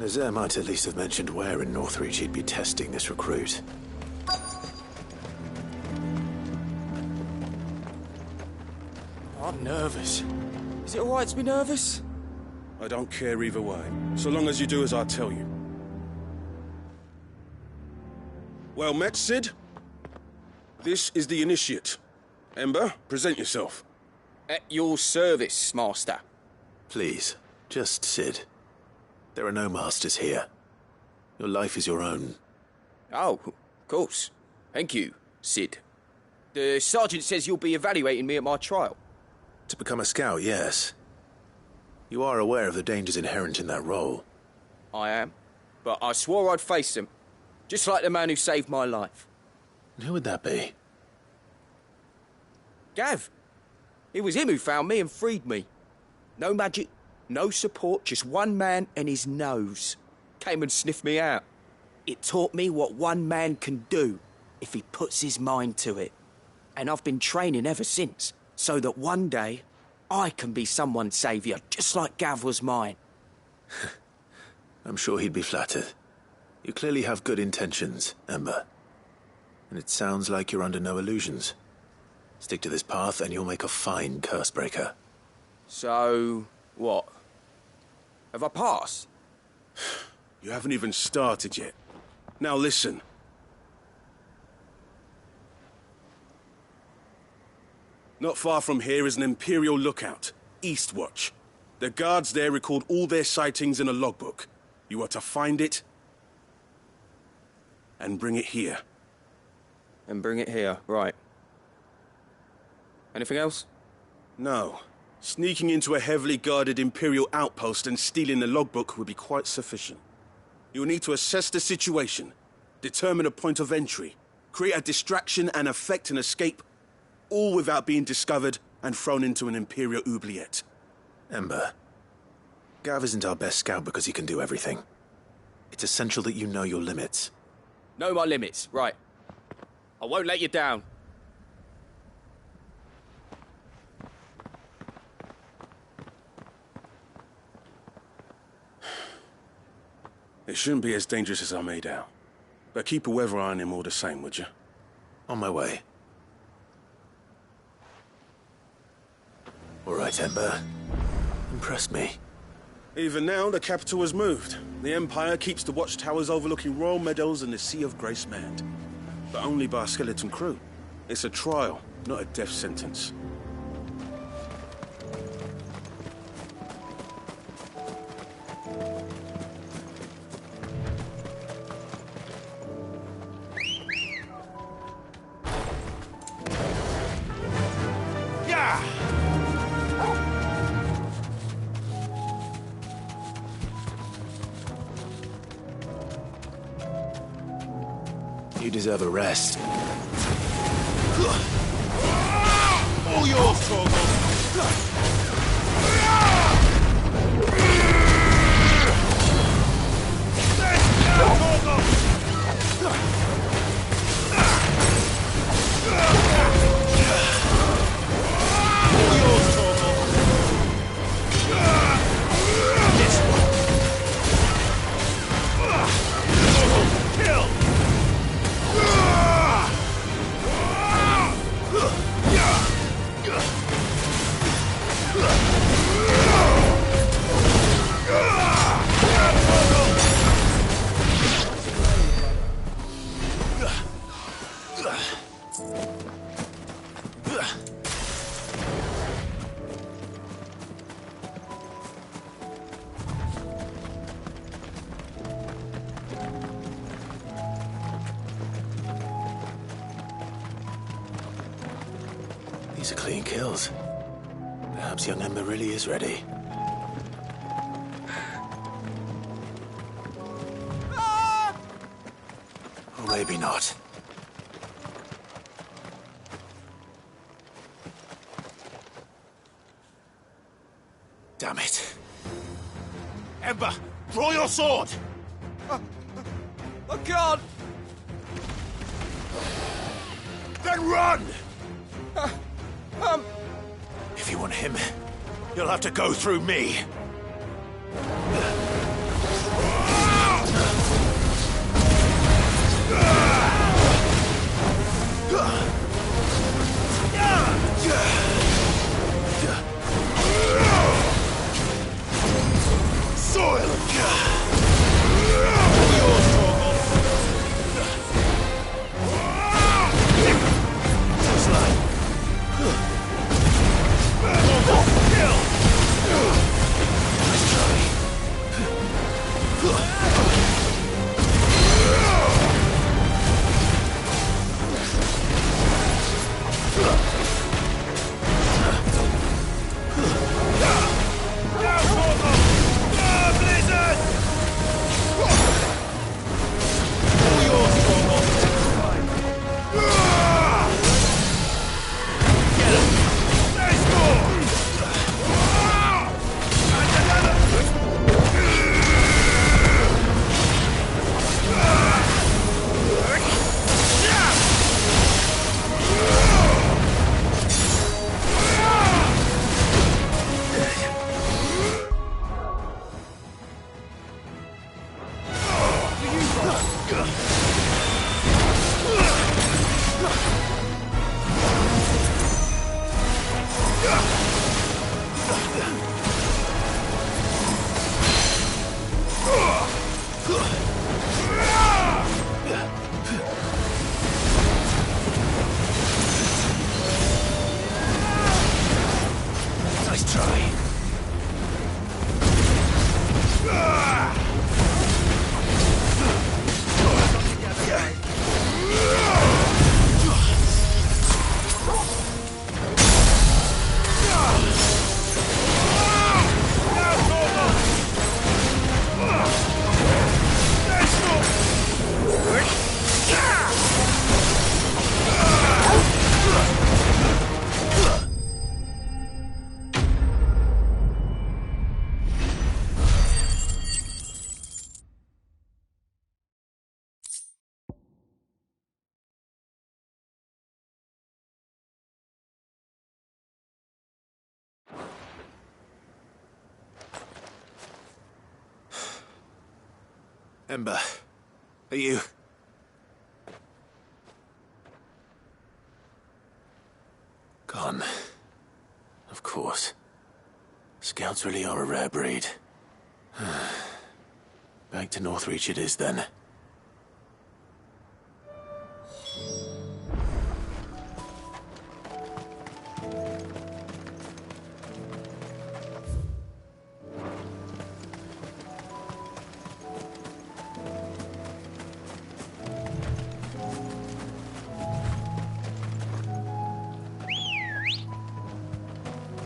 Nazir might at least have mentioned where in Northreach he'd be testing this recruit. I'm nervous. Is it alright to be nervous? I don't care either way, so long as you do as I tell you. Well met, Sid. This is the Initiate. Ember, present yourself. At your service, Master. Please, just Sid. There are no masters here. Your life is your own. Oh, of course. Thank you, Sid. The Sergeant says you'll be evaluating me at my trial. To become a scout, yes. You are aware of the dangers inherent in that role. I am. But I swore I'd face them. Just like the man who saved my life. And who would that be? Gav. It was him who found me and freed me. No magic, no support, just one man and his nose. Came and sniffed me out. It taught me what one man can do if he puts his mind to it. And I've been training ever since, so that one day I can be someone's saviour, just like Gav was mine. I'm sure he'd be flattered. You clearly have good intentions, Ember. And it sounds like you're under no illusions. Stick to this path and you'll make a fine Cursebreaker. So, what? Have I passed? You haven't even started yet. Now listen. Not far from here is an Imperial lookout, Eastwatch. The guards there record all their sightings in a logbook. You are to find it and bring it here. And bring it here, right. Anything else? No. Sneaking into a heavily guarded Imperial outpost and stealing the logbook would be quite sufficient. You'll need to assess the situation, determine a point of entry, create a distraction and effect an escape, all without being discovered and thrown into an Imperial oubliette. Ember, Gav isn't our best scout because he can do everything. It's essential that you know your limits. Know my limits, right. I won't let you down. It shouldn't be as dangerous as I made out. But keep a weather eye on him all the same, would you? On my way. All right, Ember. Impress me. Even now, the capital has moved. The Empire keeps the watchtowers overlooking royal meadows and the Sea of Grace manned. But only by a skeleton crew. It's a trial, not a death sentence. You deserve a rest. All yours, Torgal! These are clean kills. Perhaps young Ember really is ready. Or maybe not. Damn it. Ember, draw your sword! I can't! Then run! If you want him, you'll have to go through me. Nice try. Ember, are you... Gone. Of course. Scouts really are a rare breed. Back to Northreach it is then.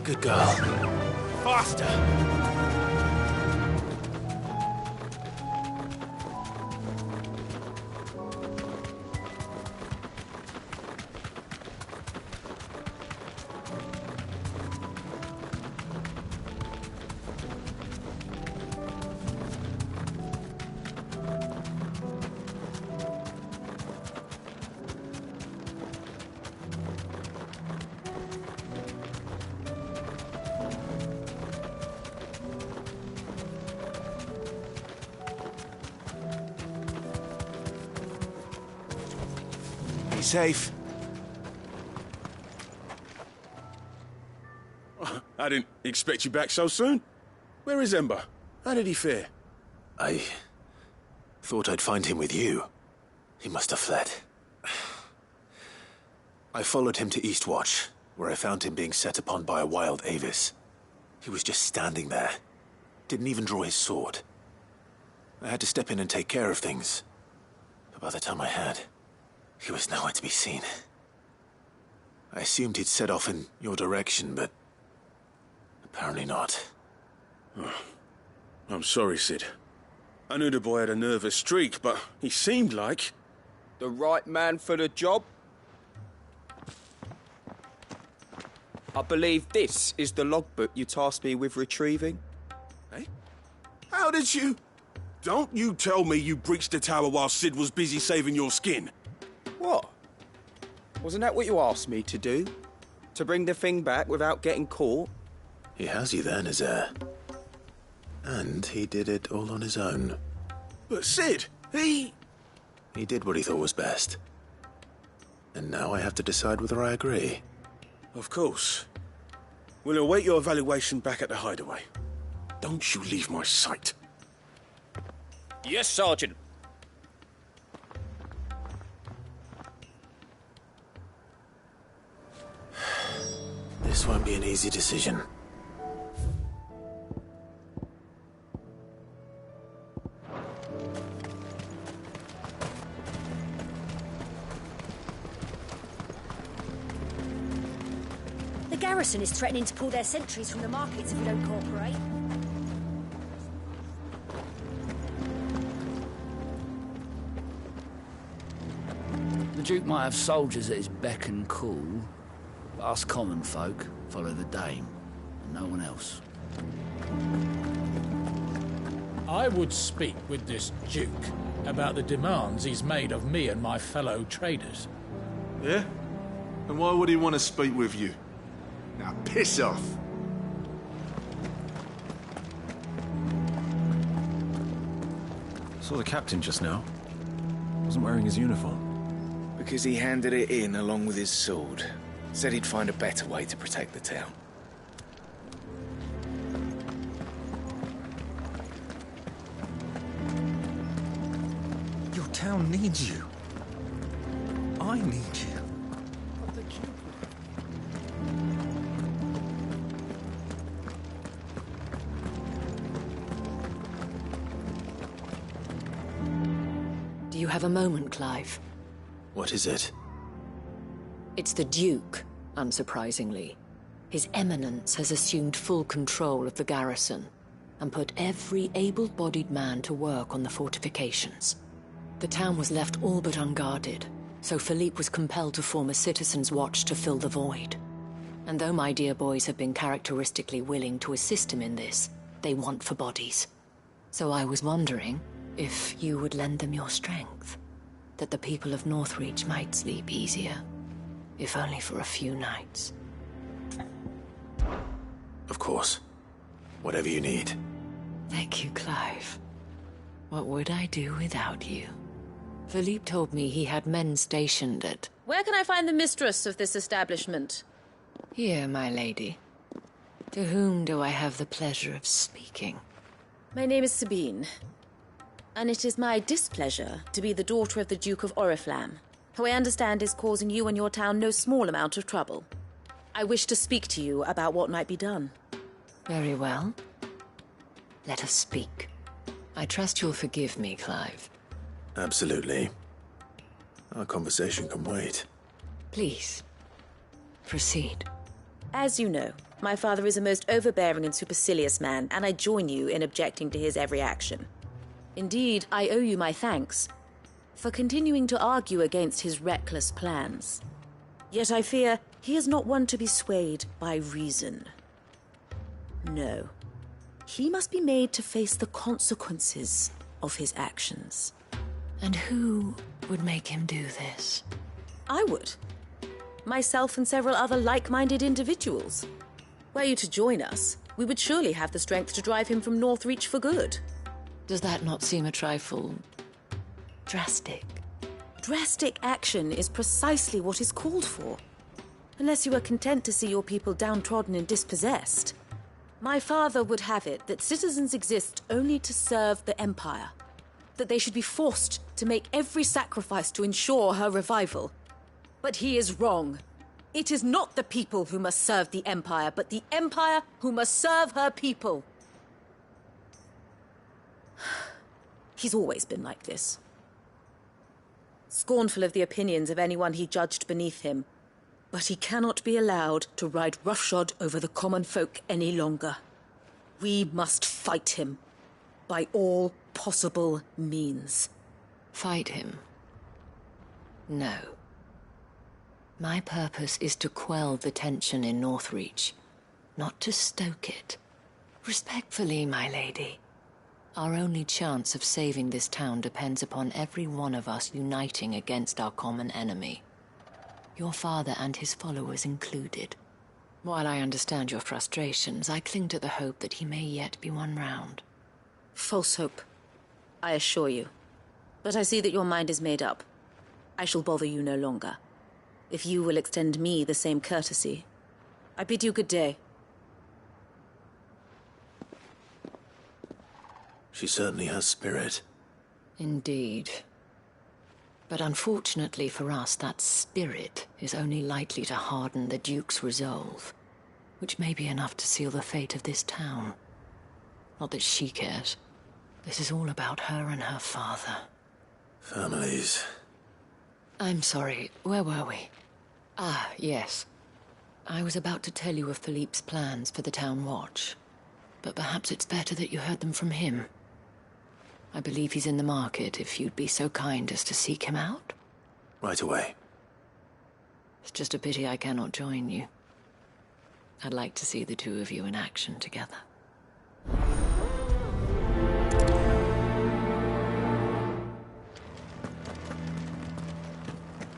Good girl. Faster! Safe. I didn't expect you back so soon. Where is Ember? How did he fare? I thought I'd find him with you. He must have fled. I followed him to Eastwatch, where I found him being set upon by a wild Avis. He was just standing there. Didn't even draw his sword. I had to step in and take care of things. But by the time I had, he was nowhere to be seen. I assumed he'd set off in your direction, but apparently not. Oh, I'm sorry, Sid. I knew the boy had a nervous streak, but he seemed like... The right man for the job? I believe this is the logbook you tasked me with retrieving. Eh? How did you... Don't you tell me you breached the tower while Sid was busy saving your skin. What? Wasn't that what you asked me to do? To bring the thing back without getting caught? He has you then, his heir. And he did it all on his own. But Sid, he did what he thought was best. And now I have to decide whether I agree. Of course. We'll await your evaluation back at the hideaway. Don't you leave my sight. Yes, Sergeant. This won't be an easy decision. The garrison is threatening to pull their sentries from the markets if we don't cooperate. The Duke might have soldiers at his beck and call, but us common folk follow the Dame, and no one else. I would speak with this Duke about the demands he's made of me and my fellow traders. Yeah? And why would he want to speak with you? Now, piss off! Saw the captain just now. Wasn't wearing his uniform. Because he handed it in along with his sword. Said he'd find a better way to protect the town. town needs you. I need you. Do you have a moment, Clive? What is it? It's the Duke, unsurprisingly. His Eminence has assumed full control of the garrison and put every able-bodied man to work on the fortifications. The town was left all but unguarded, so Philippe was compelled to form a citizens' watch to fill the void. And though my dear boys have been characteristically willing to assist him in this, they want for bodies. So I was wondering if you would lend them your strength, that the people of Northreach might sleep easier, if only for a few nights. Of course. Whatever you need. Thank you, Clive. What would I do without you? Philippe told me he had men stationed at... Where can I find the mistress of this establishment? Here, my lady. To whom do I have the pleasure of speaking? My name is Sabine, and it is my displeasure to be the daughter of the Duke of Oriflamme, who I understand is causing you and your town no small amount of trouble. I wish to speak to you about what might be done. Very well. Let us speak. I trust you'll forgive me, Clive. Absolutely. Our conversation can wait. Please, proceed. As you know, my father is a most overbearing and supercilious man, and I join you in objecting to his every action. Indeed, I owe you my thanks for continuing to argue against his reckless plans. Yet I fear he is not one to be swayed by reason. No. He must be made to face the consequences of his actions. And who would make him do this? I would. Myself and several other like-minded individuals. Were you to join us, we would surely have the strength to drive him from Northreach for good. Does that not seem a trifle... drastic? Drastic action is precisely what is called for. Unless you are content to see your people downtrodden and dispossessed. My father would have it that citizens exist only to serve the Empire. That they should be forced to make every sacrifice to ensure her revival. But he is wrong. It is not the people who must serve the Empire, but the Empire who must serve her people. He's always been like this. Scornful of the opinions of anyone he judged beneath him. But he cannot be allowed to ride roughshod over the common folk any longer. We must fight him. By all possible means. Fight him? No. My purpose is to quell the tension in Northreach, not to stoke it. Respectfully, my lady. Our only chance of saving this town depends upon every one of us uniting against our common enemy. Your father and his followers included. While I understand your frustrations, I cling to the hope that he may yet be won round. False hope, I assure you. But I see that your mind is made up. I shall bother you no longer. If you will extend me the same courtesy, I bid you good day. She certainly has spirit. Indeed. But unfortunately for us, that spirit is only likely to harden the Duke's resolve, which may be enough to seal the fate of this town. Not that she cares. This is all about her and her father. Families. I'm sorry, where were we? Ah, yes. I was about to tell you of Philippe's plans for the town watch, but perhaps it's better that you heard them from him. I believe he's in the market, if you'd be so kind as to seek him out. Right away. It's just a pity I cannot join you. I'd like to see the two of you in action together.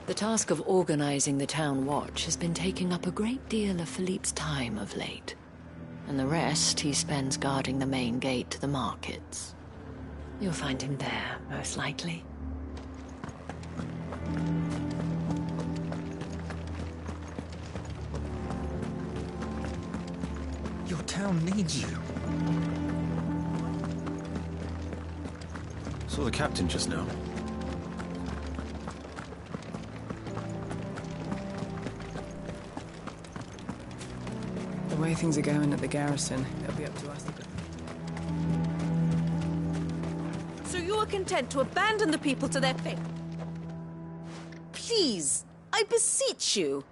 The task of organizing the town watch has been taking up a great deal of Philippe's time of late, and the rest he spends guarding the main gate to the markets. You'll find him there, most likely. Your town needs you. Saw the captain just now. The way things are going at the garrison, it'll be up to us to... So you are content to abandon the people to their fate? Please, I beseech you.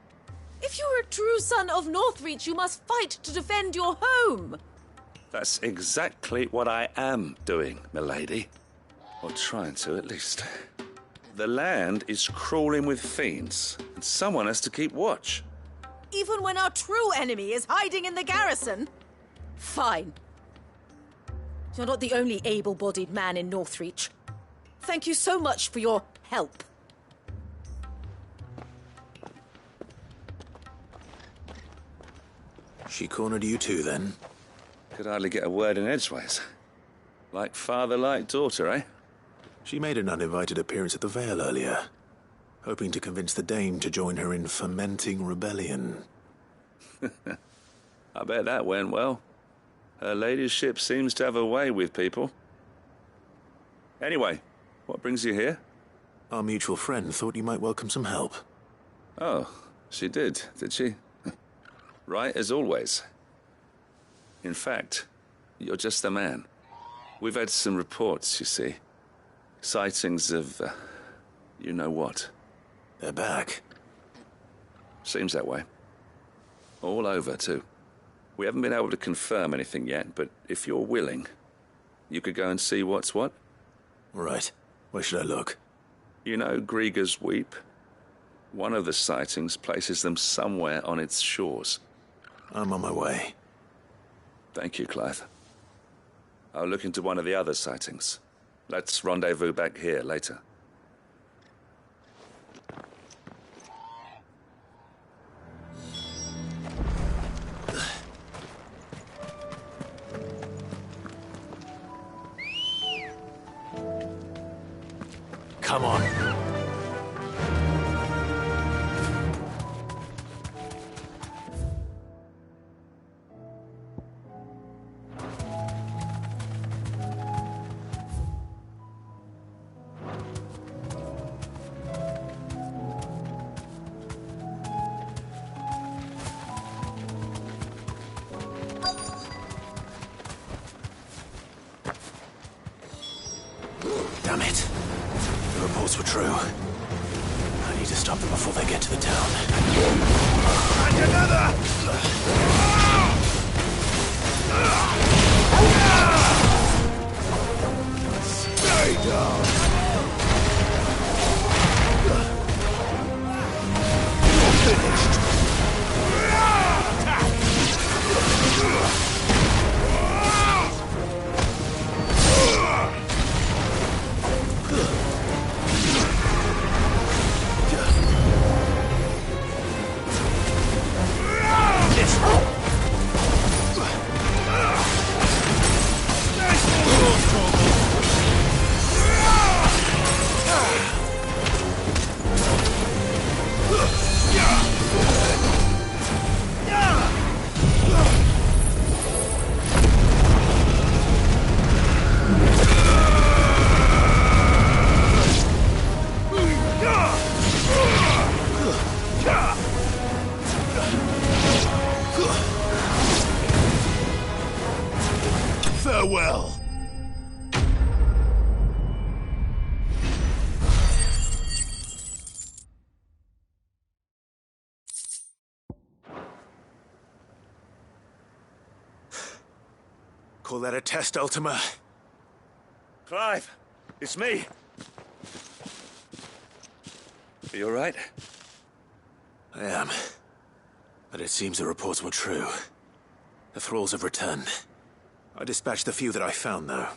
If you are a true son of Northreach, you must fight to defend your home. That's exactly what I am doing, milady. Or trying to, at least. The land is crawling with fiends, and someone has to keep watch. Even when our true enemy is hiding in the garrison? Fine. You're not the only able-bodied man in Northreach. Thank you so much for your help. She cornered you too, then? Could hardly get a word in edgeways. Like father, like daughter, eh? She made an uninvited appearance at the Vale earlier, hoping to convince the Dame to join her in fomenting rebellion. I bet that went well. Her ladyship seems to have a way with people. Anyway, what brings you here? Our mutual friend thought you might welcome some help. Oh, she did she? Right as always. In fact, you're just the man. We've had some reports, you see. Sightings of, you know what. They're back. Seems that way. All over, too. We haven't been able to confirm anything yet, but if you're willing, you could go and see what's what. Right. Where should I look? You know Grieger's Weep? One of the sightings places them somewhere on its shores. I'm on my way. Thank you, Clive. I'll look into one of the other sightings. Let's rendezvous back here later. Come on. Damn it. The reports were true. I need to stop them before they get to the town. And another! Stay down! You're finished! Farewell. Call that a test, Ultima? Clive, it's me. Are you all right? I am. But it seems the reports were true. The thralls have returned. I dispatched the few that I found, though.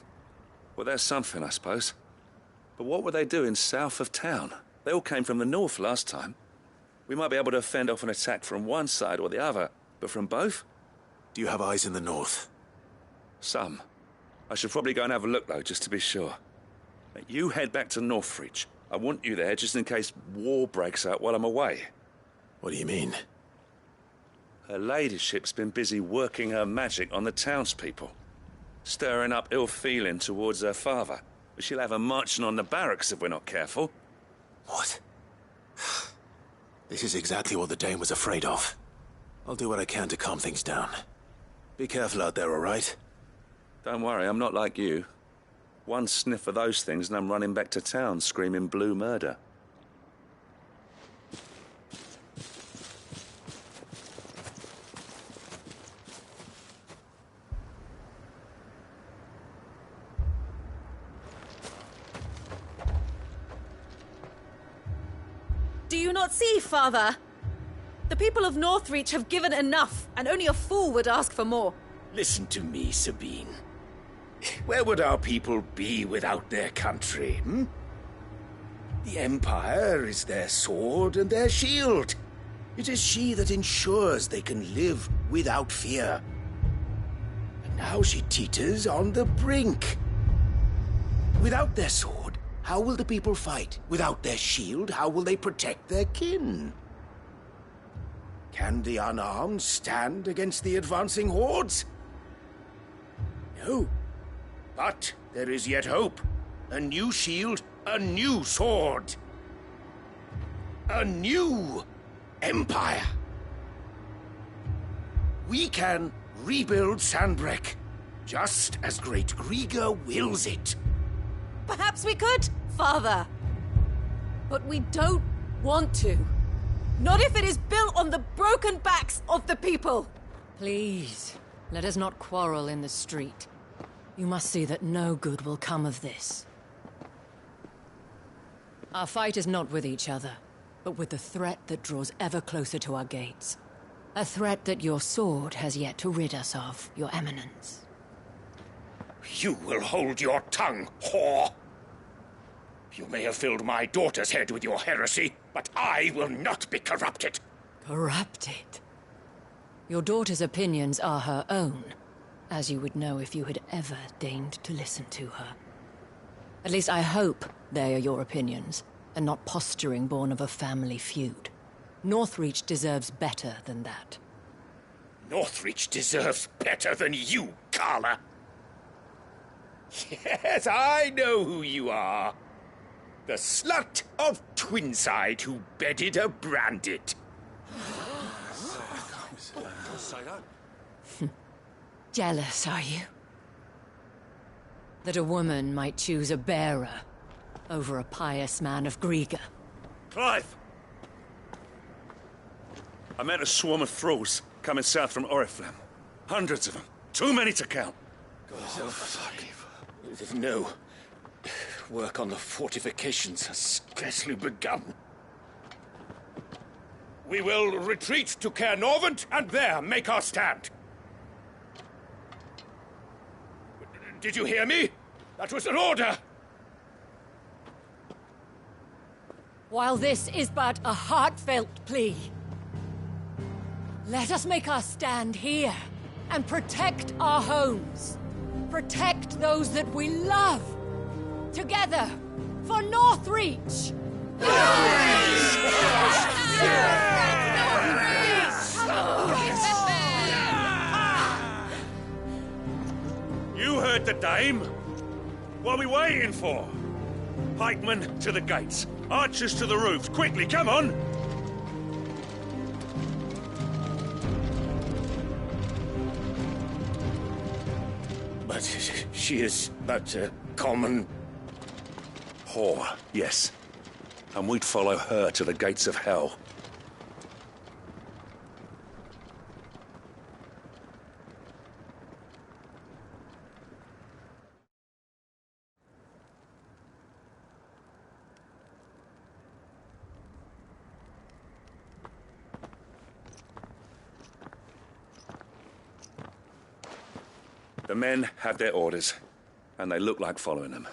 Well, there's something, I suppose. But what were they doing south of town? They all came from the north last time. We might be able to fend off an attack from one side or the other, but from both? Do you have eyes in the north? Some. I should probably go and have a look, though, just to be sure. You head back to Northreach. I want you there just in case war breaks out while I'm away. What do you mean? Her ladyship's been busy working her magic on the townspeople. Stirring up ill feeling towards her father. She'll have her marching on the barracks if we're not careful. What? This is exactly what the Dame was afraid of. I'll do what I can to calm things down. Be careful out there, all right? Don't worry, I'm not like you. One sniff of those things and I'm running back to town screaming blue murder. Do you not see, Father? The people of Northreach have given enough, and only a fool would ask for more. Listen to me, Sabine. Where would our people be without their country, The Empire is their sword and their shield. It is she that ensures they can live without fear. And now she teeters on the brink. Without their sword, how will the people fight? Without their shield, how will they protect their kin? Can the unarmed stand against the advancing hordes? No. But there is yet hope. A new shield, a new sword. A new empire. We can rebuild Sandbreck, just as Great Grieger wills it. Perhaps we could, Father. But we don't want to. Not if it is built on the broken backs of the people. Please, let us not quarrel in the street. You must see that no good will come of this. Our fight is not with each other, but with the threat that draws ever closer to our gates. A threat that your sword has yet to rid us of, Your Eminence. You will hold your tongue, whore! You may have filled my daughter's head with your heresy, but I will not be corrupted. Corrupted? Your daughter's opinions are her own, as you would know if you had ever deigned to listen to her. At least I hope they are your opinions, and not posturing born of a family feud. Northreach deserves better than that. Northreach deserves better than you, Carla. Yes, I know who you are. The slut of Twinside who bedded a Branded. Jealous, are you? That a woman might choose a bearer over a pious man of Grieger. Clive! I met a swarm of thralls coming south from Oriflamme. Hundreds of them. Too many to count. No. Work on the fortifications has scarcely begun. We will retreat to Caer Norvent and there make our stand. Did you hear me? That was an order! While this is but a heartfelt plea, let us make our stand here and protect our homes. Protect those that we love. Together, for Northreach! You heard the dame. What are we waiting for? Pikemen to the gates. Archers to the roofs. Quickly, come on! But she is but a common... whore, yes. And we'd follow her to the gates of hell. The men have their orders, and they look like following them.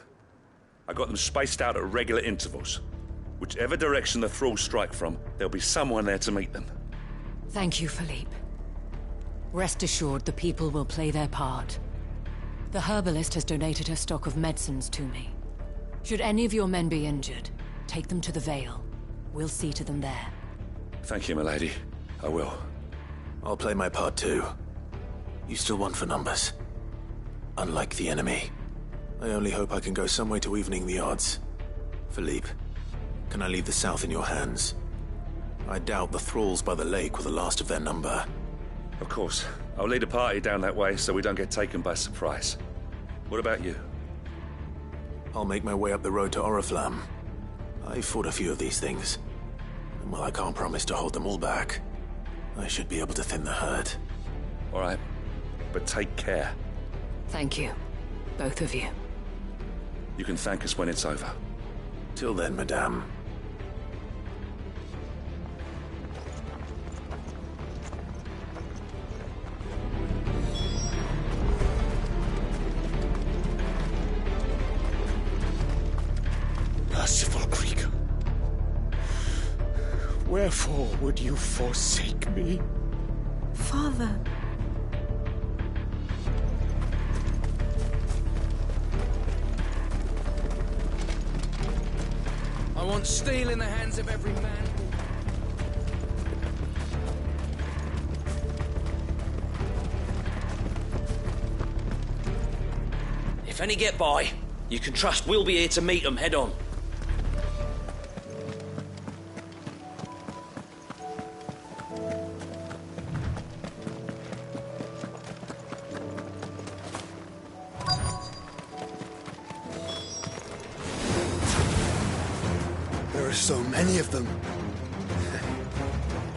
I got them spaced out at regular intervals. Whichever direction the thralls strike from, there'll be someone there to meet them. Thank you, Philippe. Rest assured the people will play their part. The herbalist has donated her stock of medicines to me. Should any of your men be injured, take them to the Vale. We'll see to them there. Thank you, milady. I will. I'll play my part too. You still want for numbers. Unlike the enemy. I only hope I can go some way to evening the odds. Philippe, can I leave the south in your hands? I doubt the thralls by the lake were the last of their number. Of course. I'll lead a party down that way so we don't get taken by surprise. What about you? I'll make my way up the road to Oriflamme. I fought a few of these things. And while I can't promise to hold them all back, I should be able to thin the herd. All right. But take care. Thank you. Both of you. You can thank us when it's over. Till then, madame. Merciful creature, wherefore would you forsake me? Father. I want steel in the hands of every man. If any get by, you can trust we'll be here to meet them head on. There are so many of them.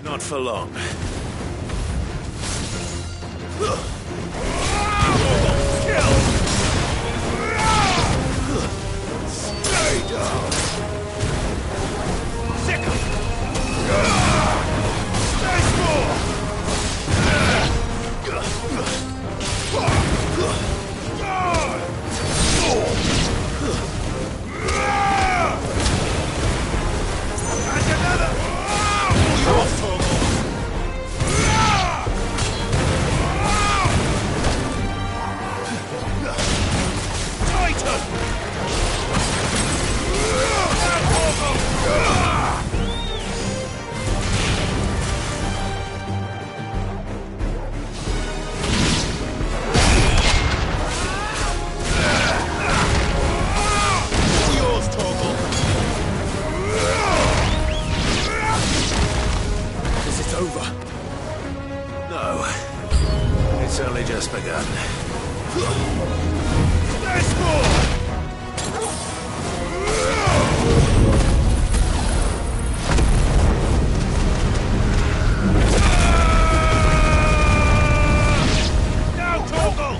Not for long. Stay down! Sick 'em! Stay small! And another! It's only just begun. There's more! Now, Torgal!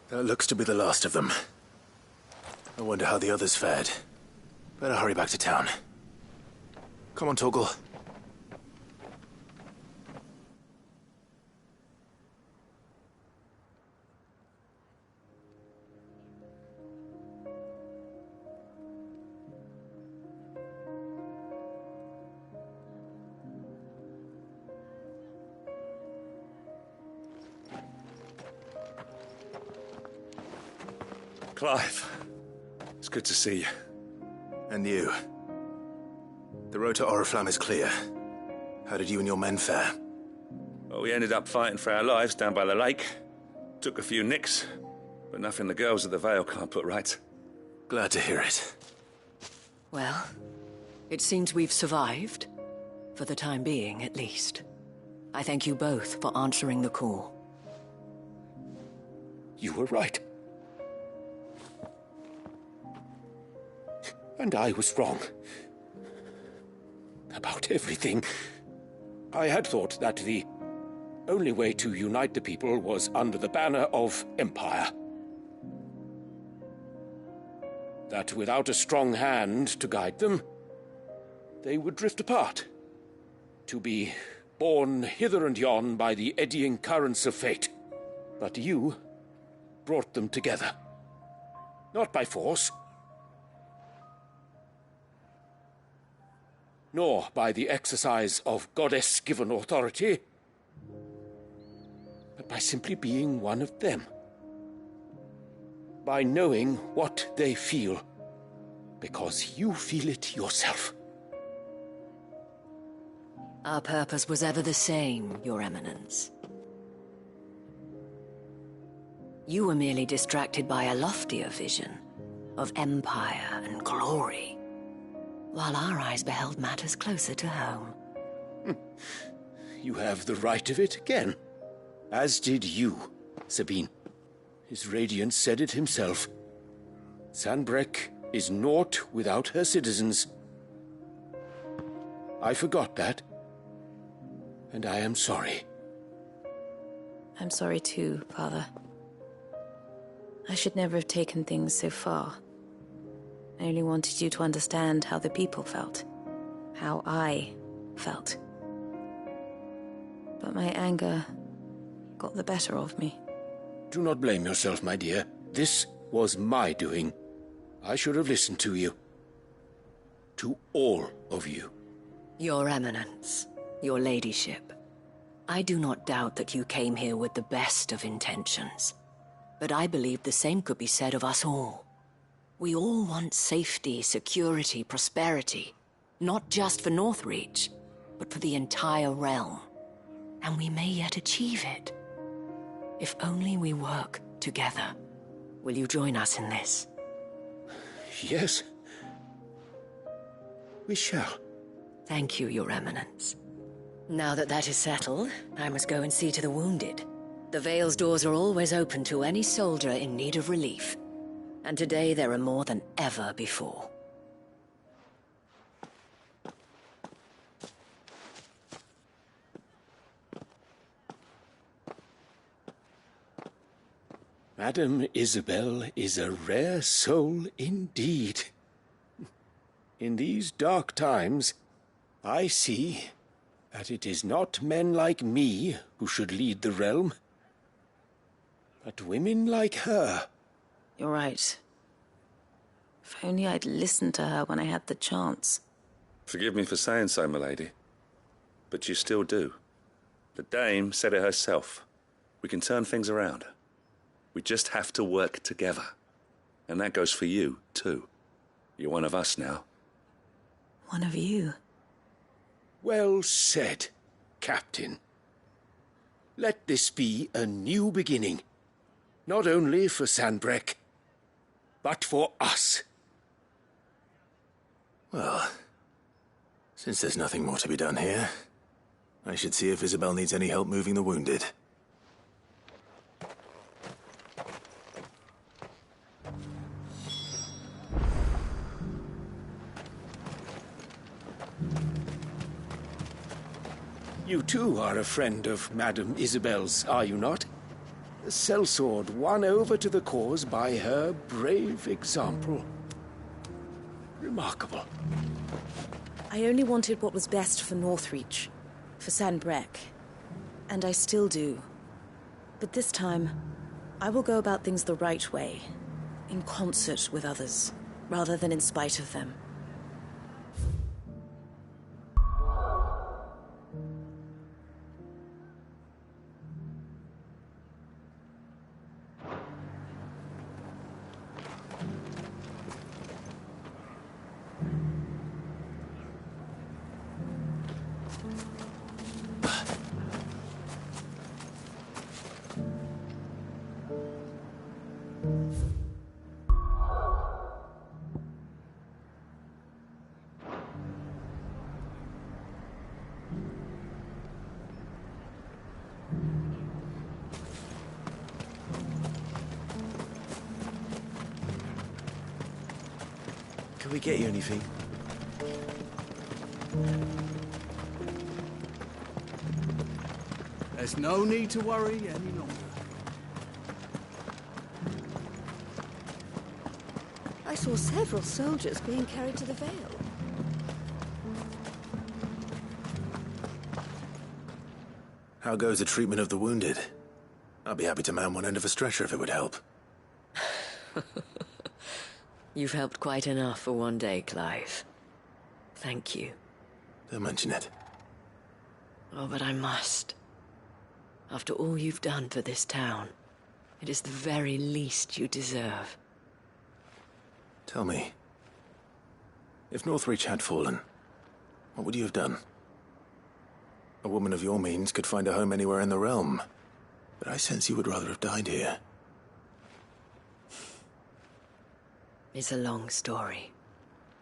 That looks to be the last of them. I wonder how the others fared. Better hurry back to town. Come on, Torgal. Clive, it's good to see you. And you. The road to Oriflamme is clear. How did you and your men fare? Well, we ended up fighting for our lives down by the lake. Took a few nicks, but nothing the girls at the Vale can't put right. Glad to hear it. Well, it seems we've survived. For the time being, at least. I thank you both for answering the call. You were right. And I was wrong. About everything. I had thought that the only way to unite the people was under the banner of Empire. That without a strong hand to guide them, they would drift apart. To be borne hither and yon by the eddying currents of fate. But you brought them together. Not by force, nor by the exercise of goddess-given authority, but by simply being one of them. By knowing what they feel, because you feel it yourself. Our purpose was ever the same, Your Eminence. You were merely distracted by a loftier vision of empire and glory, while our eyes beheld matters closer to home. You have the right of it again. As did you, Sabine. His Radiance said it himself. Sanbreque is naught without her citizens. I forgot that. And I am sorry. I'm sorry too, Father. I should never have taken things so far. I only wanted you to understand how the people felt. How I felt. But my anger got the better of me. Do not blame yourself, my dear. This was my doing. I should have listened to you. To all of you. Your Eminence, your Ladyship, I do not doubt that you came here with the best of intentions. But I believe the same could be said of us all. We all want safety, security, prosperity. Not just for Northreach, but for the entire realm. And we may yet achieve it. If only we work together. Will you join us in this? Yes. We shall. Thank you, Your Eminence. Now that that is settled, I must go and see to the wounded. The Vale's doors are always open to any soldier in need of relief. And today there are more than ever before. Madame Isabel is a rare soul indeed. In these dark times, I see that it is not men like me who should lead the realm, but women like her. You're right. If only I'd listened to her when I had the chance. Forgive me for saying so, milady, but you still do. The Dame said it herself. We can turn things around. We just have to work together. And that goes for you, too. You're one of us now. One of you? Well said, Captain. Let this be a new beginning. Not only for Sanbreque, but for us. Well, since there's nothing more to be done here, I should see if Isabel needs any help moving the wounded. You too are a friend of Madame Isabel's, are you not? A sellsword won over to the cause by her brave example. Remarkable. I only wanted what was best for Northreach, for Sanbreque, and I still do. But this time, I will go about things the right way, in concert with others, rather than in spite of them. Can we get you anything? There's no need to worry any longer. I saw several soldiers being carried to the Vale. How goes the treatment of the wounded? I'd be happy to man one end of a stretcher if it would help. You've helped quite enough for one day, Clive. Thank you. Don't mention it. Oh, but I must. After all you've done for this town, it is the very least you deserve. Tell me, if Northreach had fallen, what would you have done? A woman of your means could find a home anywhere in the realm, but I sense you would rather have died here. It's a long story.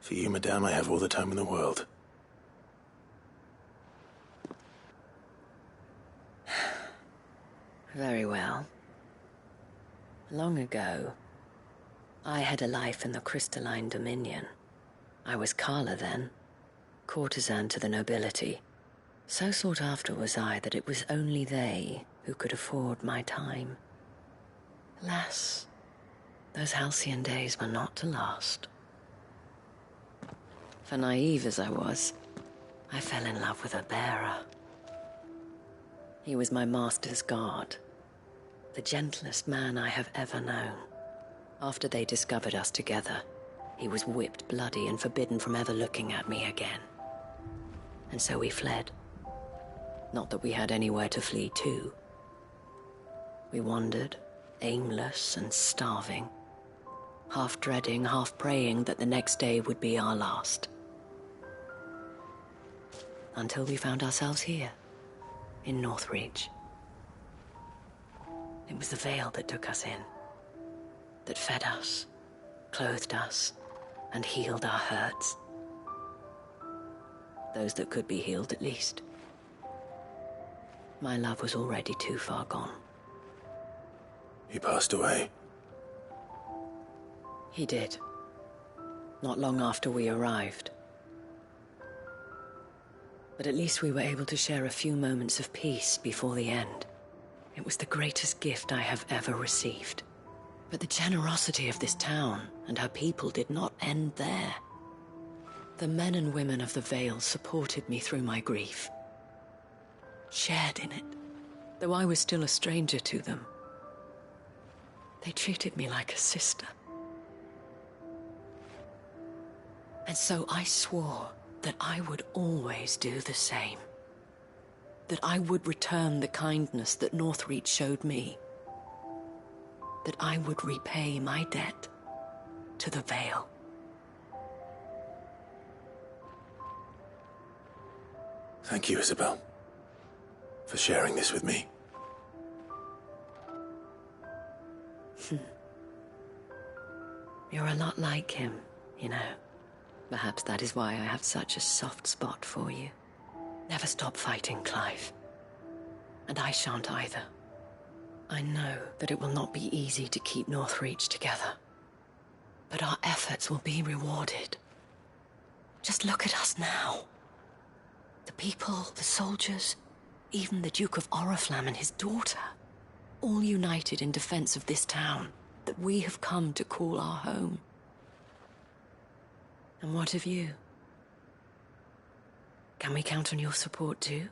For you, madame, I have all the time in the world. Very well. Long ago, I had a life in the Crystalline Dominion. I was Carla then, courtesan to the nobility. So sought after was I that it was only they who could afford my time. Alas, those halcyon days were not to last. For naive as I was, I fell in love with a bearer. He was my master's guard, the gentlest man I have ever known. After they discovered us together, he was whipped bloody and forbidden from ever looking at me again. And so we fled. Not that we had anywhere to flee to. We wandered, aimless and starving, half dreading, half praying that the next day would be our last. Until we found ourselves here, in Northreach. It was the Vale that took us in, that fed us, clothed us, and healed our hurts. Those that could be healed, at least. My love was already too far gone. He passed away. He did. Not long after we arrived. But at least we were able to share a few moments of peace before the end. It was the greatest gift I have ever received. But the generosity of this town and her people did not end there. The men and women of the Vale supported me through my grief. Shared in it, though I was still a stranger to them. They treated me like a sister. And so I swore that I would always do the same. That I would return the kindness that Northreach showed me. That I would repay my debt to the Vale. Thank you, Isabel, for sharing this with me. You're a lot like him, you know. Perhaps that is why I have such a soft spot for you. Never stop fighting, Clive. And I shan't either. I know that it will not be easy to keep Northreach together. But our efforts will be rewarded. Just look at us now. The people, the soldiers, even the Duke of Oriflamme and his daughter, all united in defense of this town that we have come to call our home. And what of you? Can we count on your support too?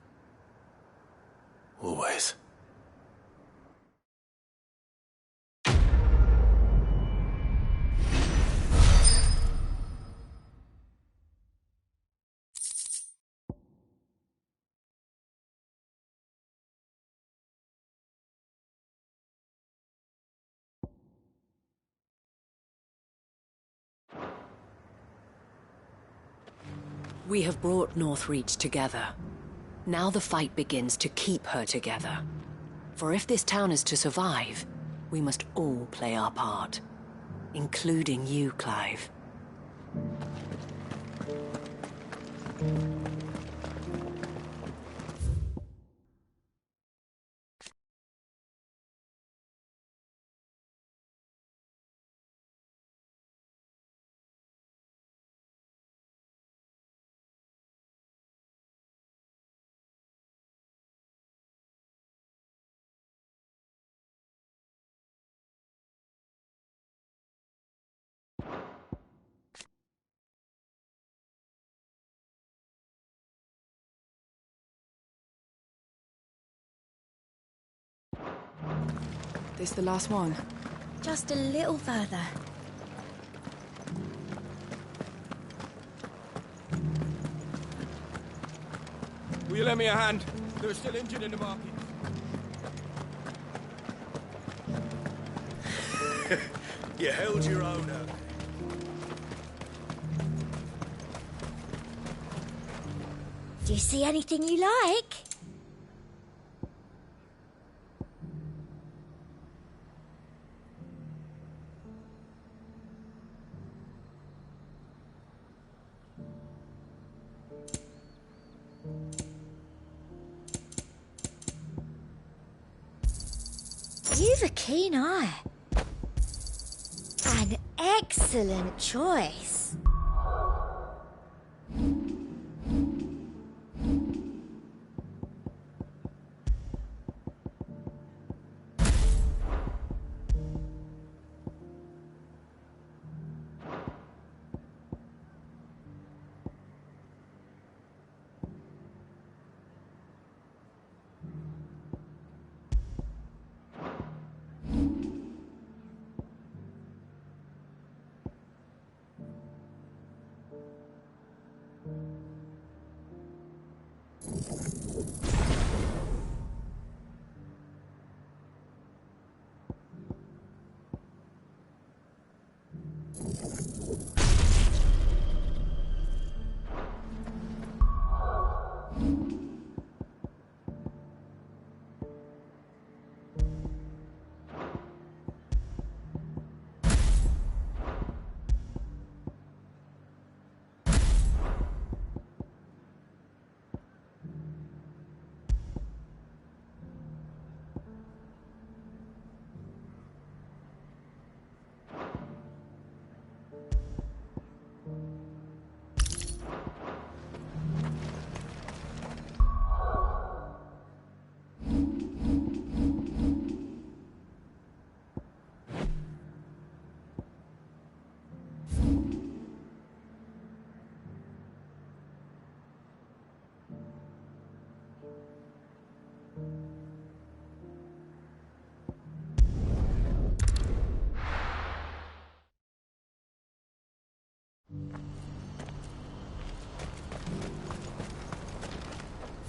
Always. We have brought Northreach together. Now the fight begins to keep her together. For if this town is to survive, we must all play our part. Including you, Clive. This the last one? Just a little further. Will you lend me a hand? There are still injured in the market. You held your own out. Do you see anything you like? You've a keen eye. An excellent choice.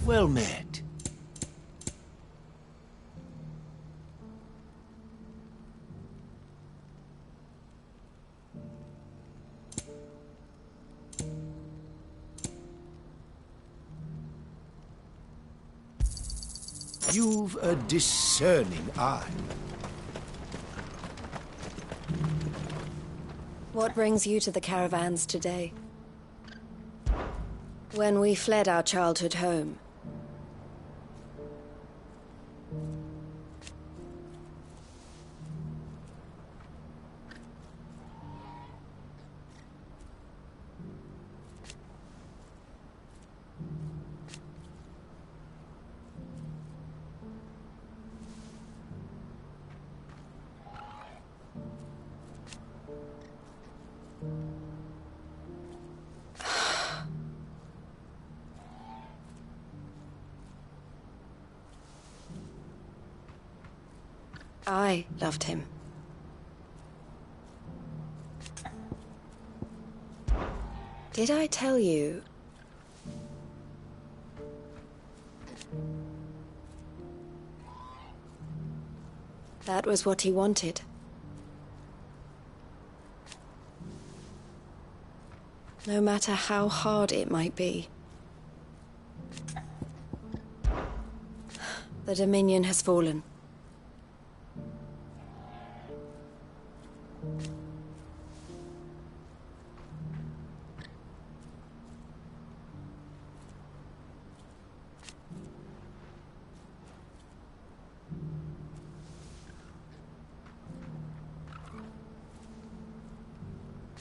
Well met. You've a discerning eye. What brings you to the caravans today? When we fled our childhood home, I loved him. Did I tell you? That was what he wanted. No matter how hard it might be. The Dominion has fallen.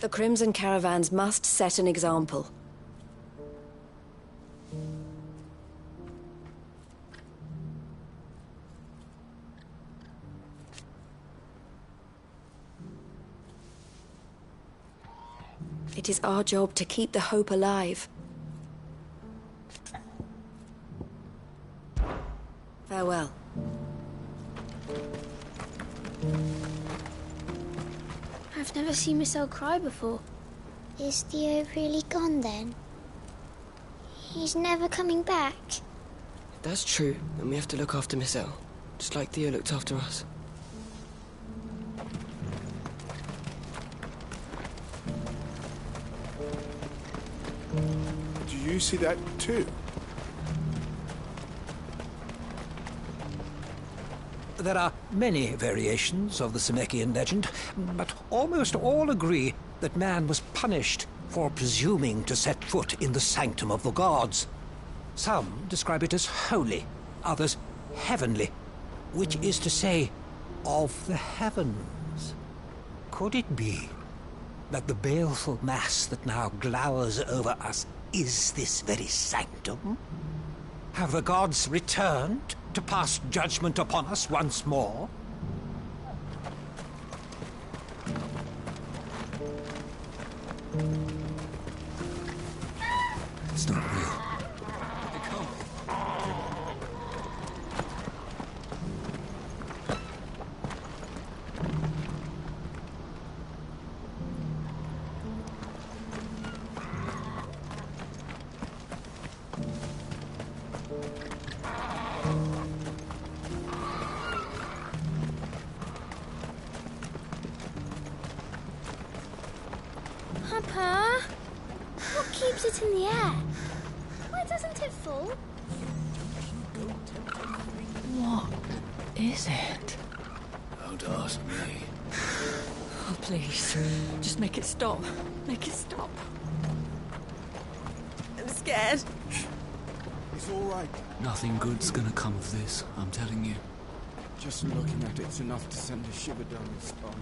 The Crimson Caravans must set an example. It is our job to keep the hope alive. Farewell. I've never seen Michelle cry before. Is Theo really gone then? He's never coming back. That's true, and we have to look after Miss Elle, just like Theo looked after us. Do you see that too? There are many variations of the Semekian legend, but almost all agree that man was punished for presuming to set foot in the sanctum of the gods. Some describe it as holy, others heavenly, which is to say, of the heavens. Could it be that the baleful mass that now glowers over us is this very sanctum? Have the gods returned to pass judgment upon us once more? It's not real. Papa, what keeps it in the air? Why doesn't it fall? What is it? Don't ask me. Oh, please. Just make it stop. Make it stop. I'm scared. It's all right. Nothing good's gonna come of this, I'm telling you. Just looking at it's enough to send a shiver down the spine.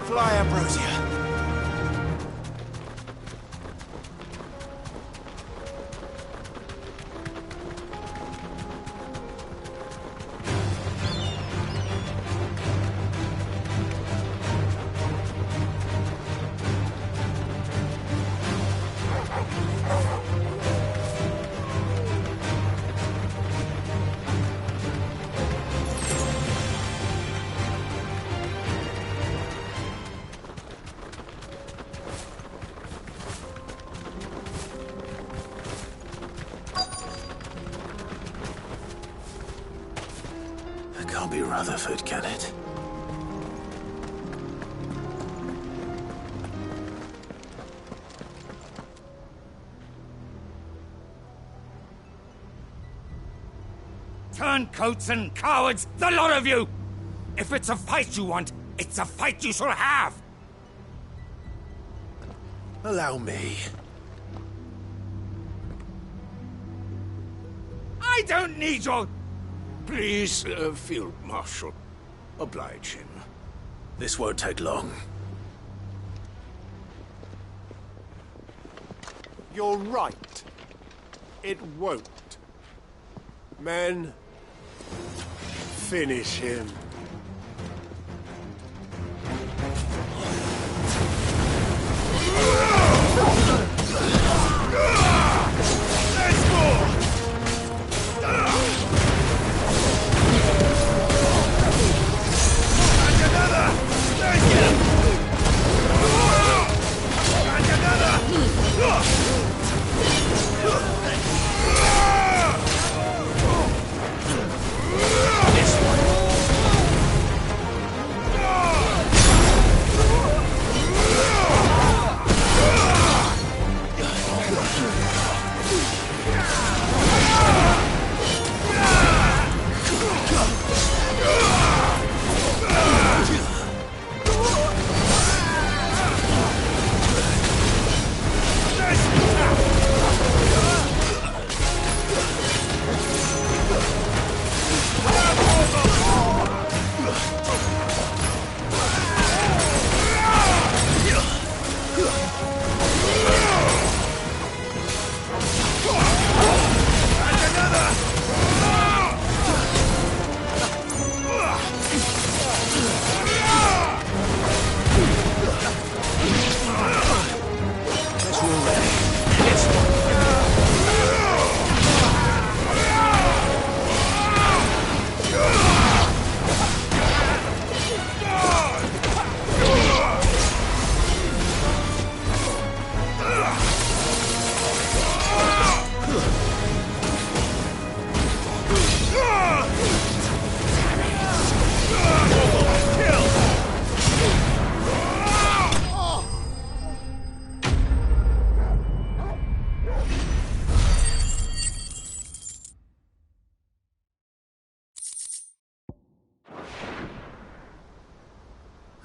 Fly, Ambrosia. Can't be Rutherford, can it? Turncoats and cowards, the lot of you! If it's a fight you want, it's a fight you shall have! Allow me. I don't need your... Please, Field Marshal, oblige him. This won't take long. You're right. It won't. Men, finish him.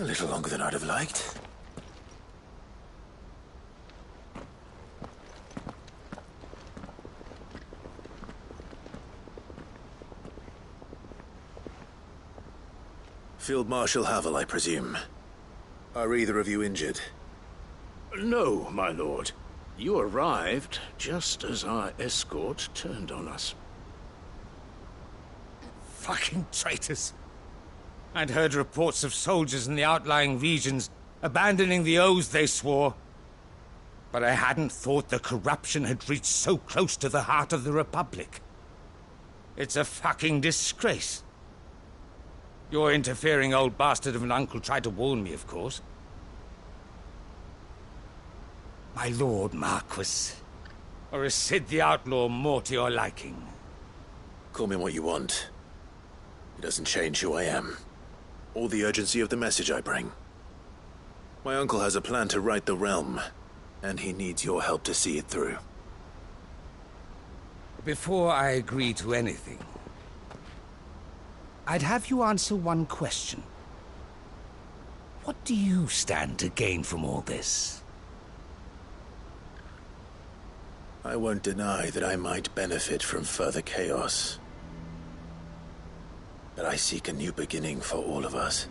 A little longer than I'd have liked. Field Marshal Havel, I presume. Are either of you injured? No, my lord. You arrived just as our escort turned on us. Fucking traitors. I'd heard reports of soldiers in the outlying regions abandoning the oaths they swore. But I hadn't thought the corruption had reached so close to the heart of the Republic. It's a fucking disgrace. Your interfering old bastard of an uncle tried to warn me, of course. My lord Marquis. Or is Sid the Outlaw more to your liking? Call me what you want. It doesn't change who I am, or the urgency of the message I bring. My uncle has a plan to right the realm, and he needs your help to see it through. Before I agree to anything, I'd have you answer one question. What do you stand to gain from all this? I won't deny that I might benefit from further chaos. But I seek a new beginning for all of us.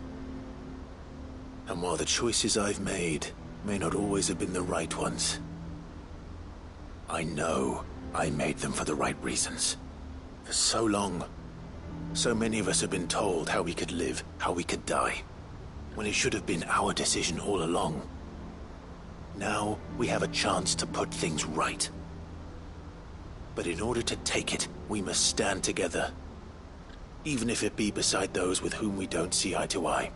And while the choices I've made may not always have been the right ones, I know I made them for the right reasons. For so long, so many of us have been told how we could live, how we could die, when it should have been our decision all along. Now we have a chance to put things right. But in order to take it, we must stand together. Even if it be beside those with whom we don't see eye to eye.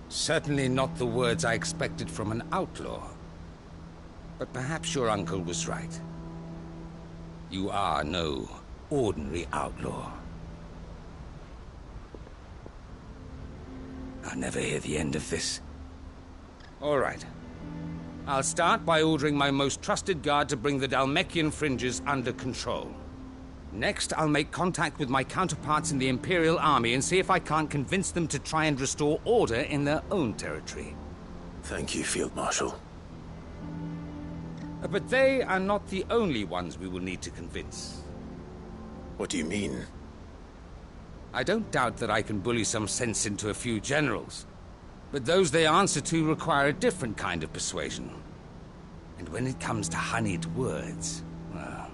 Certainly not the words I expected from an outlaw. But perhaps your uncle was right. You are no ordinary outlaw. I'll never hear the end of this. All right. I'll start by ordering my most trusted guard to bring the Dhalmekian fringes under control. Next, I'll make contact with my counterparts in the Imperial Army and see if I can't convince them to try and restore order in their own territory. Thank you, Field Marshal. But they are not the only ones we will need to convince. What do you mean? I don't doubt that I can bully some sense into a few generals. But those they answer to require a different kind of persuasion. And when it comes to honeyed words, well,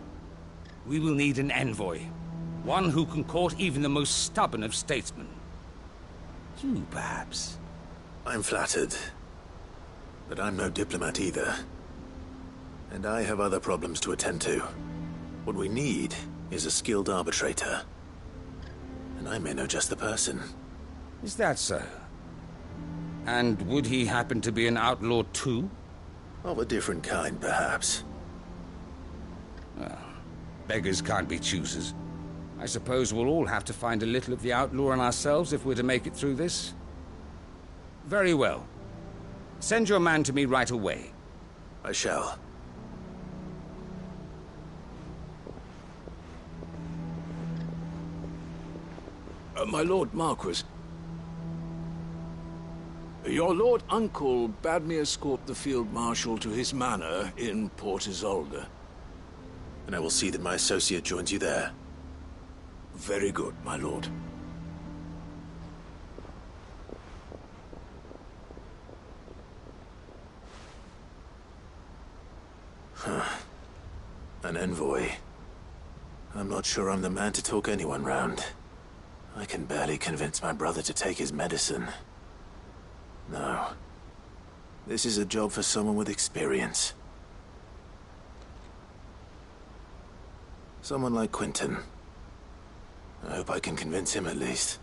we will need an envoy. One who can court even the most stubborn of statesmen. You, perhaps. I'm flattered. But I'm no diplomat either. And I have other problems to attend to. What we need is a skilled arbitrator. And I may know just the person. Is that so? And would he happen to be an outlaw too? Of a different kind, perhaps. Well, beggars can't be choosers. I suppose we'll all have to find a little of the outlaw in ourselves if we're to make it through this. Very well. Send your man to me right away. I shall. My Lord Marquis. Your Lord Uncle bade me escort the Field Marshal to his manor in Port Isolde. And I will see that my associate joins you there. Very good, my lord. An envoy. I'm not sure I'm the man to talk anyone round. I can barely convince my brother to take his medicine. No. This is a job for someone with experience. Someone like Quentin. I hope I can convince him at least.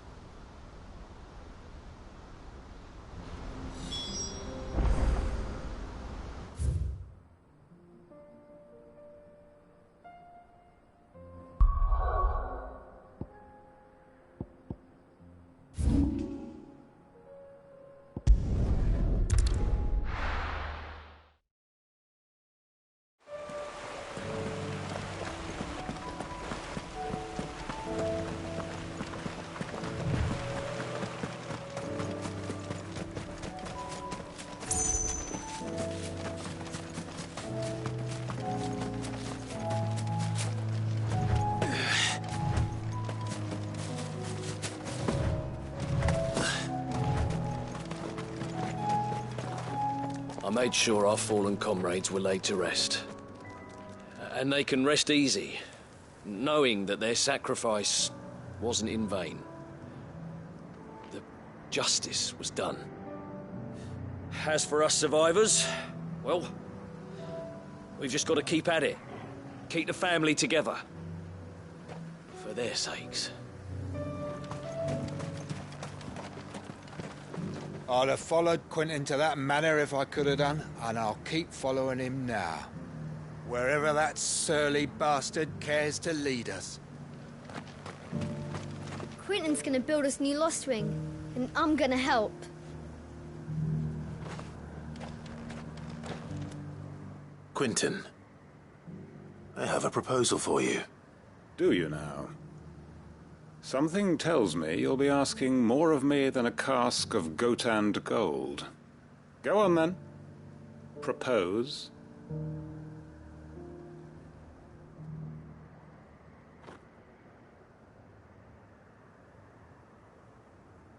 I made sure our fallen comrades were laid to rest. And they can rest easy, knowing that their sacrifice wasn't in vain. The justice was done. As for us survivors, well, we've just got to keep at it. Keep the family together. For their sakes. I'd have followed Quentin to that manor if I could have done, and I'll keep following him now. Wherever that surly bastard cares to lead us. Quentin's gonna build us new Lost Wing, and I'm gonna help. Quentin, I have a proposal for you. Do you now? Something tells me you'll be asking more of me than a cask of Gotand gold. Go on, then. Propose.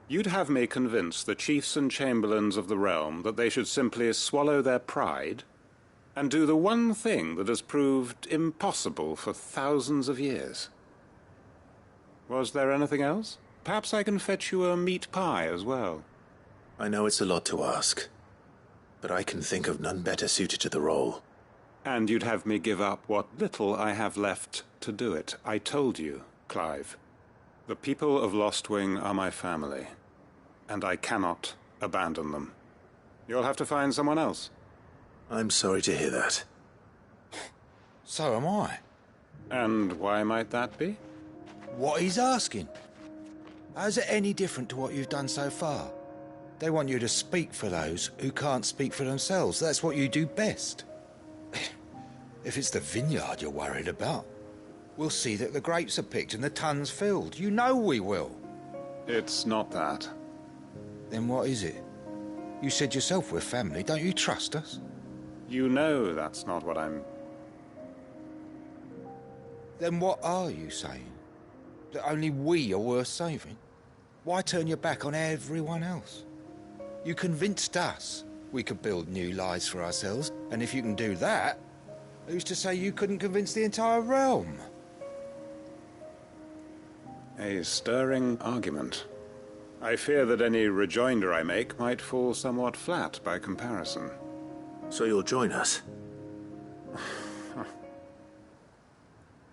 You'd have me convince the chiefs and chamberlains of the realm that they should simply swallow their pride and do the one thing that has proved impossible for thousands of years. Was there anything else? Perhaps I can fetch you a meat pie as well. I know it's a lot to ask, but I can think of none better suited to the role. And you'd have me give up what little I have left to do it. I told you, Clive. The people of Lostwing are my family, and I cannot abandon them. You'll have to find someone else. I'm sorry to hear that. So am I. And why might that be? What he's asking. How's it any different to what you've done so far? They want you to speak for those who can't speak for themselves. That's what you do best. If it's the vineyard you're worried about, we'll see that the grapes are picked and the tons filled. You know we will. It's not that. Then what is it? You said yourself we're family. Don't you trust us? You know that's not what I'm... Then what are you saying? That only we are worth saving? Why turn your back on everyone else? You convinced us we could build new lives for ourselves, and if you can do that, who's to say you couldn't convince the entire realm? A stirring argument. I fear that any rejoinder I make might fall somewhat flat by comparison. So you'll join us?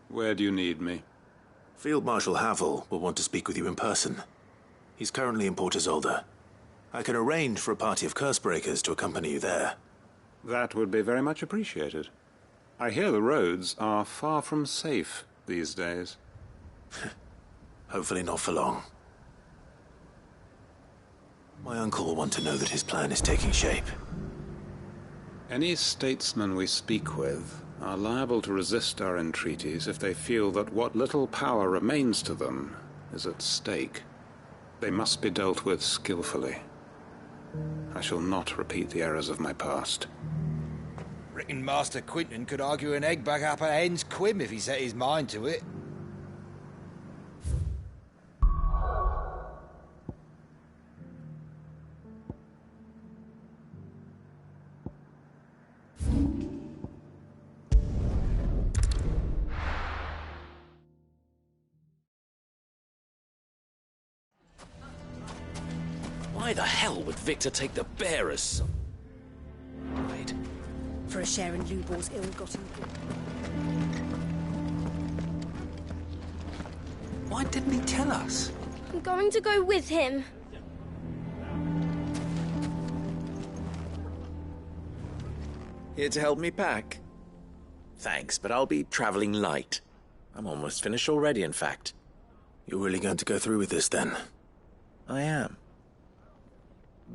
Where do you need me? Field Marshal Havel will want to speak with you in person. He's currently in Port Isolde. I can arrange for a party of Cursebreakers to accompany you there. That would be very much appreciated. I hear the roads are far from safe these days. Hopefully not for long. My uncle will want to know that his plan is taking shape. Any statesmen we speak with are liable to resist our entreaties if they feel that what little power remains to them is at stake. They must be dealt with skillfully. I shall not repeat the errors of my past. Reckon Master Quentin could argue an egg back up a hen's quim if he set his mind to it. Why the hell would Victor take the bearers? Right. For a share in Lubor's ill-gotten good. Why didn't he tell us? I'm going to go with him. Here to help me pack? Thanks, but I'll be traveling light. I'm almost finished already, in fact. You're really going to go through with this, then? I am.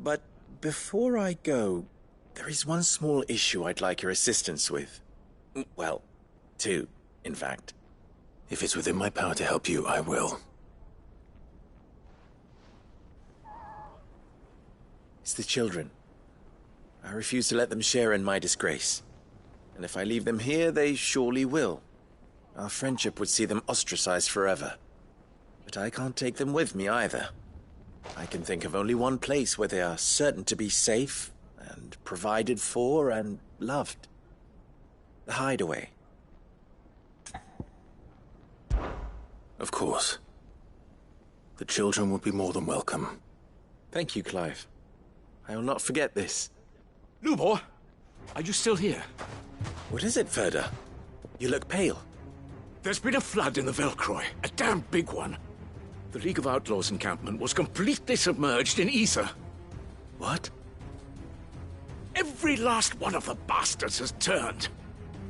But before I go, there is one small issue I'd like your assistance with. Well, two, in fact. If it's within my power to help you, I will. It's the children. I refuse to let them share in my disgrace. And if I leave them here, they surely will. Our friendship would see them ostracized forever. But I can't take them with me either. I can think of only one place where they are certain to be safe and provided for and loved. The hideaway. Of course. The children would be more than welcome. Thank you, Clive. I will not forget this. Lubor, are you still here? What is it, Ferda? You look pale. There's been a flood in the Velcroy, a damn big one. The League of Outlaws encampment was completely submerged in ether. What? Every last one of the bastards has turned,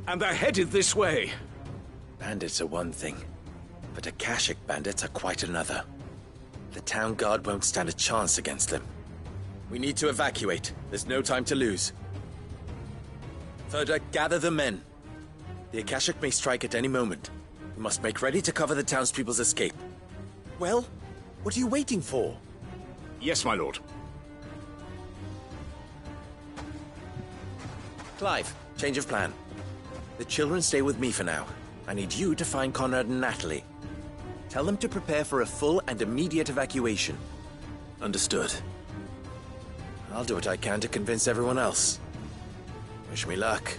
and they're headed this way. Bandits are one thing, but Akashic bandits are quite another. The town guard won't stand a chance against them. We need to evacuate. There's no time to lose. Ferda, gather the men. The Akashic may strike at any moment. We must make ready to cover the townspeople's escape. Well, what are you waiting for? Yes, my lord. Clive, change of plan. The children stay with me for now. I need you to find Conrad and Natalie. Tell them to prepare for a full and immediate evacuation. Understood. I'll do what I can to convince everyone else. Wish me luck.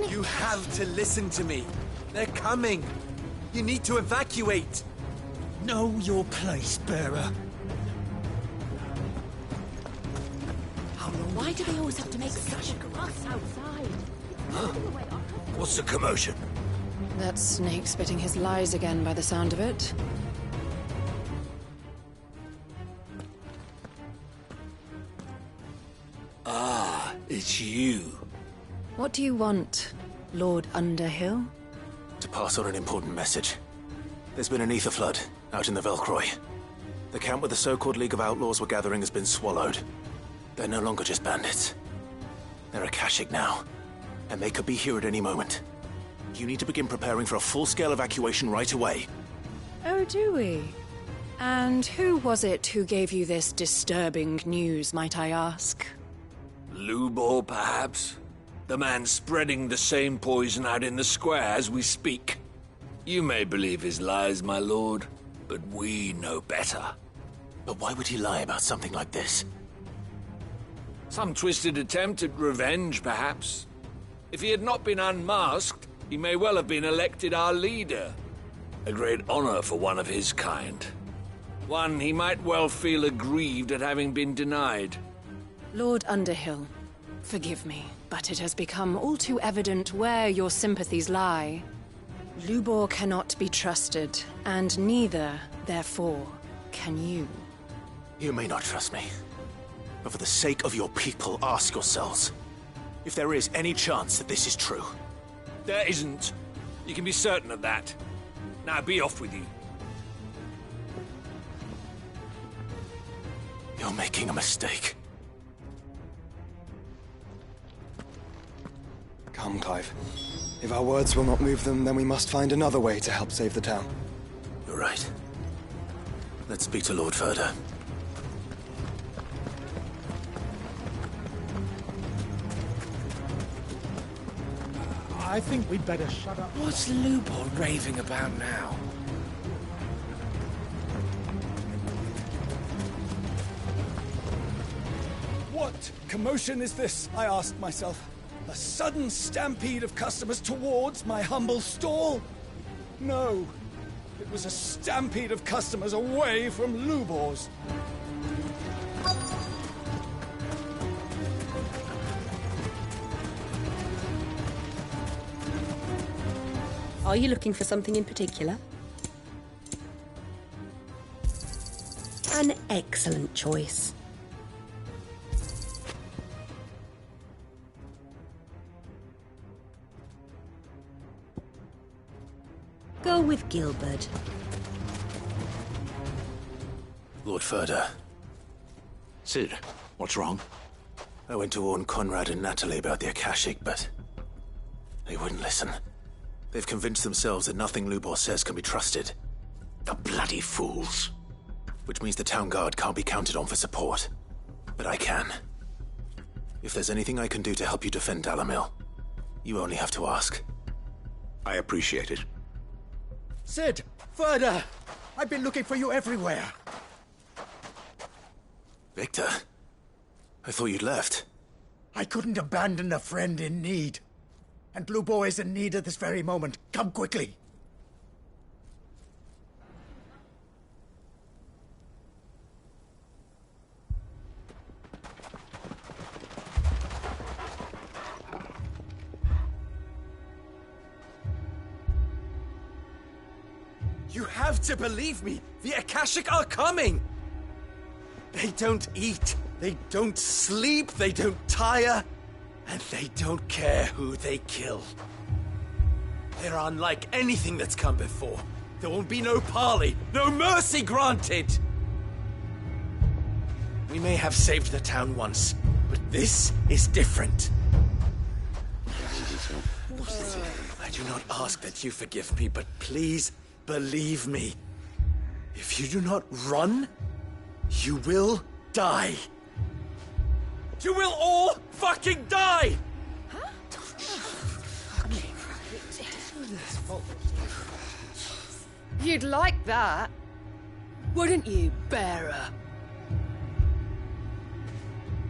You have to listen to me. They're coming. You need to evacuate. Know your place, bearer. Why do they always have to make such a fuss outside? What's the commotion? That snake spitting his lies again by the sound of it. Ah, it's you. What do you want, Lord Underhill? To pass on an important message. There's been an ether flood out in the Velcroy. The camp where the so-called League of Outlaws were gathering has been swallowed. They're no longer just bandits. They're Akashic now, and they could be here at any moment. You need to begin preparing for a full-scale evacuation right away. Oh, do we? And who was it who gave you this disturbing news, might I ask? Lubor, perhaps? The man spreading the same poison out in the square as we speak. You may believe his lies, my lord, but we know better. But why would he lie about something like this? Some twisted attempt at revenge, perhaps. If he had not been unmasked, he may well have been elected our leader. A great honor for one of his kind. One he might well feel aggrieved at having been denied. Lord Underhill, forgive me, but it has become all too evident where your sympathies lie. Lubor cannot be trusted, and neither, therefore, can you. You may not trust me, but for the sake of your people, ask yourselves if there is any chance that this is true. There isn't. You can be certain of that. Now be off with you. You're making a mistake. Come, Clive. If our words will not move them, then we must find another way to help save the town. You're right. Let's speak to Lord Ferda. I think we'd better shut up. What's Lubor raving about now? What commotion is this, I asked myself. A sudden stampede of customers towards my humble stall? No, it was a stampede of customers away from Lubor's. Are you looking for something in particular? An excellent choice. Go with Gilbert. Lord Ferda. Sid, what's wrong? I went to warn Conrad and Natalie about the Akashic, but they wouldn't listen. They've convinced themselves that nothing Lubor says can be trusted. The bloody fools. Which means the town guard can't be counted on for support. But I can. If there's anything I can do to help you defend Dalamil, you only have to ask. I appreciate it. Sid! Further! I've been looking for you everywhere. Victor? I thought you'd left. I couldn't abandon a friend in need. And Blue Boy is in need at this very moment. Come quickly. You have to believe me! The Akashic are coming! They don't eat, they don't sleep, they don't tire, and they don't care who they kill. They're unlike anything that's come before. There won't be no parley, no mercy granted! We may have saved the town once, but this is different. I do not ask that you forgive me, but please believe me. If you do not run, you will die. You will all fucking die! You'd like that, wouldn't you, bearer?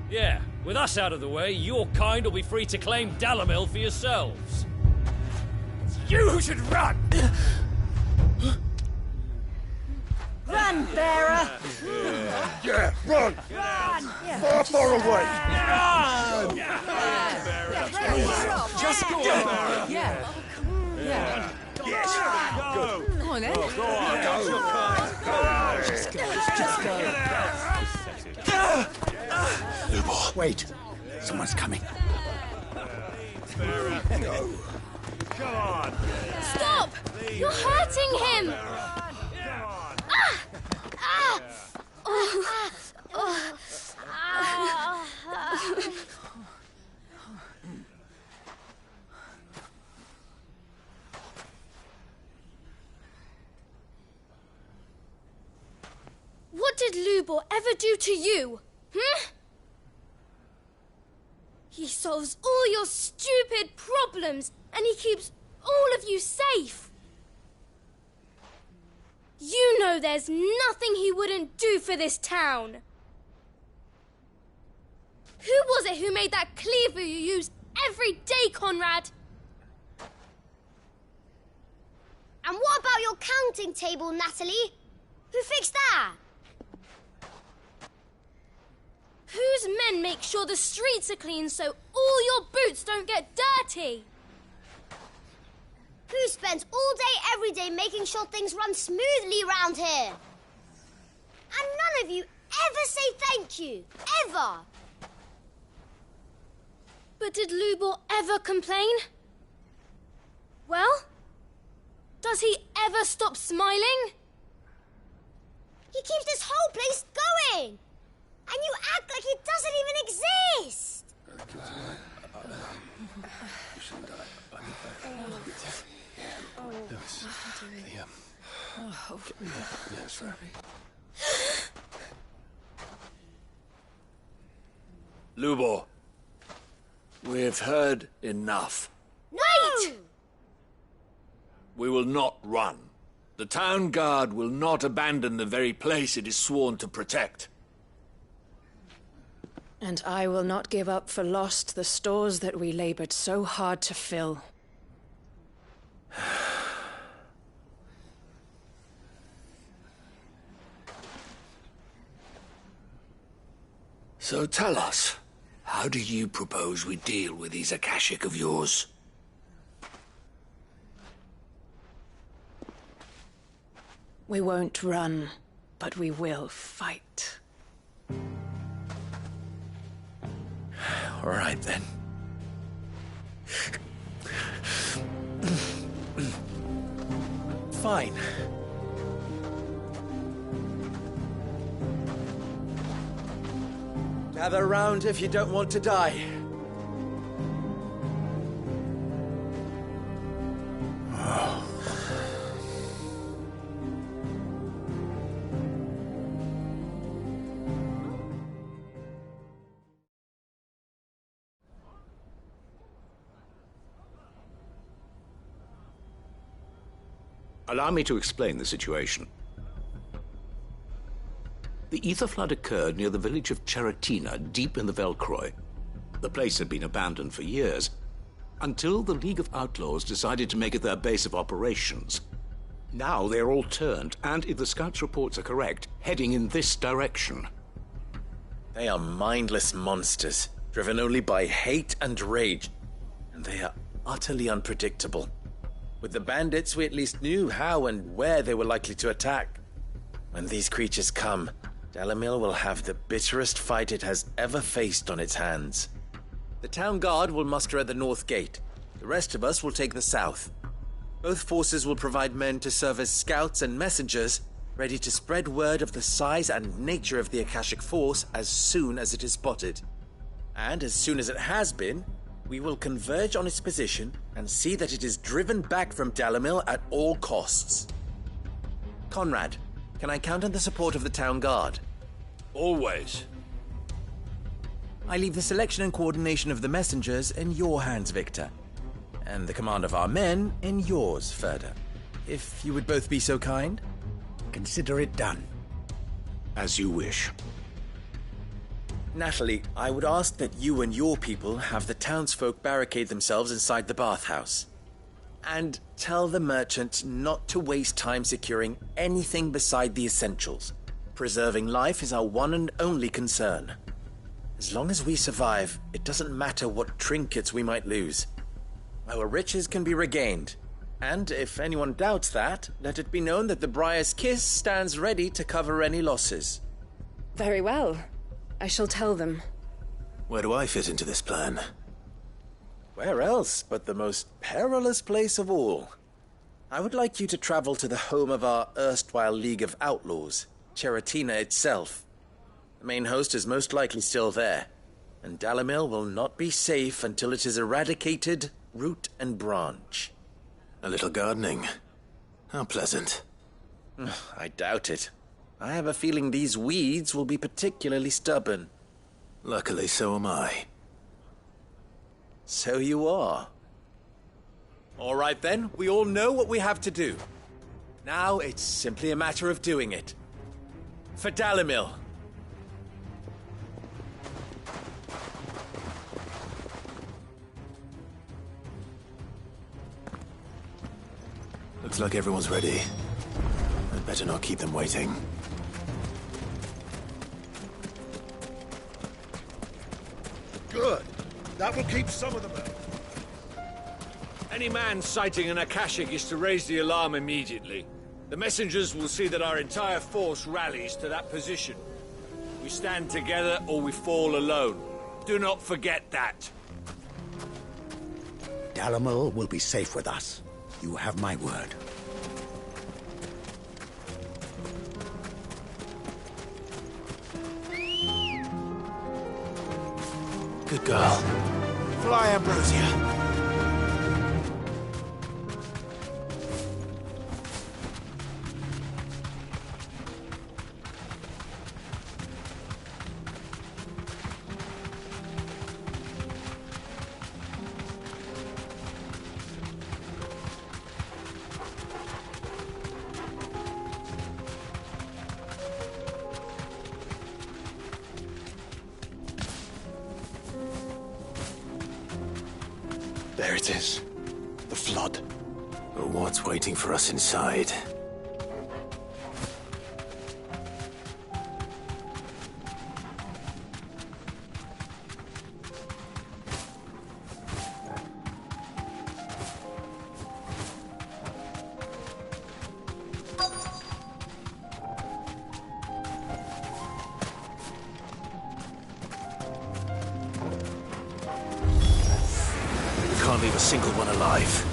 Yeah, with us out of the way, your kind will be free to claim Dalamil for yourselves. It's you who should run! Run, bearer! Yeah, run! Run! Far, far away! Run! Just go on. Yeah. Yeah. Yes! Go! Come on, then. Go on! Go! Just go. Lubor. Wait. Someone's coming. Go. Come on! Stop! You're hurting him! What did Lubor ever do to you? He solves all your stupid problems, and he keeps all of you safe. You know there's nothing he wouldn't do for this town. Who was it who made that cleaver you use every day, Conrad? And what about your counting table, Natalie? Who fixed that? Whose men make sure the streets are clean so all your boots don't get dirty? Who spends all day, every day making sure things run smoothly round here? And none of you ever say thank you. Ever. But did Lubor ever complain? Well, does he ever stop smiling? He keeps this whole place going. And you act like it doesn't even exist. Lubor, we've heard enough. Wait! We will not run. The town guard will not abandon the very place it is sworn to protect. And I will not give up for lost the stores that we labored so hard to fill. So tell us, how do you propose we deal with these Akashic of yours? We won't run, but we will fight. All right, then. Fine. Gather round if you don't want to die. Allow me to explain the situation. The ether flood occurred near the village of Cheratina, deep in the Velcroy. The place had been abandoned for years, until the League of Outlaws decided to make it their base of operations. Now they're all turned, and if the scouts' reports are correct, heading in this direction. They are mindless monsters, driven only by hate and rage, and they are utterly unpredictable. With the bandits, we at least knew how and where they were likely to attack. When these creatures come, Dalamil will have the bitterest fight it has ever faced on its hands. The town guard will muster at the north gate. The rest of us will take the south. Both forces will provide men to serve as scouts and messengers, ready to spread word of the size and nature of the Akashic Force as soon as it is spotted. And as soon as it has been, we will converge on its position and see that it is driven back from Dalamil at all costs. Conrad, can I count on the support of the town guard? Always. I leave the selection and coordination of the messengers in your hands, Victor. And the command of our men in yours, Ferda. If you would both be so kind. Consider it done. As you wish. Natalie, I would ask that you and your people have the townsfolk barricade themselves inside the bathhouse. And tell the merchant not to waste time securing anything beside the essentials. Preserving life is our one and only concern. As long as we survive, it doesn't matter what trinkets we might lose. Our riches can be regained. And if anyone doubts that, let it be known that the Briar's Kiss stands ready to cover any losses. Very well. I shall tell them. Where do I fit into this plan? Where else but the most perilous place of all? I would like you to travel to the home of our erstwhile League of Outlaws, Cheratina itself. The main host is most likely still there, and Dalamil will not be safe until it is eradicated, root and branch. A little gardening. How pleasant. I doubt it. I have a feeling these weeds will be particularly stubborn. Luckily, so am I. So you are. All right then, we all know what we have to do. Now it's simply a matter of doing it. For Dalamil. Looks like everyone's ready. I'd better not keep them waiting. Good. That will keep some of them out. Any man sighting an Akashic is to raise the alarm immediately. The messengers will see that our entire force rallies to that position. We stand together or we fall alone. Do not forget that. Dalamil will be safe with us. You have my word. Good girl. Fly, Ambrosia. There it is. The flood. But what's waiting for us inside? Can't leave a single one alive.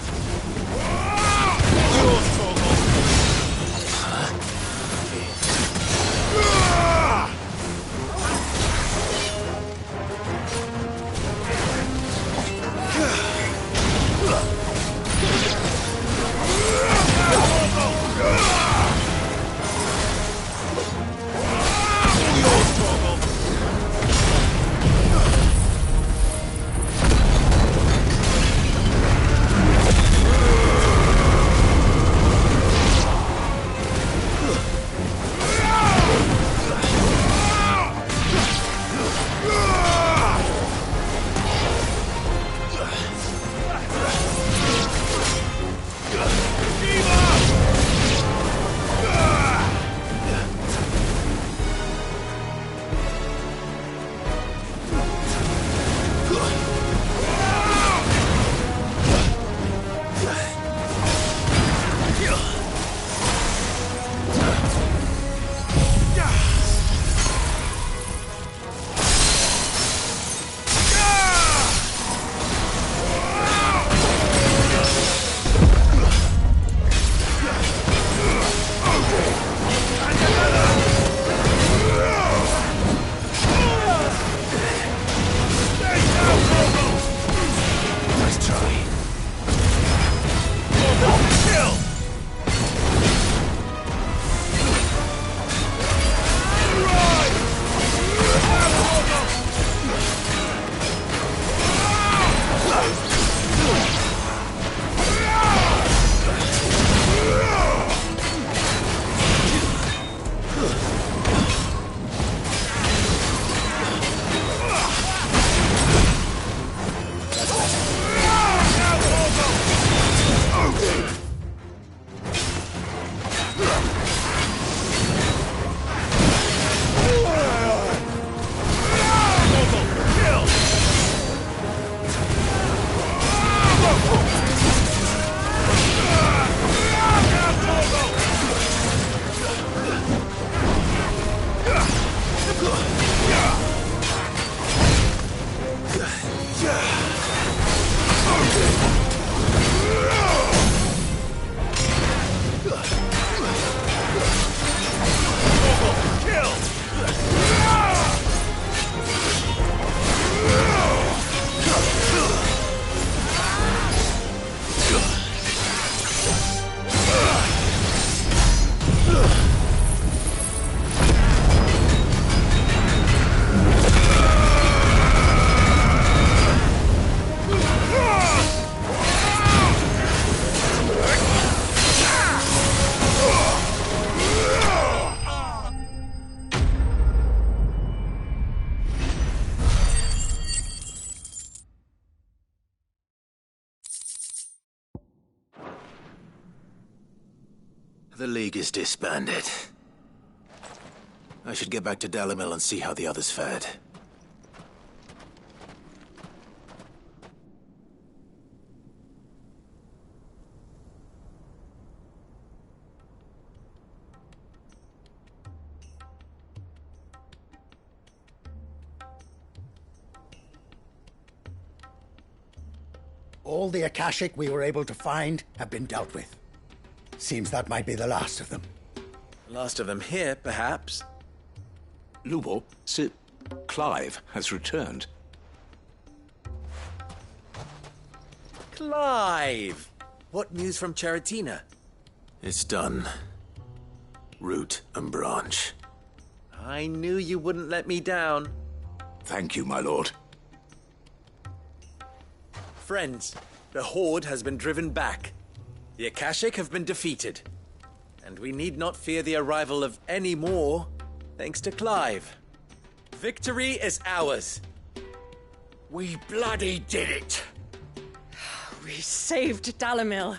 The League is disbanded. I should get back to Dalimil and see how the others fared. All the Akashic we were able to find have been dealt with. Seems that might be the last of them. Last of them here, perhaps. Lubor, Sir Clive has returned. Clive! What news from Charatina? It's done. Root and branch. I knew you wouldn't let me down. Thank you, my lord. Friends, the Horde has been driven back. The Akashic have been defeated. And we need not fear the arrival of any more, thanks to Clive. Victory is ours. We bloody did it! We saved Dalimil.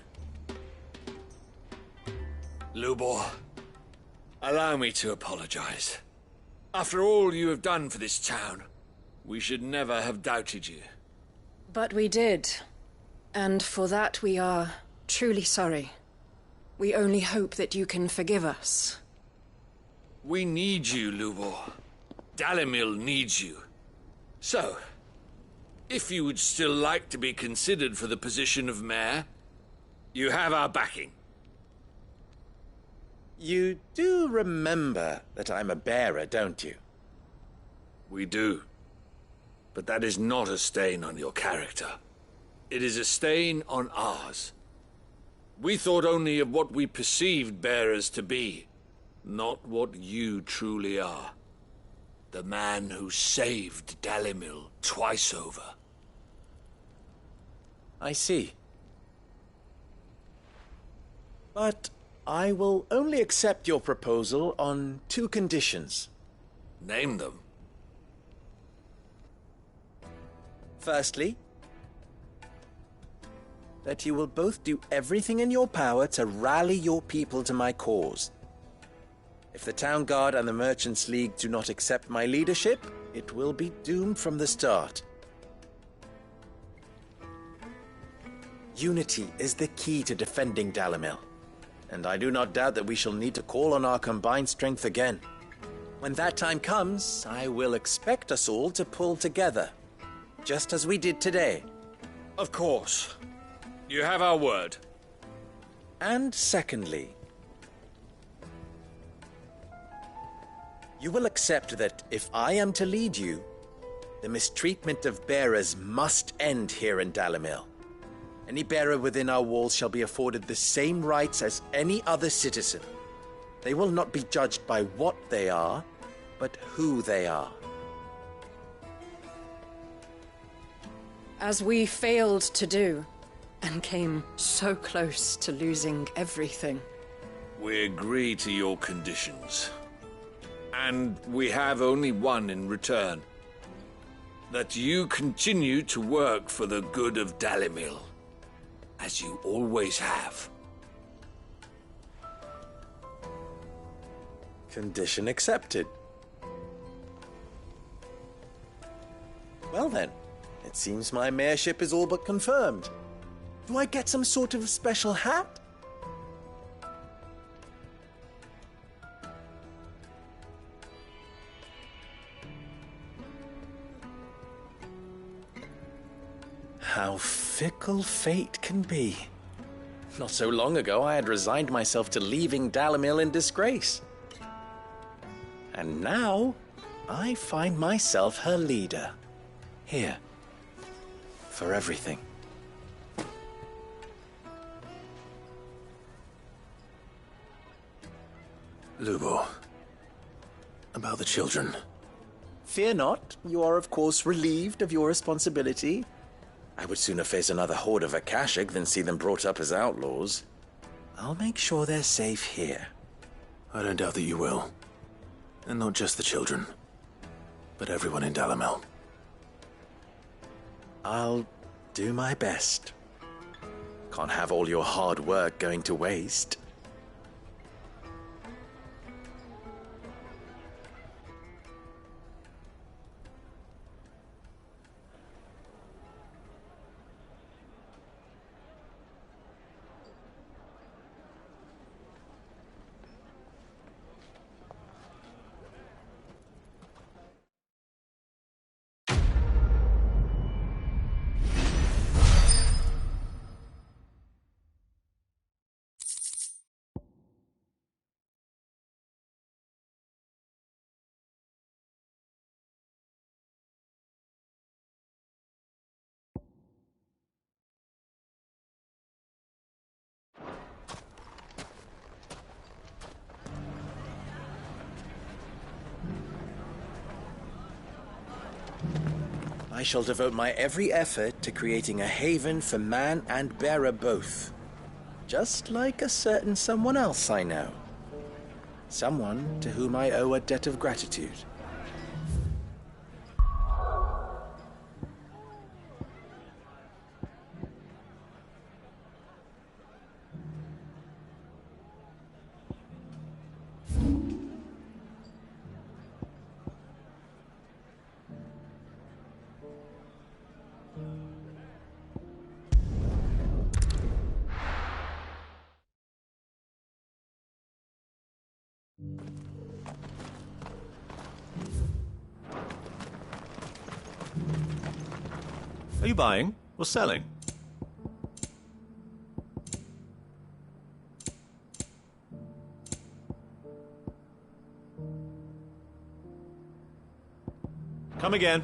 Lubor, allow me to apologize. After all you have done for this town, we should never have doubted you. But we did. And for that we are truly sorry. We only hope that you can forgive us. We need you, Lubor. Dalimil needs you. So, if you would still like to be considered for the position of mayor, you have our backing. You do remember that I'm a bearer, don't you? We do. But that is not a stain on your character. It is a stain on ours. We thought only of what we perceived bearers to be, not what you truly are. The man who saved Dalimil twice over. I see. But I will only accept your proposal on 2 conditions. Name them. Firstly, that you will both do everything in your power to rally your people to my cause. If the Town Guard and the Merchants League do not accept my leadership, it will be doomed from the start. Unity is the key to defending Dalimil, and I do not doubt that we shall need to call on our combined strength again. When that time comes, I will expect us all to pull together, just as we did today. Of course. You have our word. And secondly, you will accept that if I am to lead you, the mistreatment of bearers must end here in Dalimil. Any bearer within our walls shall be afforded the same rights as any other citizen. They will not be judged by what they are, but who they are. As we failed to do, and came so close to losing everything. We agree to your conditions. And we have only one in return. That you continue to work for the good of Dalimil, as you always have. Condition accepted. Well then, it seems my mayorship is all but confirmed. Do I get some sort of special hat? How fickle fate can be. Not so long ago, I had resigned myself to leaving Dalimil in disgrace. And now, I find myself her leader. Here. For everything. Lubor. About the children. Fear not. You are, of course, relieved of your responsibility. I would sooner face another horde of Akashic than see them brought up as outlaws. I'll make sure they're safe here. I don't doubt that you will. And not just the children, but everyone in Dalimil. I'll do my best. Can't have all your hard work going to waste. I shall devote my every effort to creating a haven for man and bearer both. Just like a certain someone else I know. Someone to whom I owe a debt of gratitude. Are you buying or selling? Come again.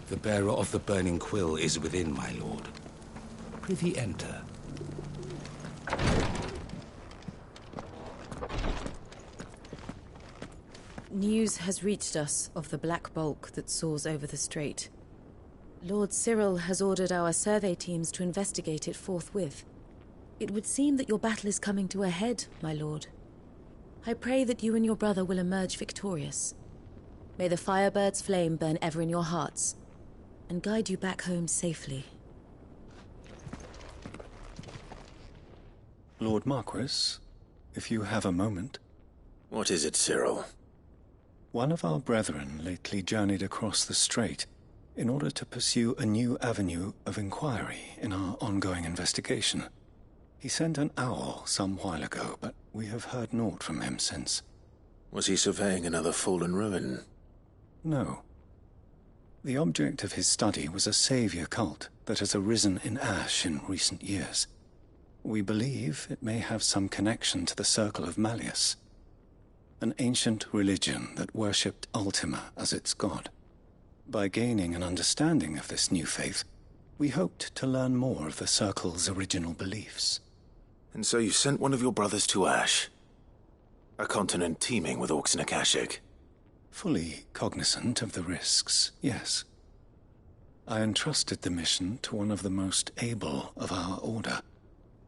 The bearer of the burning quill is within, my lord. Prithee enter. News has reached us of the black bulk that soars over the strait. Lord Cyril has ordered our survey teams to investigate it forthwith. It would seem that your battle is coming to a head, my lord. I pray that you and your brother will emerge victorious. May the Firebird's flame burn ever in your hearts, and guide you back home safely. Lord Marquis, if you have a moment. What is it, Cyril? One of our brethren lately journeyed across the strait in order to pursue a new avenue of inquiry in our ongoing investigation. He sent an owl some while ago, but we have heard naught from him since. Was he surveying another fallen ruin? No. The object of his study was a savior cult that has arisen in Ash in recent years. We believe it may have some connection to the Circle of Malleus, an ancient religion that worshipped Ultima as its god. By gaining an understanding of this new faith, we hoped to learn more of the Circle's original beliefs. And so you sent one of your brothers to Ash? A continent teeming with orcs and Akashic? Fully cognizant of the risks, yes. I entrusted the mission to one of the most able of our order,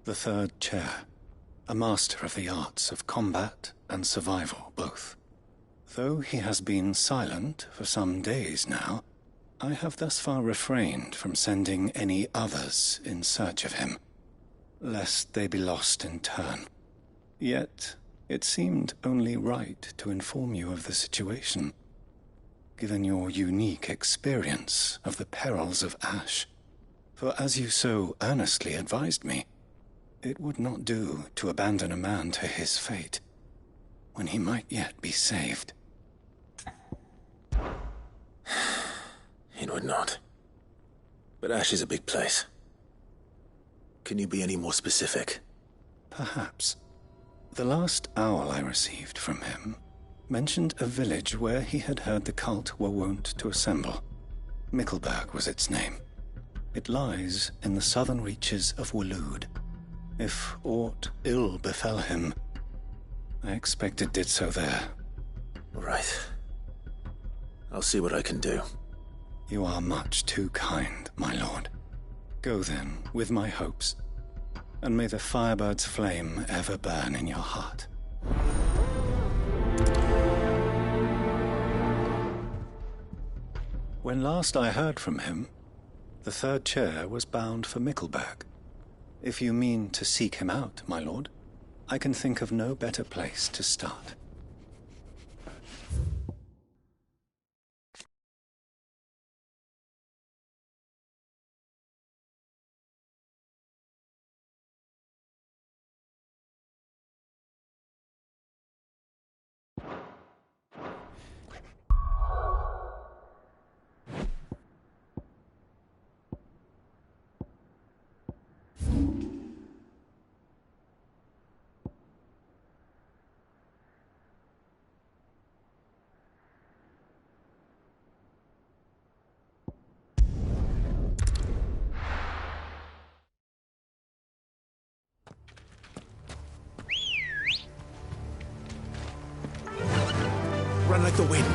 the Third Chair, a master of the arts of combat and survival both. Though he has been silent for some days now, I have thus far refrained from sending any others in search of him, lest they be lost in turn. Yet, it seemed only right to inform you of the situation, given your unique experience of the perils of Ash. For as you so earnestly advised me, it would not do to abandon a man to his fate, when he might yet be saved. It would not. But Ash is a big place. Can you be any more specific? Perhaps. The last owl I received from him mentioned a village where he had heard the cult were wont to assemble. Mickleburg was its name. It lies in the southern reaches of Waloed. If aught ill befell him, I expect it did so there. Right. I'll see what I can do. You are much too kind, my lord. Go then, with my hopes, and may the Firebird's flame ever burn in your heart. When last I heard from him, the Third Chair was bound for Mickleburg. If you mean to seek him out, my lord, I can think of no better place to start. run like the wind.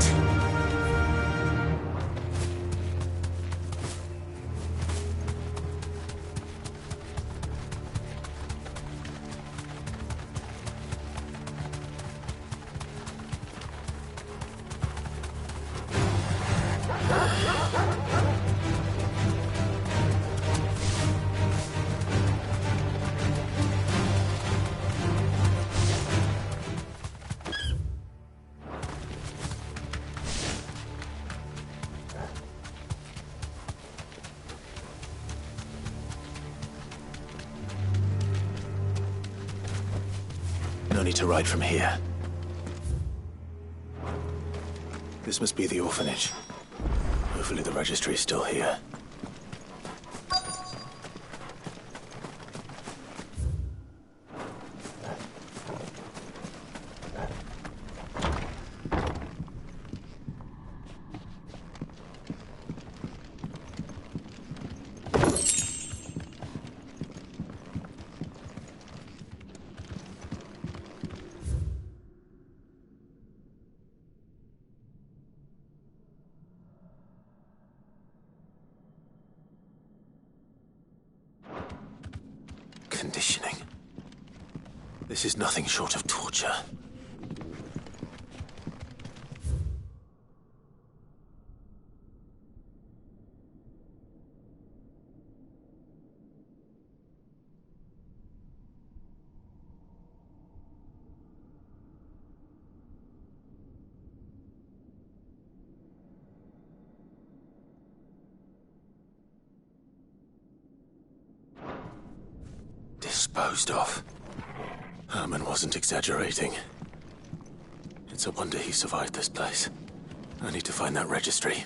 No need to ride from here. This must be the orphanage. Hopefully the registry is still here. Conditioning. This is nothing short of torture. Disposed of. Herman wasn't exaggerating. It's a wonder he survived this place. I need to find that registry.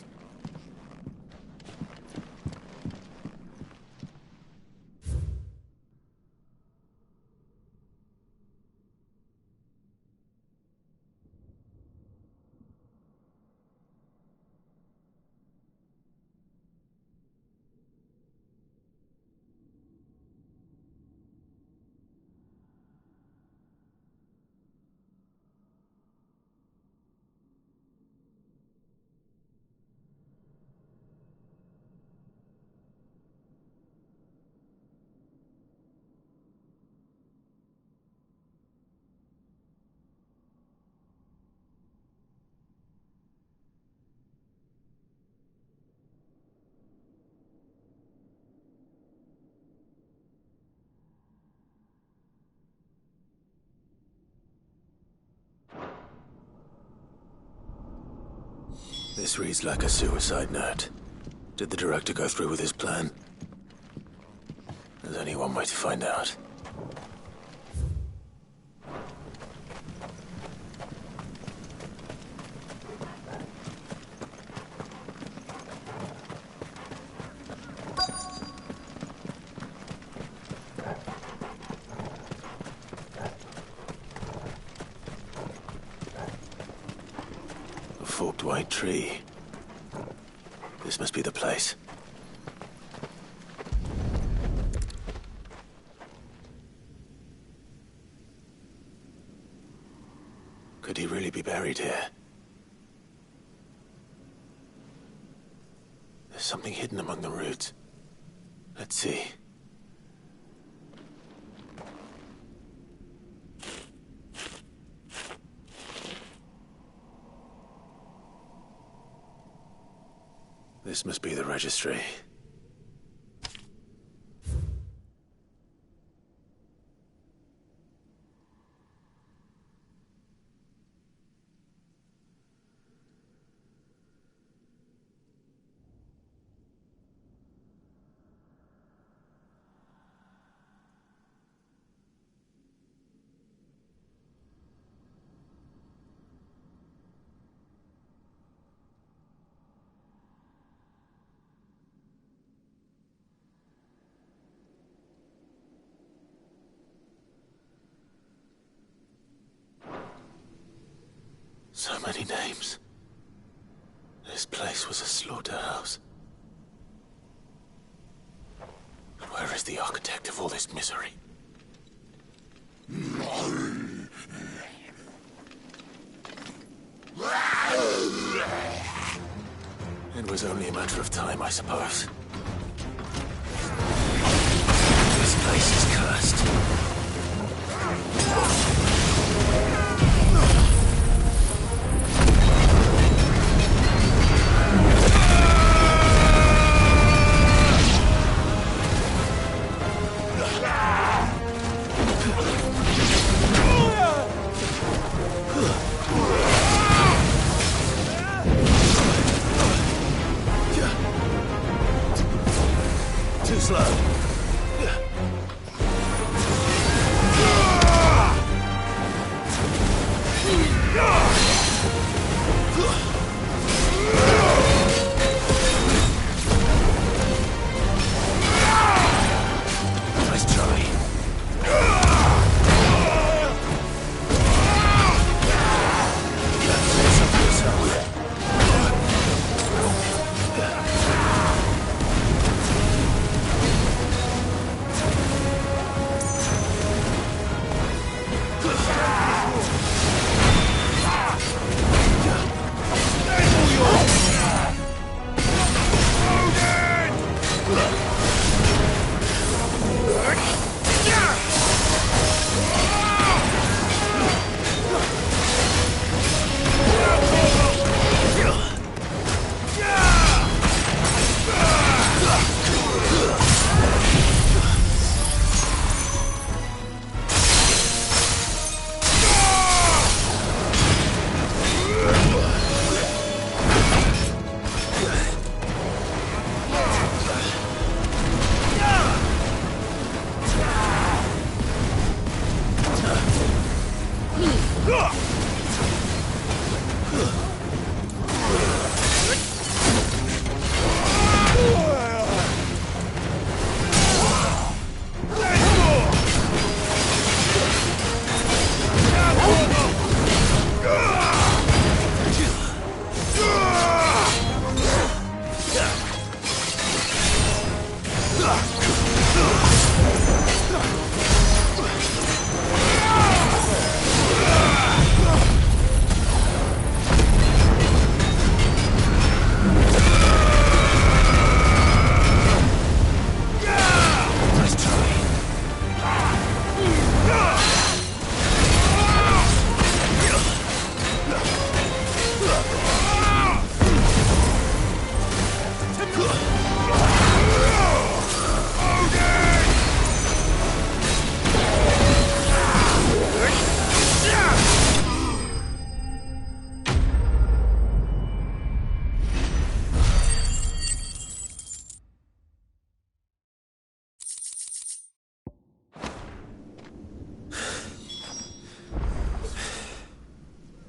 This reads like a suicide note. Did the director go through with his plan? There's only one way to find out. Forked white tree. This must be the place. Could he really be buried here? There's something hidden among the roots. Let's see. This must be the registry. So many names. This place was a slaughterhouse. Where is the architect of all this misery? It was only a matter of time, I suppose. This place is cursed. Too slow. Nice try.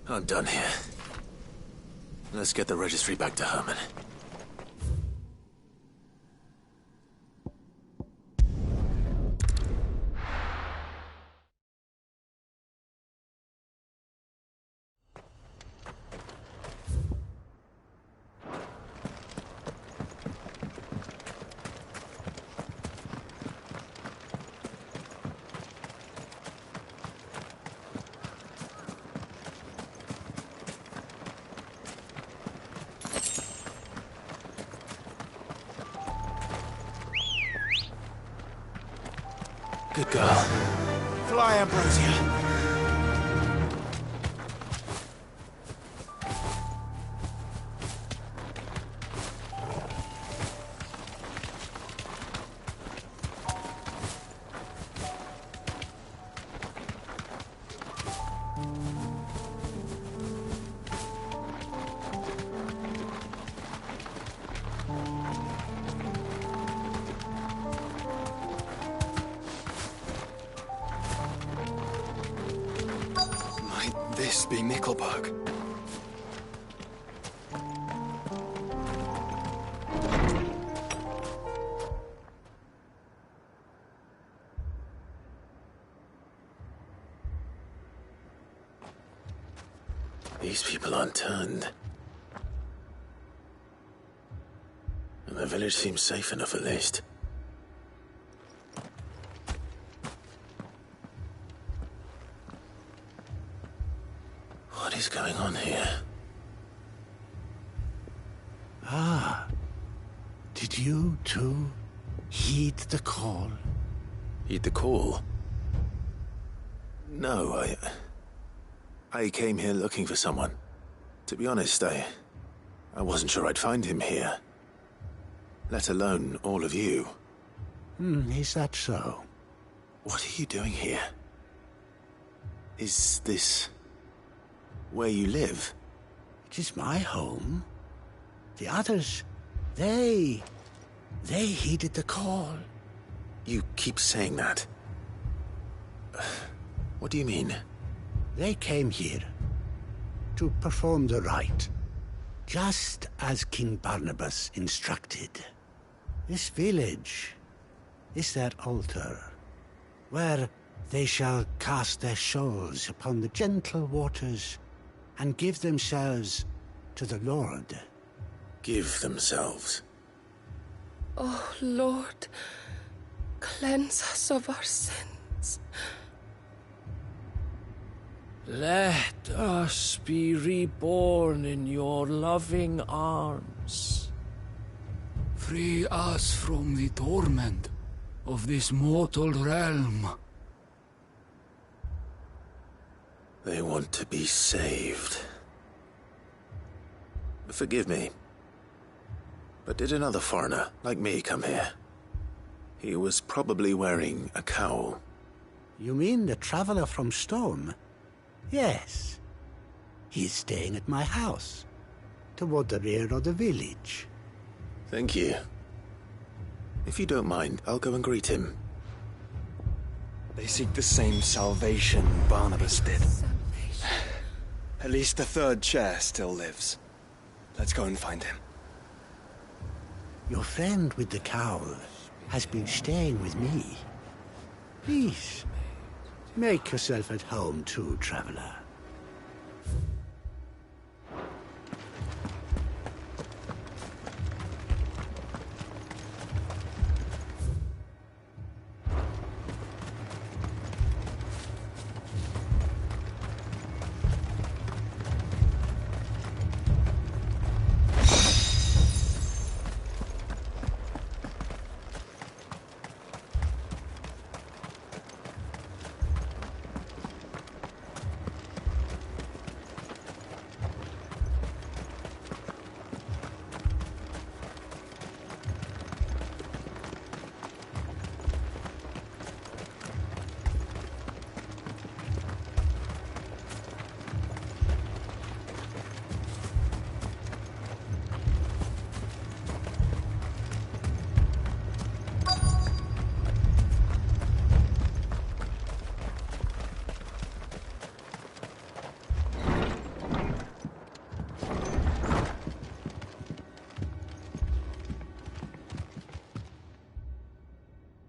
I'm done here. Let's get the registry back to Herman. Good girl. Fly, Ambrosia. This be Nickelberg. These people aren't turned. And the village seems safe enough at least. What is going on here? Ah. Did you, too, heed the call? Heed the call? No, I came here looking for someone. To be honest, I wasn't sure I'd find him here. Let alone all of you. Is that so? What are you doing here? Is this where you live? It is my home. The others, they heeded the call. You keep saying that. What do you mean? They came here to perform the rite, just as King Barnabas instructed. This village is their altar, where they shall cast their souls upon the gentle waters and give themselves to the Lord. Give themselves? Oh, Lord, cleanse us of our sins. Let us be reborn in your loving arms. Free us from the torment of this mortal realm. They want to be saved. Forgive me, but did another foreigner like me come here? He was probably wearing a cowl. You mean the traveler from Storm? Yes. He's staying at my house, toward the rear of the village. Thank you. If you don't mind, I'll go and greet him. They seek the same salvation Barnabas did. At least the third chair still lives. Let's go and find him. Your friend with the cowl has been staying with me. Please, make yourself at home too, traveler.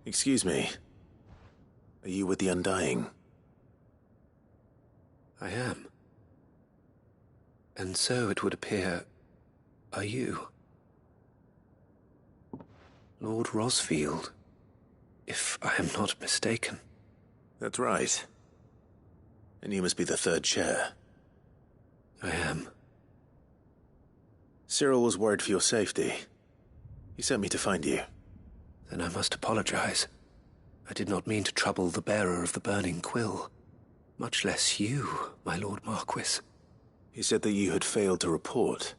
Excuse me. Are you with the Undying? I am. And so it would appear, are you? Lord Rosfield, if I am not mistaken. That's right. And you must be the third chair. I am. Cyril was worried for your safety. He sent me to find you. Then I must apologize. I did not mean to trouble the bearer of the burning quill. Much less you, my Lord Marquis. He said that you had failed to report.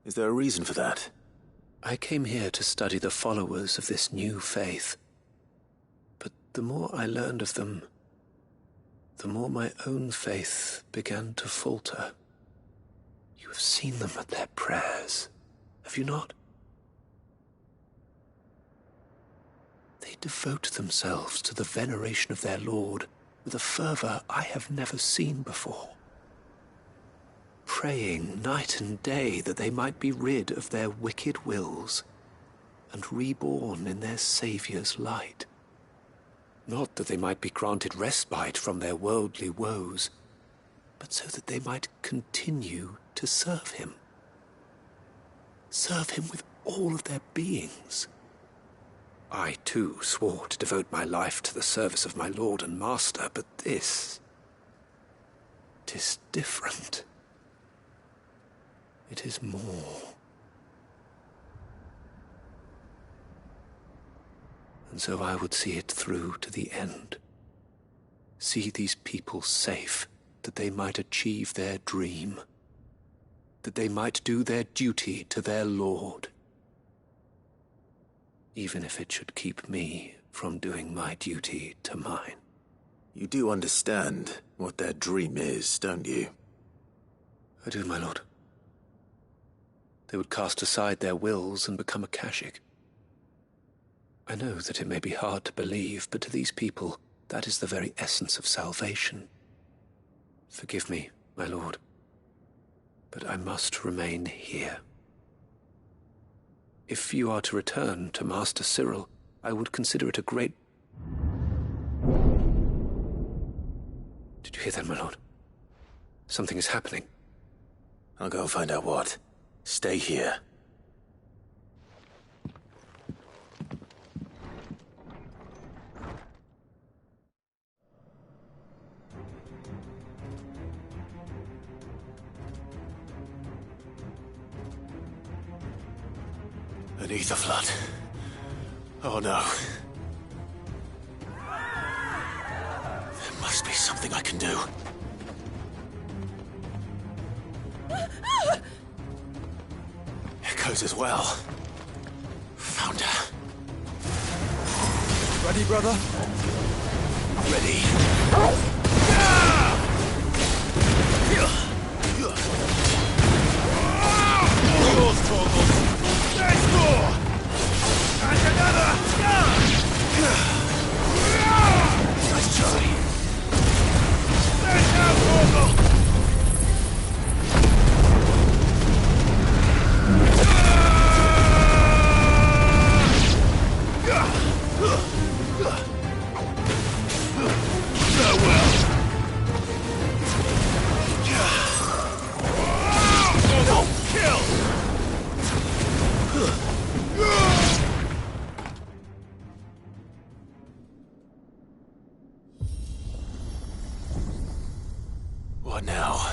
Is there a reason for that? I came here to study the followers of this new faith. But the more I learned of them, the more my own faith began to falter. You have seen them at their prayers, have you not? They devote themselves to the veneration of their Lord with a fervor I have never seen before. Praying night and day that they might be rid of their wicked wills and reborn in their Saviour's light. Not that they might be granted respite from their worldly woes, but so that they might continue to serve him. Serve him with all of their beings. I, too, swore to devote my life to the service of my Lord and Master, but this... 'tis different. It is more And so I would see it through to the end. See these people safe, that they might achieve their dream. That they might do their duty to their lord. Even if it should keep me from doing my duty to mine. You do understand what their dream is, don't you? I do, my lord. They would cast aside their wills and become Akashic. I know that it may be hard to believe, but to these people, that is the very essence of salvation. Forgive me, my lord, but I must remain here. If you are to return to Master Cyril, I would consider it a great... Did you hear that, my lord? Something is happening. I'll go and find out what. Stay here. An ether flood. Oh no. There must be something I can do. Echoes as well. Found her. Ready, brother? Ready. Yours, Torgal. There's more! And another! Nice try. There's now, Torgal! What now?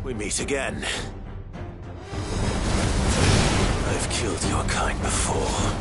We meet again. I've killed your kind before.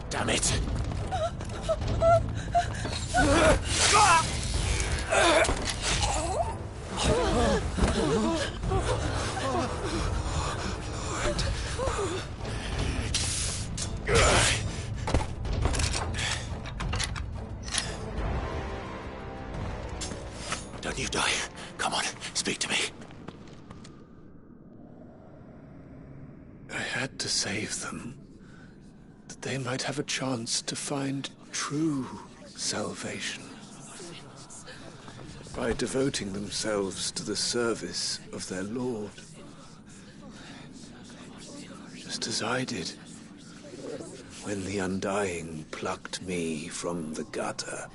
Damn it! Don't you die. Come on, speak to me. I had to save them, that they might have a chance to find true salvation by devoting themselves to the service of their Lord, just as I did when the Undying plucked me from the gutter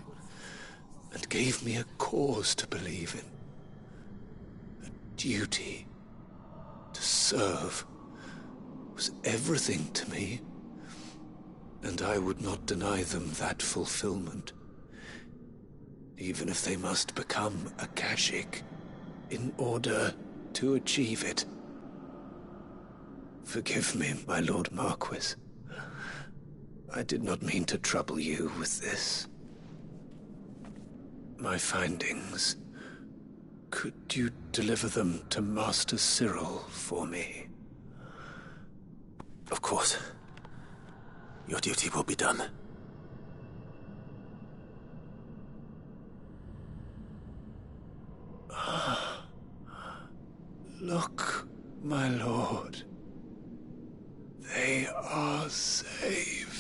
and gave me a cause to believe in. A duty to serve was everything to me, and I would not deny them that fulfillment, even if they must become Akashic in order to achieve it. Forgive me, my Lord Marquis. I did not mean to trouble you with this. My findings. Could you deliver them to Master Cyril for me? Of course. Your duty will be done. Look, my lord. They are saved.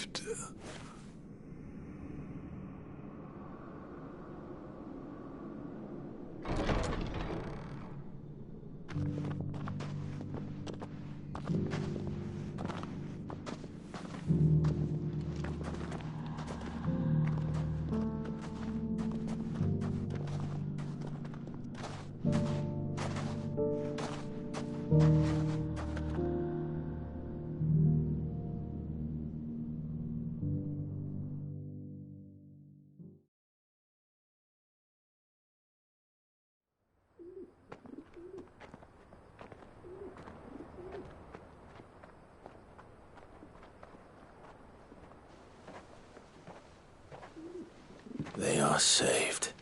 They are saved.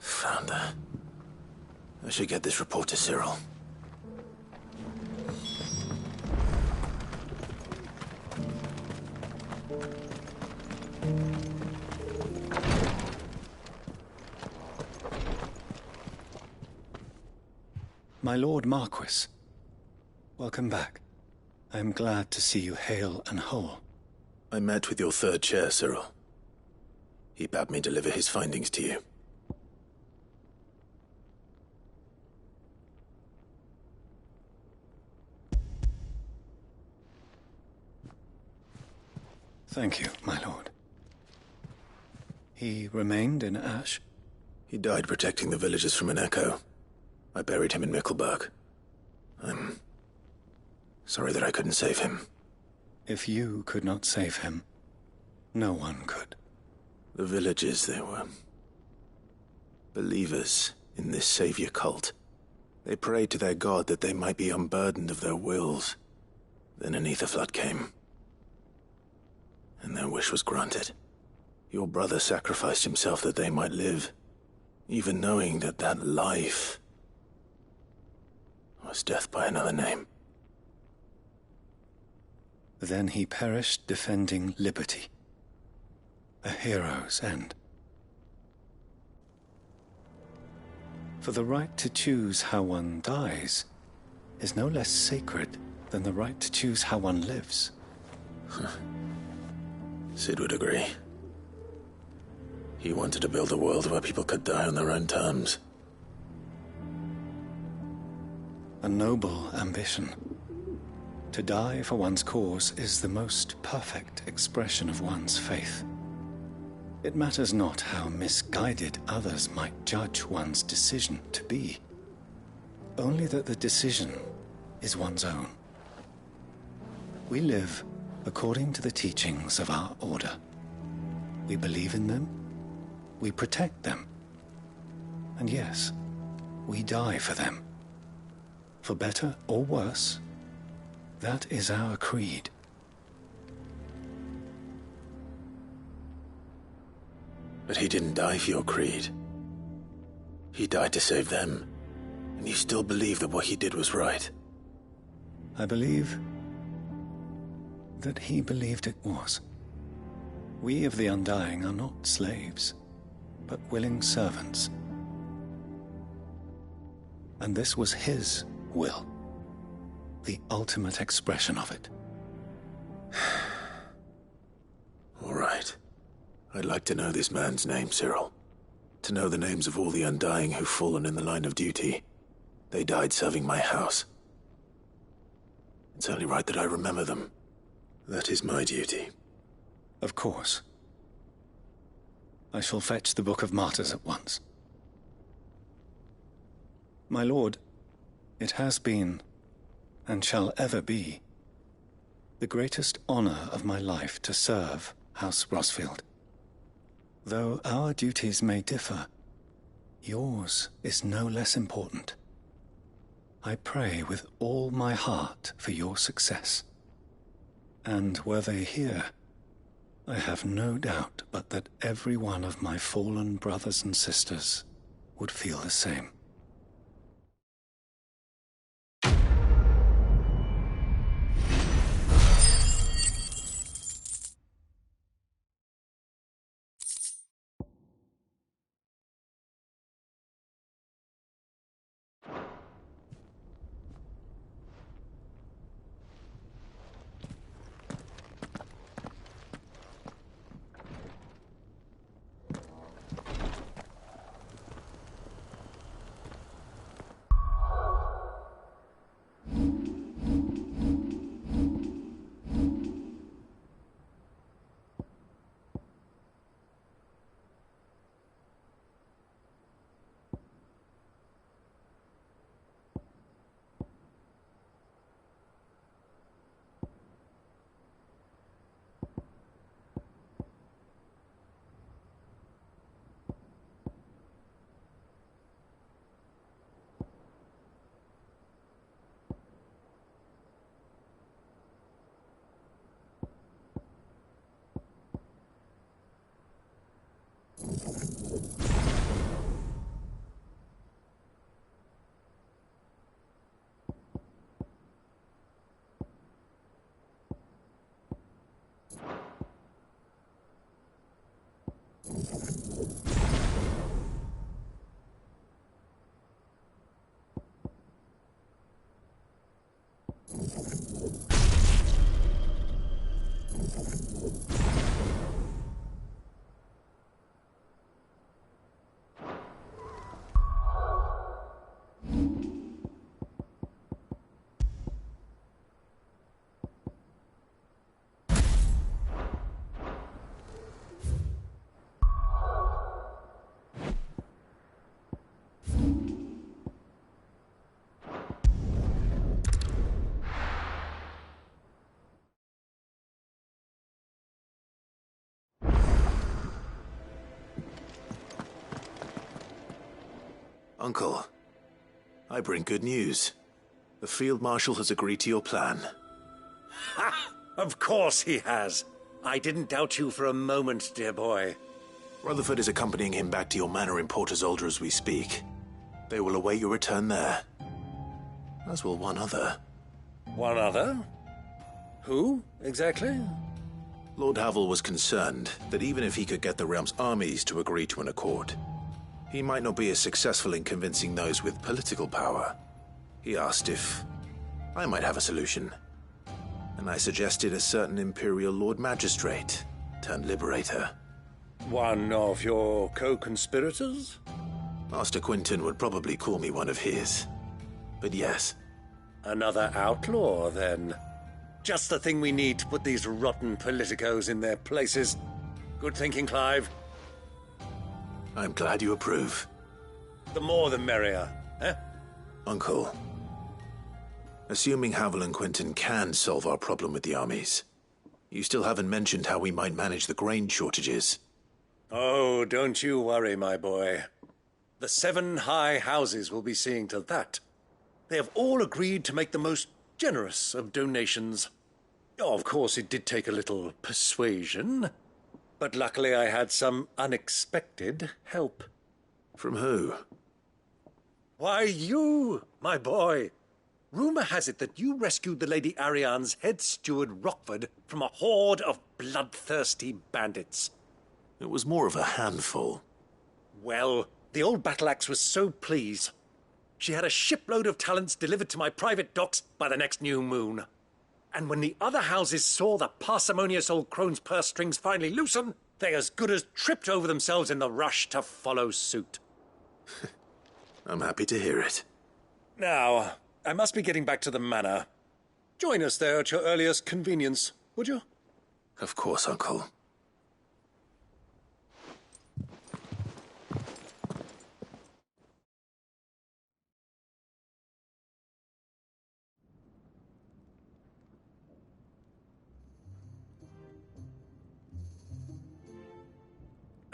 Founder. I should get this report to Cyril. My Lord Marquis, welcome back. I am glad to see you hale and whole. I met with your third chair, Cyril. He bade me deliver his findings to you. Thank you, my lord. He remained in Ash? He died protecting the villagers from an echo. I buried him in Mickelberg. I'm sorry that I couldn't save him. If you could not save him, no one could. The villagers, they were believers in this savior cult. They prayed to their god that they might be unburdened of their wills. Then an ether flood came, and their wish was granted. Your brother sacrificed himself that they might live, even knowing that that life was death by another name. Then he perished defending liberty. A hero's end. For the right to choose how one dies is no less sacred than the right to choose how one lives. Sid would agree. He wanted to build a world where people could die on their own terms. A noble ambition. To die for one's cause is the most perfect expression of one's faith. It matters not how misguided others might judge one's decision to be. Only that the decision is one's own. We live according to the teachings of our order. We believe in them, we protect them, and yes, we die for them. For better or worse, That is our creed. But he didn't die for your creed. He died to save them. And you still believe that what he did was right? I believe that he believed it was. We of the Undying are not slaves, but willing servants. And this was his will, the ultimate expression of it. All right. I'd like to know this man's name, Cyril. To know the names of all the Undying who've fallen in the line of duty. They died serving my house. It's only right that I remember them. That is my duty. Of course. I shall fetch the Book of Martyrs at once. My lord, it has been, and shall ever be, the greatest honor of my life to serve House Rosfield. Though our duties may differ, yours is no less important. I pray with all my heart for your success. And were they here, I have no doubt but that every one of my fallen brothers and sisters would feel the same. Uncle, I bring good news. The Field Marshal has agreed to your plan. Ha! Of course he has. I didn't doubt you for a moment, dear boy. Rutherford is accompanying him back to your manor in Porterzolder as we speak. They will await your return there. As will one other. One other? Who, exactly? Lord Havel was concerned that even if he could get the realm's armies to agree to an accord, he might not be as successful in convincing those with political power. He asked if I might have a solution, and I suggested a certain Imperial Lord Magistrate turned Liberator. One of your co-conspirators? Master Quinton would probably call me one of his, but yes. Another outlaw, then. Just the thing we need to put these rotten politicos in their places. Good thinking, Clive. I'm glad you approve. The more the merrier, eh? Uncle, assuming Havel and Quinton can solve our problem with the armies, you still haven't mentioned how we might manage the grain shortages. Oh, don't you worry, my boy. The 7 high houses will be seeing to that. They have all agreed to make the most generous of donations. Oh, of course, it did take a little persuasion, but luckily I had some unexpected help. From who? Why, you, my boy. Rumor has it that you rescued the Lady Ariane's head steward Rockford from a horde of bloodthirsty bandits. It was more of a handful. Well, the old battle-axe was so pleased. She had a shipload of talents delivered to my private docks by the next new moon. And when the other houses saw the parsimonious old crone's purse strings finally loosen, they as good as tripped over themselves in the rush to follow suit. I'm happy to hear it. Now, I must be getting back to the manor. Join us there at your earliest convenience, would you? Of course, Uncle.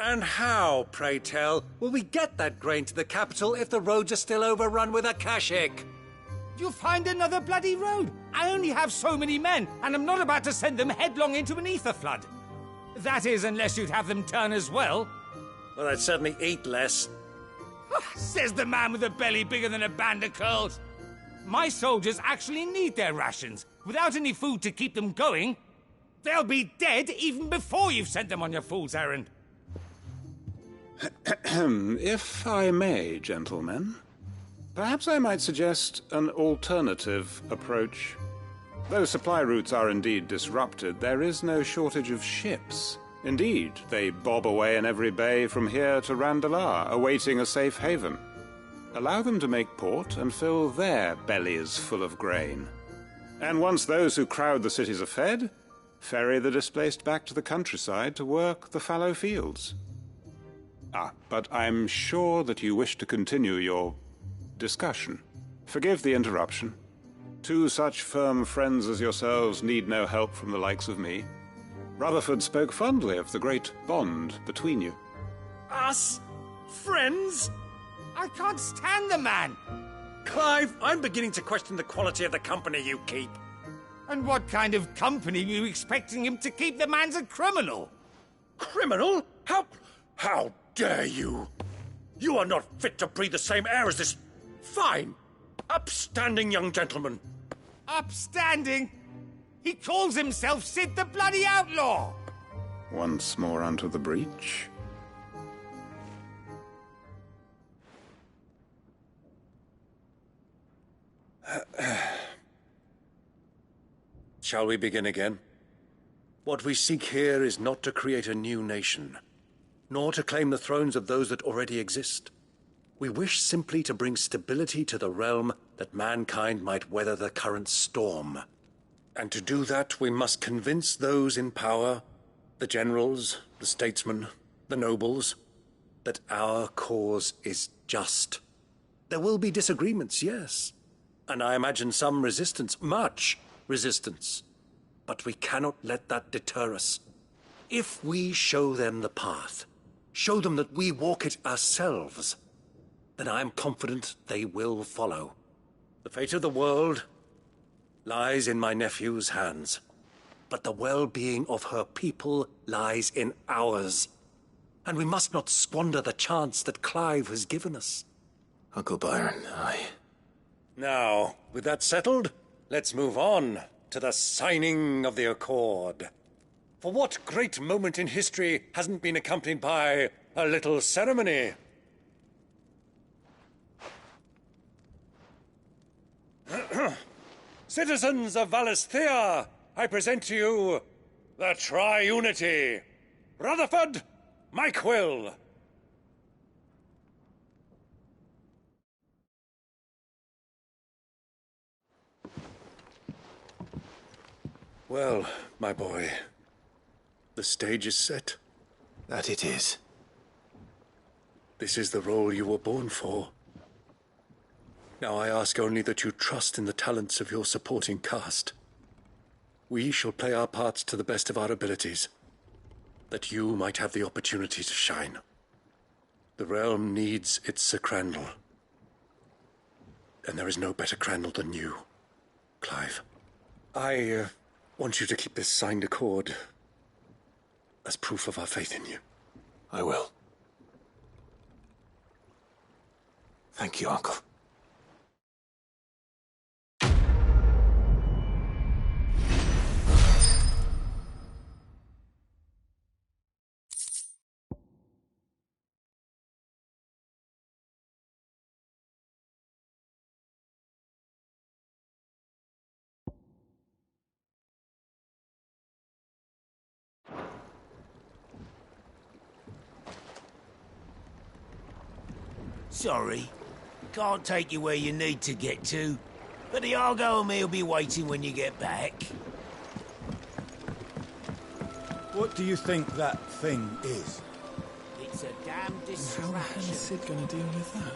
And how, pray tell, will we get that grain to the capital if the roads are still overrun with akashic? You'll find another bloody road. I only have so many men, and I'm not about to send them headlong into an ether flood. That is, unless you'd have them turn as well. Well, I'd certainly eat less. Says the man with a belly bigger than a band of curls. My soldiers actually need their rations. Without any food to keep them going, they'll be dead even before you've sent them on your fool's errand. If I may, gentlemen, perhaps I might suggest an alternative approach. Though supply routes are indeed disrupted, there is no shortage of ships. Indeed, they bob away in every bay from here to Randalar, awaiting a safe haven. Allow them to make port and fill their bellies full of grain. And once those who crowd the cities are fed, ferry the displaced back to the countryside to work the fallow fields. But I'm sure that you wish to continue your discussion. Forgive the interruption. Two such firm friends as yourselves need no help from the likes of me. Rutherford spoke fondly of the great bond between you. Us? Friends? I can't stand the man! Clive, I'm beginning to question the quality of the company you keep. And what kind of company were you expecting him to keep? The man's a criminal! Criminal? How dare you? You are not fit to breathe the same air as this fine, upstanding young gentleman. Upstanding? He calls himself Sid the Bloody Outlaw! Once more onto the breach. Shall we begin again? What we seek here is not to create a new nation, nor to claim the thrones of those that already exist. We wish simply to bring stability to the realm that mankind might weather the current storm. And to do that, we must convince those in power, the generals, the statesmen, the nobles, that our cause is just. There will be disagreements, yes, and I imagine some resistance, much resistance. But we cannot let that deter us. If we show them the path, show them that we walk it ourselves, then I am confident they will follow. The fate of the world lies in my nephew's hands, but the well-being of her people lies in ours. And we must not squander the chance that Clive has given us. Uncle Byron, Now, with that settled, let's move on to the signing of the Accord. For what great moment in history hasn't been accompanied by a little ceremony? Citizens of Valisthea, I present to you the Tri-Unity. Rutherford, Mike Will. Well, my boy, the stage is set. That it is. This is the role you were born for. Now I ask only that you trust in the talents of your supporting cast. We shall play our parts to the best of our abilities, that you might have the opportunity to shine. The realm needs its Sir Crandall, and there is no better Crandall than you. Clive, I want you to keep this signed accord as proof of our faith in you. I will. Thank you, Uncle. Sorry. Can't take you where you need to get to, but the Argo and me will be waiting when you get back. What do you think that thing is? It's a damn distraction. How the hell is Sid gonna deal with that?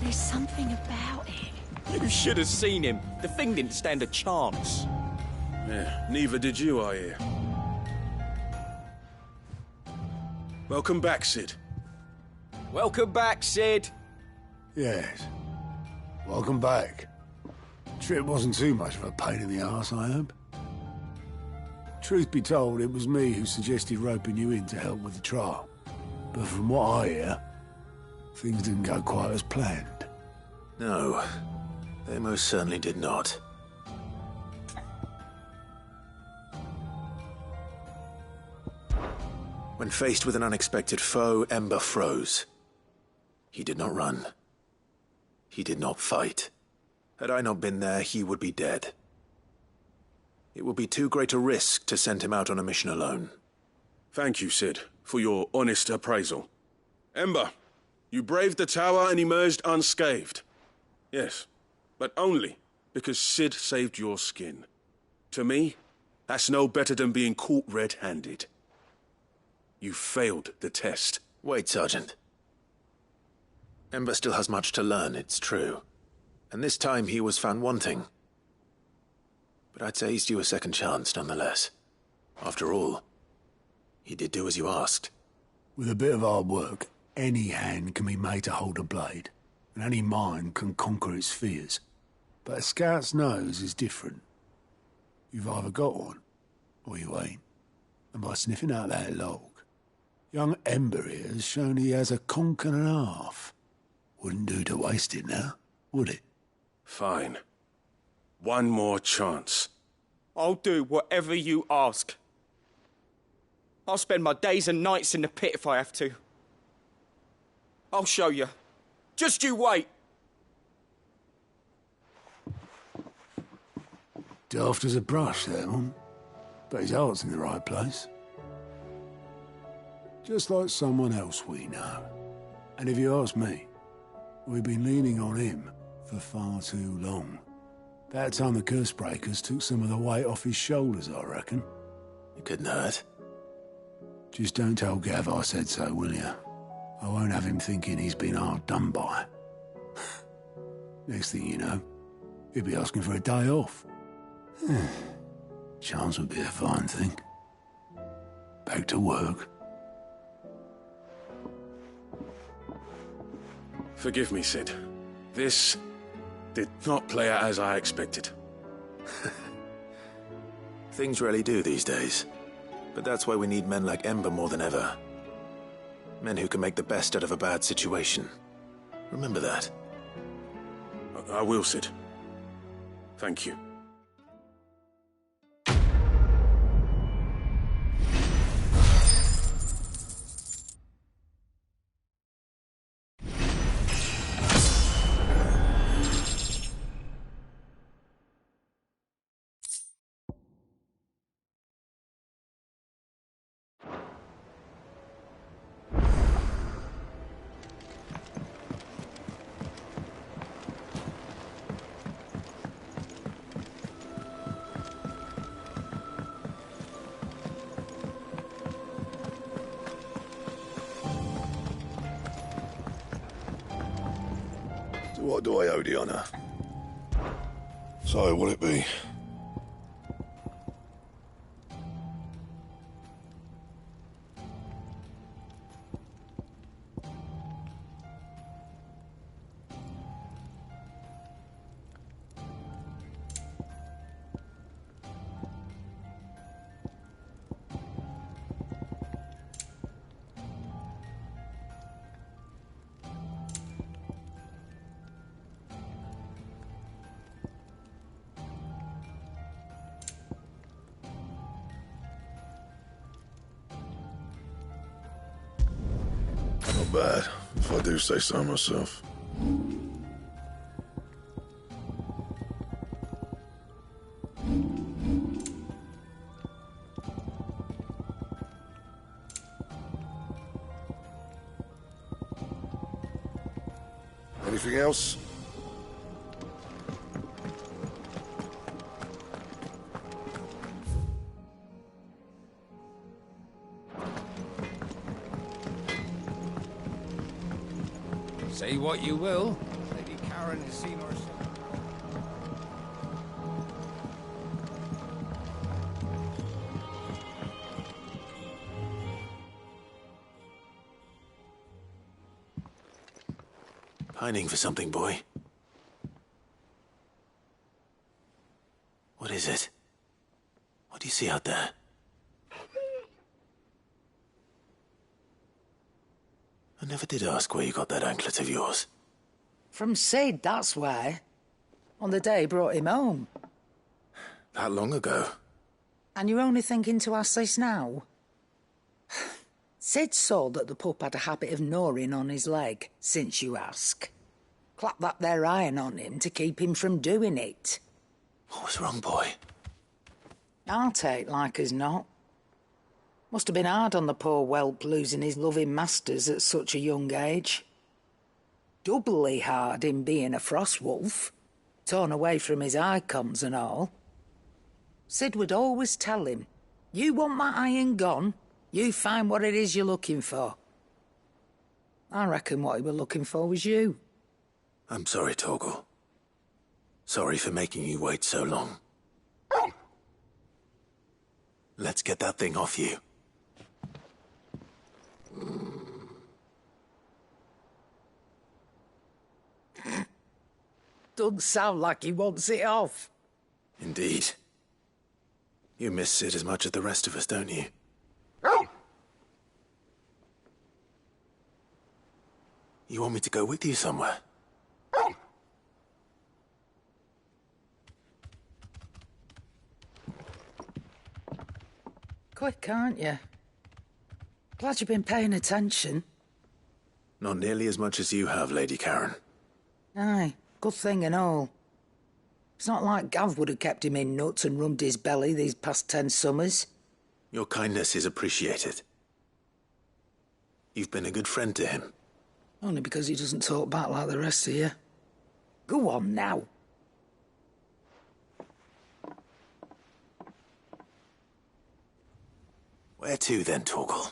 There's something about it. You should have seen him. The thing didn't stand a chance. Yeah, neither did you, I hear. Welcome back, Sid. Welcome back, Sid. Yes. Welcome back. Trip wasn't too much of a pain in the arse, I hope. Truth be told, it was me who suggested roping you in to help with the trial. But from what I hear, things didn't go quite as planned. No, they most certainly did not. When faced with an unexpected foe, Ember froze. He did not run. He did not fight. Had I not been there, he would be dead. It would be too great a risk to send him out on a mission alone. Thank you, Sid, for your honest appraisal. Ember, you braved the tower and emerged unscathed. Yes, but only because Sid saved your skin. To me, that's no better than being caught red-handed. You failed the test. Wait, Sergeant. Ember still has much to learn, it's true. And this time he was found wanting. But I'd say he's due a second chance, nonetheless. After all, he did do as you asked. With a bit of hard work, any hand can be made to hold a blade, and any mind can conquer its fears. But a scout's nose is different. You've either got one, or you ain't. And by sniffing out that log, young Ember here has shown he has a conch and a half. Wouldn't do to waste it now, would it? Fine. One more chance. I'll do whatever you ask. I'll spend my days and nights in the pit if I have to. I'll show you. Just you wait. Daft as a brush, that one. But his heart's in the right place. Just like someone else we know. And if you ask me, we've been leaning on him for far too long. That time the curse breakers took some of the weight off his shoulders, I reckon. It couldn't hurt. Just don't tell Gav I said so, will you? I won't have him thinking he's been hard done by. Next thing you know, he'll be asking for a day off. Chance would be a fine thing. Back to work. Forgive me, Sid. This did not play out as I expected. Things rarely do these days. But that's why we need men like Ember more than ever. Men who can make the best out of a bad situation. Remember that. I will, Sid. Thank you. To what do I owe the honour? So, will it be? Not bad, if I do say so myself. Anything else? Say what you will, Lady Karen has seen herself. Pining for something, boy. What is it? What do you see out there? I never did ask where you got that anklet of yours. From Sid, that's why. On the day he brought him home. That long ago? And you're only thinking to ask this now? Sid saw that the pup had a habit of gnawing on his leg, since you ask. Clap that there iron on him to keep him from doing it. What was wrong, boy? I'll take like as not. Must have been hard on the poor whelp losing his loving masters at such a young age. Doubly hard in being a frost wolf, torn away from his icons and all. Sid would always tell him, you want my iron gone, you find what it is you're looking for. I reckon what he was looking for was you. I'm sorry, Torgal. Sorry for making you wait so long. Let's get that thing off you. Doesn't sound like he wants it off. Indeed. You miss Sid as much as the rest of us, don't you? You want me to go with you somewhere? Quick, aren't you? Glad you've been paying attention. Not nearly as much as you have, Lady Karen. Aye, good thing and all. It's not like Gav would have kept him in nuts and rubbed his belly these past 10 summers. Your kindness is appreciated. You've been a good friend to him. Only because he doesn't talk back like the rest of you. Go on now. Where to then, Torgal?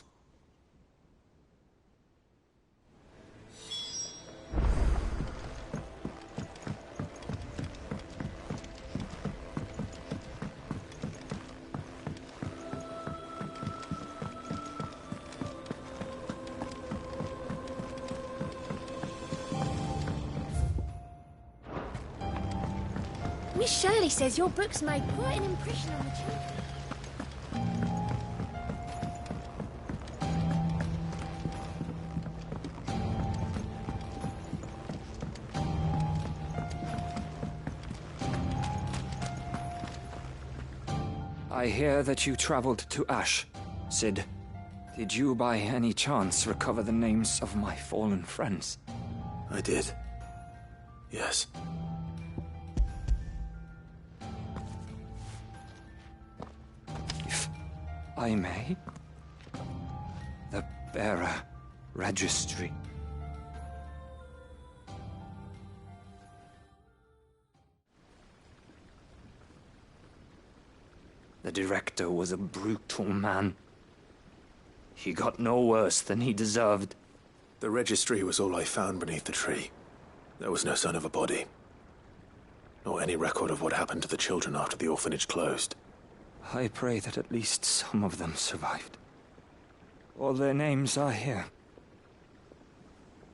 Miss Shirley says your books made quite an impression on the children. I hear that you traveled to Ash, Sid. Did you by any chance recover the names of my fallen friends? I did. Yes. If I may? The bearer registry. The director was a brutal man. He got no worse than he deserved. The registry was all I found beneath the tree. There was no sign of a body, nor any record of what happened to the children after the orphanage closed. I pray that at least some of them survived. All their names are here.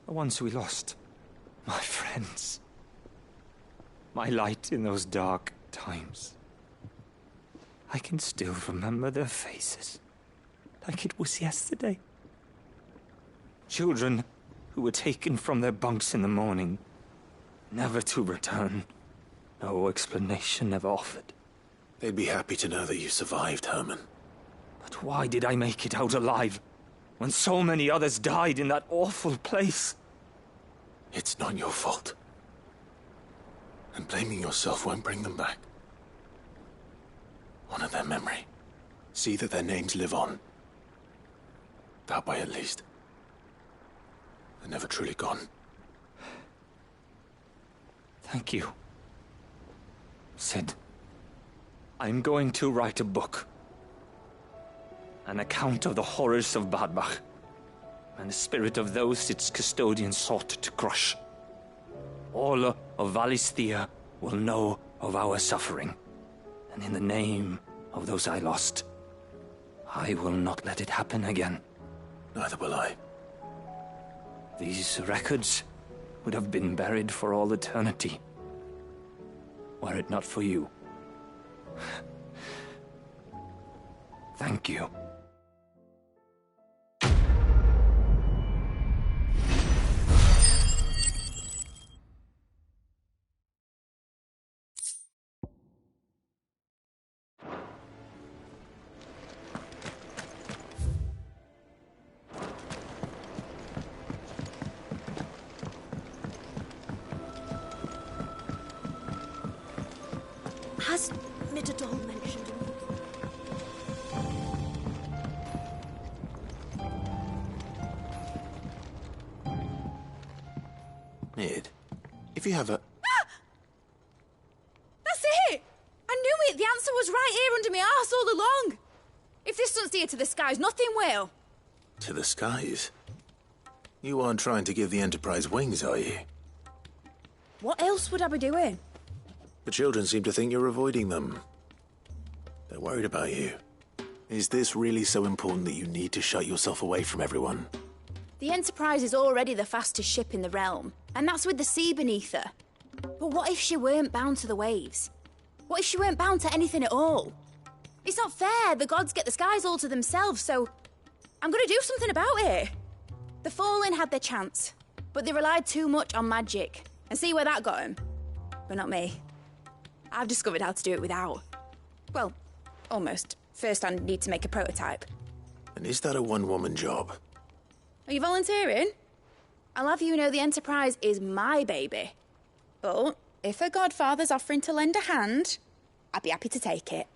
The ones we lost. My friends. My light in those dark times. I can still remember their faces, like it was yesterday. Children who were taken from their bunks in the morning, never to return. No explanation ever offered. They'd be happy to know that you survived, Herman. But why did I make it out alive, when so many others died in that awful place? It's not your fault. And blaming yourself won't bring them back. Honor their memory. See that their names live on. That way, at least. They're never truly gone. Thank you. Sid, I'm going to write a book. An account of the horrors of Badbach, and the spirit of those its custodians sought to crush. All of Valisthea will know of our suffering, and in the name of those I lost, I will not let it happen again. Neither will I. These records would have been buried for all eternity, were it not for you. Thank you. Has Middledol mentioned Mid, if you have a... That's it! I knew it! The answer was right here under my arse all along! If this doesn't steer to the skies, nothing will! To the skies? You aren't trying to give the Enterprise wings, are you? What else would I be doing? The children seem to think you're avoiding them. They're worried about you. Is this really so important that you need to shut yourself away from everyone? The Enterprise is already the fastest ship in the realm, and that's with the sea beneath her. But what if she weren't bound to the waves? What if she weren't bound to anything at all? It's not fair. The gods get the skies all to themselves, so I'm gonna do something about it. The Fallen had their chance, but they relied too much on magic. And see where that got them? But not me. I've discovered how to do it without. Well, almost. First I need to make a prototype. And is that a one-woman job? Are you volunteering? I'll have you know the Enterprise is my baby. But if a godfather's offering to lend a hand, I'd be happy to take it.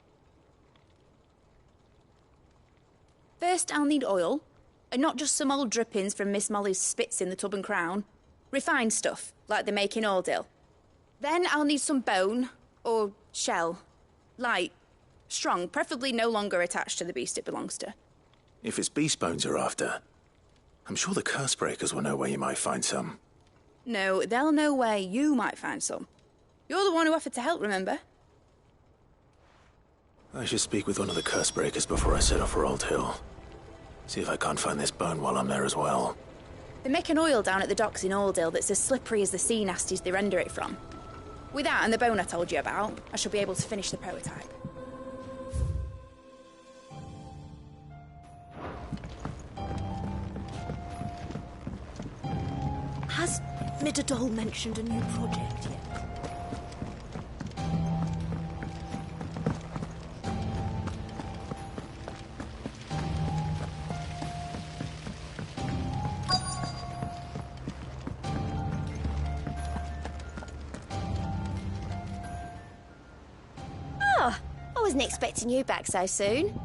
First I'll need oil, and not just some old drippings from Miss Molly's spits in the Tub and Crown. Refined stuff, like they make in Ordil. Then I'll need some bone, or shell. Light, strong, preferably no longer attached to the beast it belongs to. If it's beast bones you're after, I'm sure the curse breakers will know where you might find some. No, they'll know where you might find some. You're the one who offered to help, remember? I should speak with one of the curse breakers before I set off for Old Hill. See if I can't find this bone while I'm there as well. They make an oil down at the docks in Aldale that's as slippery as the sea nasties they render it from. With that and the bone I told you about, I shall be able to finish the prototype. Has Middledol mentioned a new project yet? I wasn't expecting you back so soon.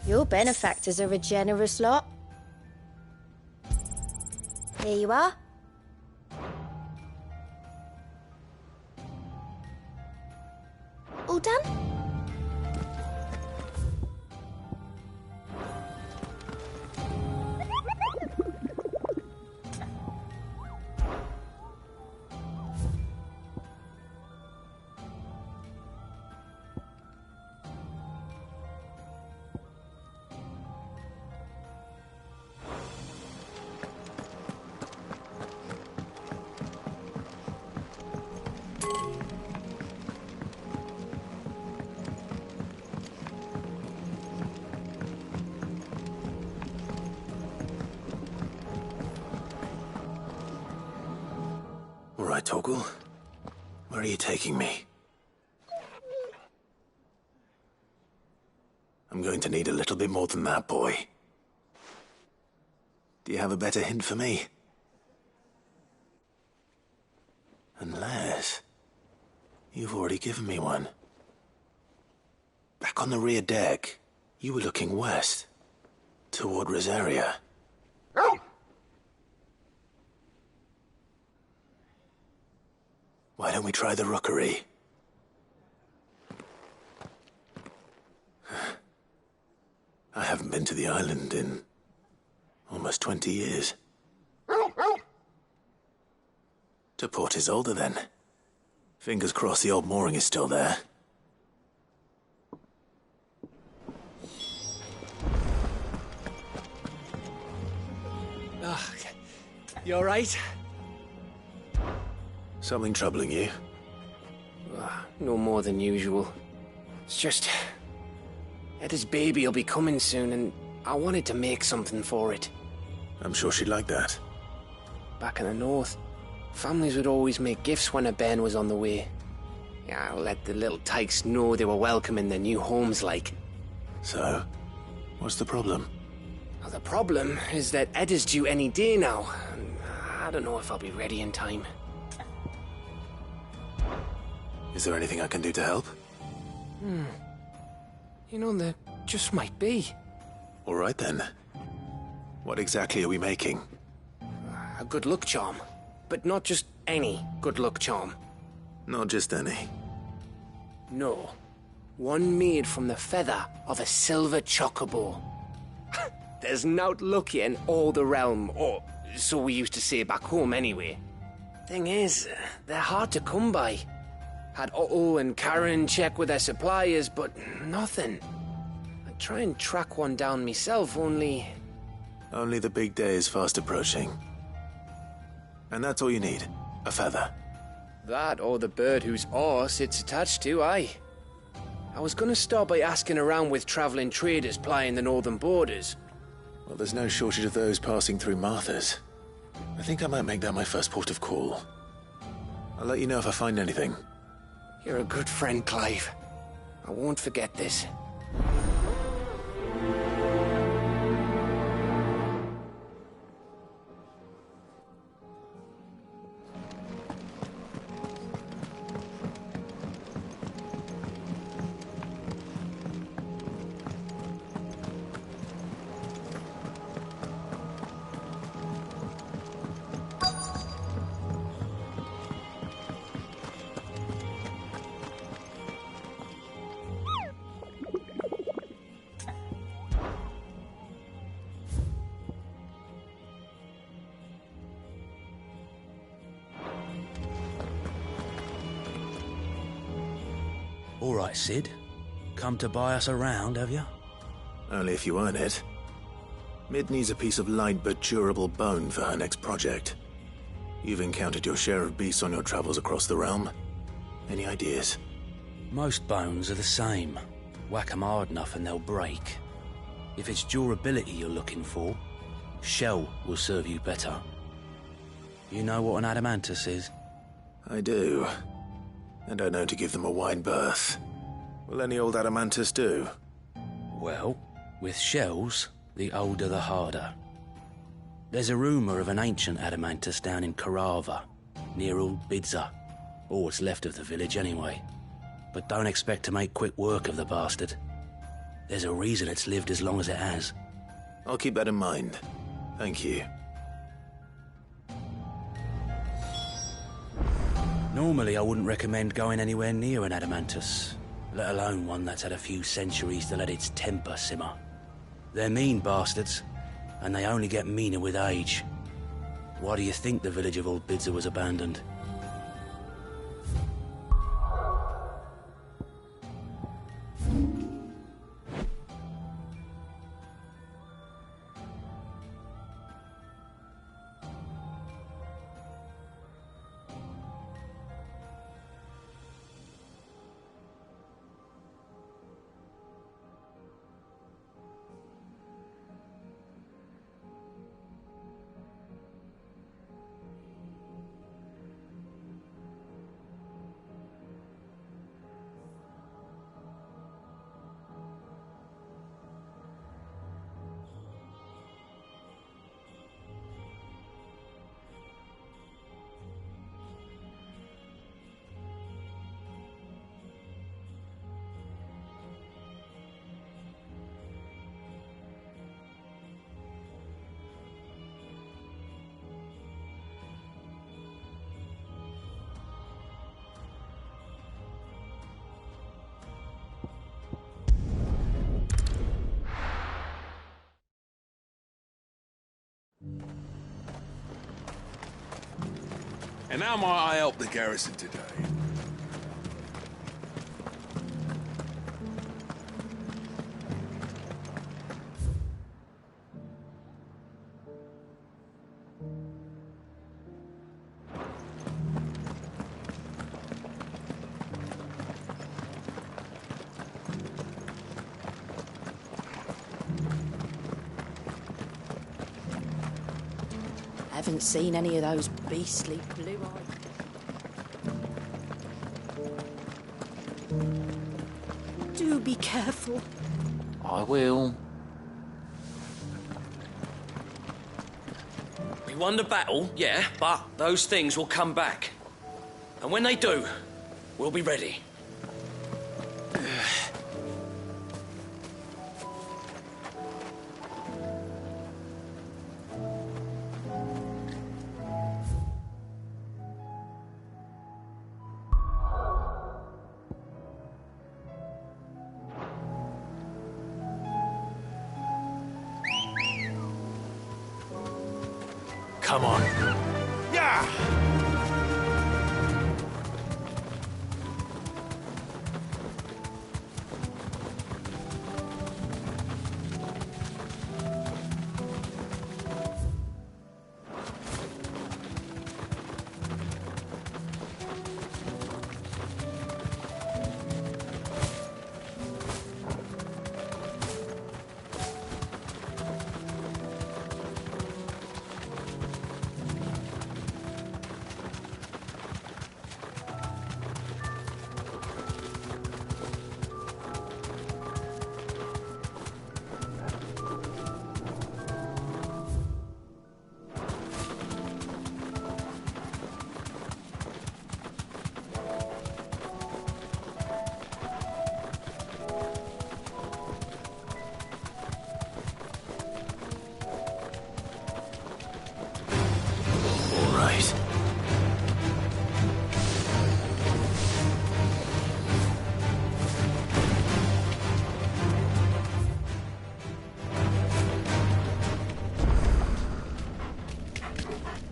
Your benefactors are a generous lot. Here you are. All done? right, Torgal. Where are you taking me? I'm going to need a little bit more than that, boy. Do you have a better hint for me? Unless... you've already given me one. Back on the rear deck, you were looking west, toward Rosaria. Why don't we try the rookery? I haven't been to the island in almost 20 years. To Port Isolde, then. Fingers crossed the old mooring is still there. Oh, you all right? Something troubling you? No more than usual. It's just... Eda's baby will be coming soon, and I wanted to make something for it. I'm sure she'd like that. Back in the north, families would always make gifts when a bairn was on the way. Yeah, I'll let the little tykes know they were welcome in their new homes, like. So, what's the problem? Well, the problem is that Eda's due any day now, and I don't know if I'll be ready in time. Is there anything I can do to help? You know, there just might be. All right, then. What exactly are we making? A good luck charm. But not just any good luck charm. Not just any. No. One made from the feather of a silver chocobo. There's nowt luckier in all the realm, or so we used to say back home anyway. Thing is, they're hard to come by. Had Otto and Karen check with their suppliers, but nothing. I'd try and track one down myself, only... Only the big day is fast approaching. And that's all you need, a feather. That or the bird whose horse it's attached to, aye. I was gonna start by asking around with travelling traders plying the northern borders. Well, there's no shortage of those passing through Martha's. I think I might make that my first port of call. I'll let you know if I find anything. You're a good friend, Clive. I won't forget this. All right, Sid. Come to buy us around, have you? Only if you earn it. Mid needs a piece of light but durable bone for her next project. You've encountered your share of beasts on your travels across the realm. Any ideas? Most bones are the same. Whack 'em hard enough and they'll break. If it's durability you're looking for, shell will serve you better. You know what an adamantus is? I do. And I know to give them a wide berth. Will any old adamantus do? Well, with shells, the older the harder. There's a rumour of an ancient adamantus down in Carava, near Old Bidza. Or what's left of the village anyway. But don't expect to make quick work of the bastard. There's a reason it's lived as long as it has. I'll keep that in mind. Thank you. Normally I wouldn't recommend going anywhere near an adamantus, let alone one that's had a few centuries to let its temper simmer. They're mean bastards, and they only get meaner with age. Why do you think the village of Old Bidza was abandoned? And how might I help the garrison today? Haven't seen any of those beastly blue eyes. Do be careful. I will. We won the battle, yeah, but those things will come back. And when they do, we'll be ready. Come on. Yeah!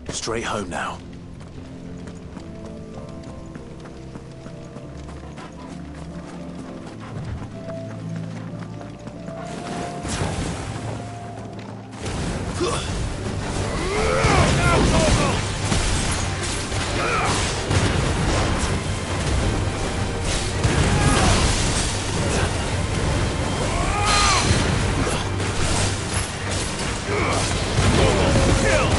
Straight home now. Kill!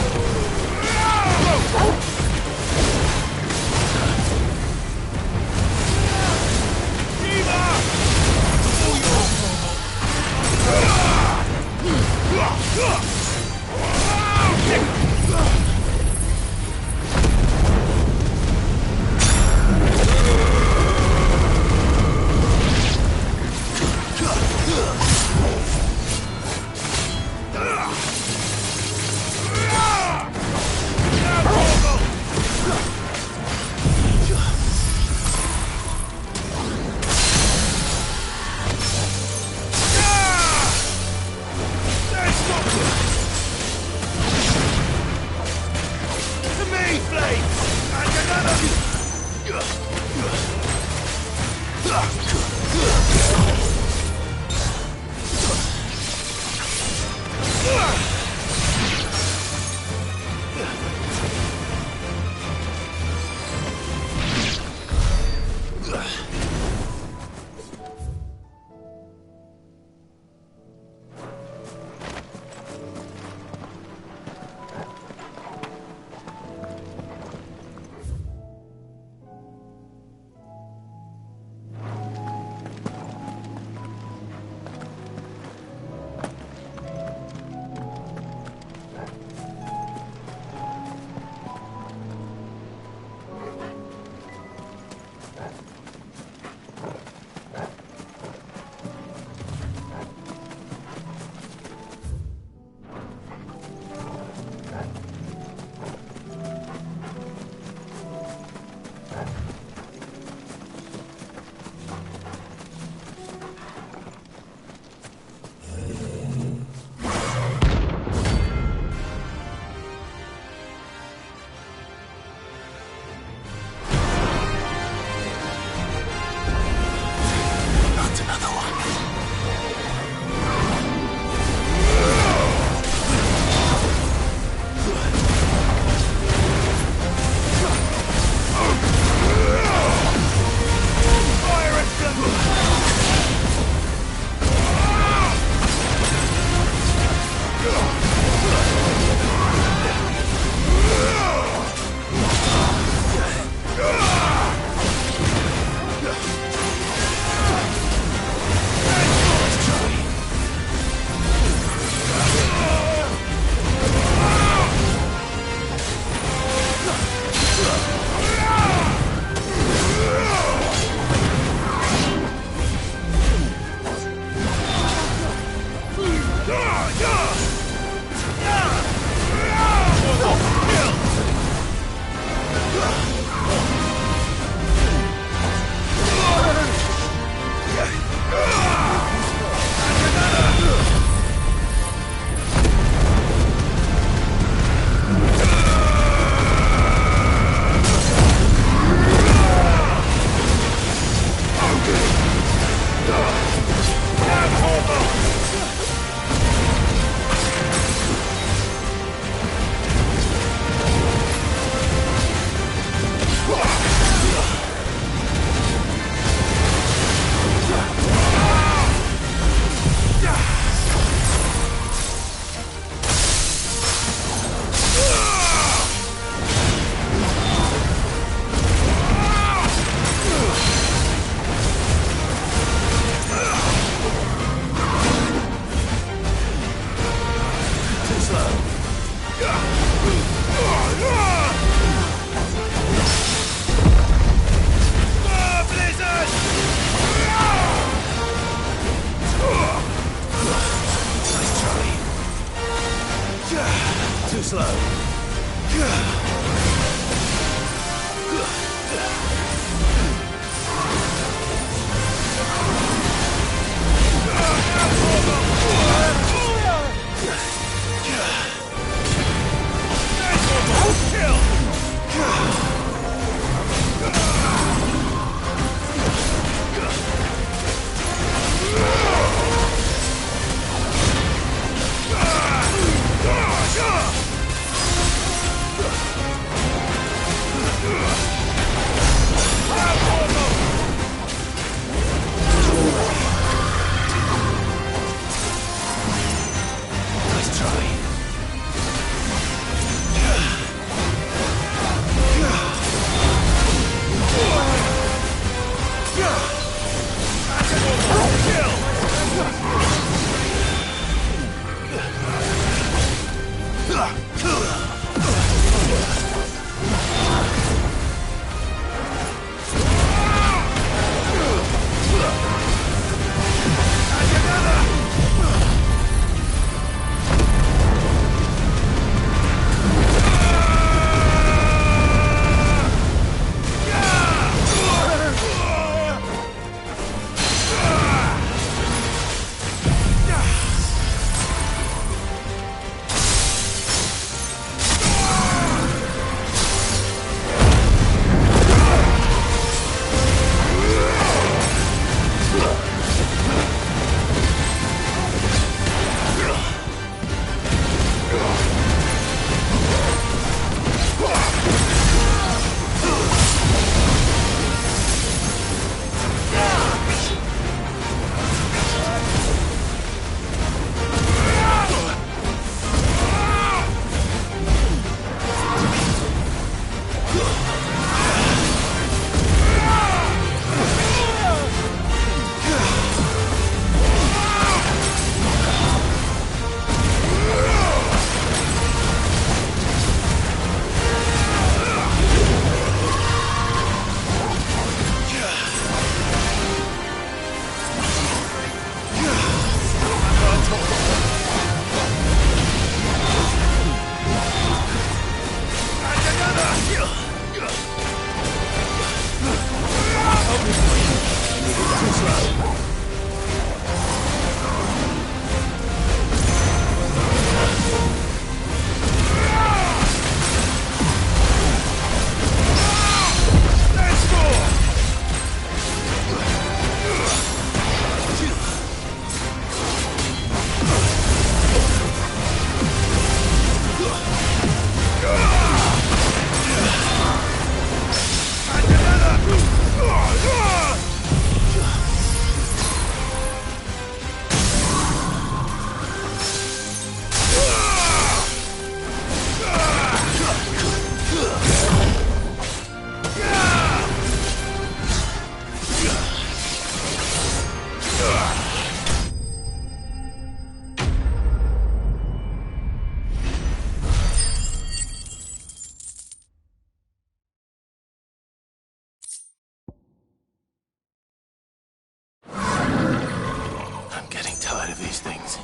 I'm getting tired of these things.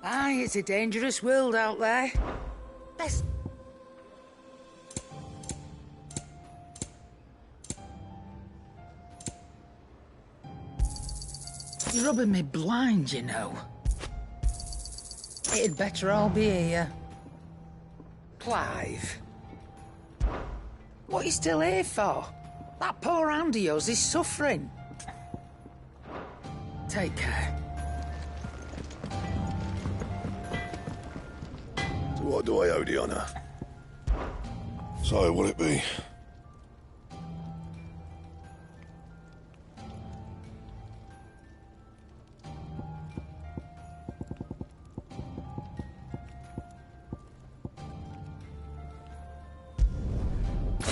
Aye, it's a dangerous world out there. Let's... You're rubbing me blind, you know. It'd better all be here. Clive. What are you still here for? That poor hand of yours is suffering. Take care. So what do I owe the honour? So, will it be?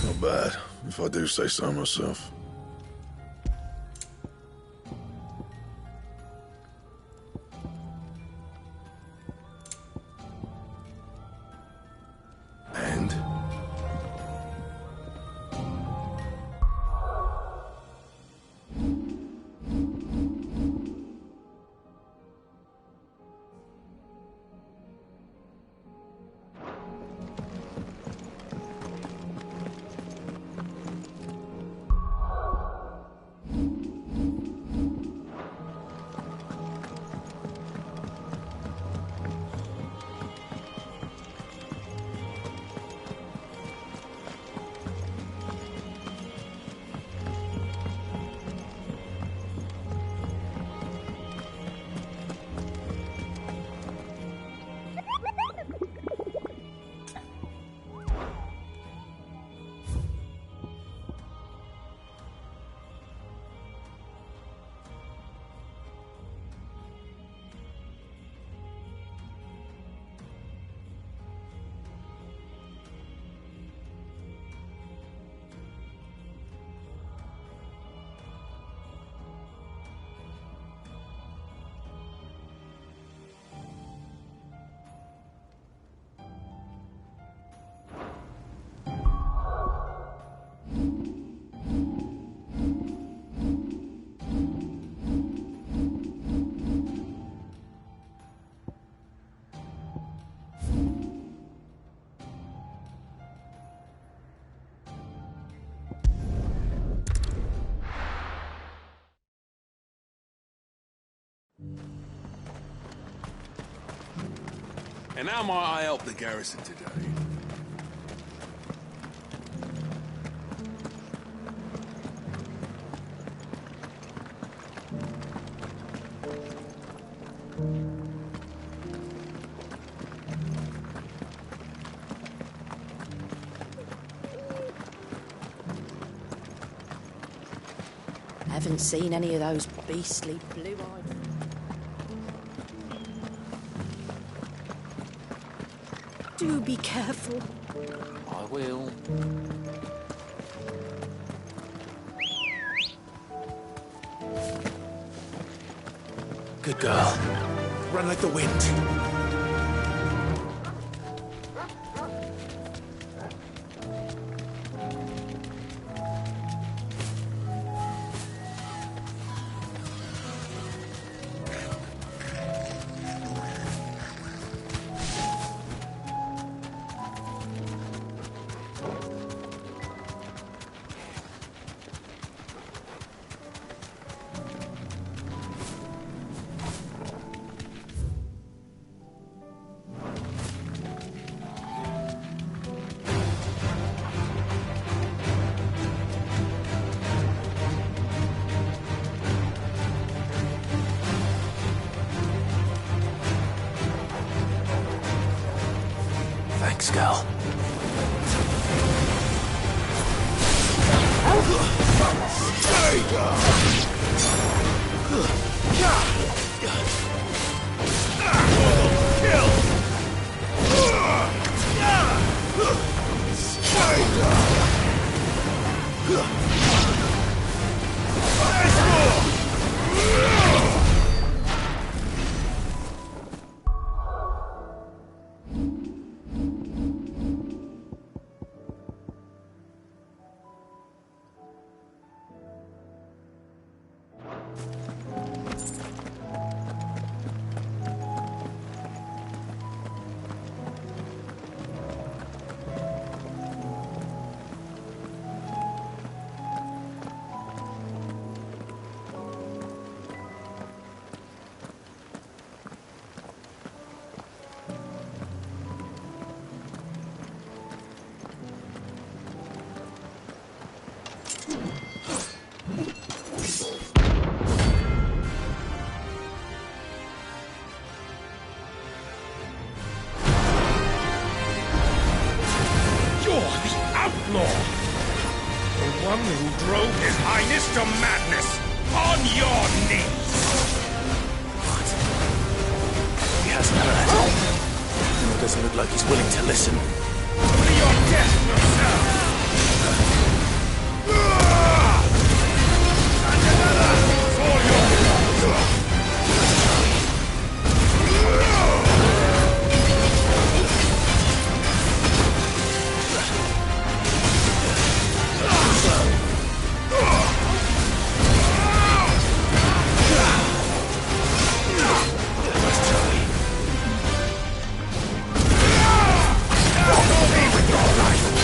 Not bad, if I do say so myself. And? And how might I help the garrison today? Haven't seen any of those beastly blue-eyed... Do be careful. I will. Good girl. Run like the wind. Thanks, girl. With your life!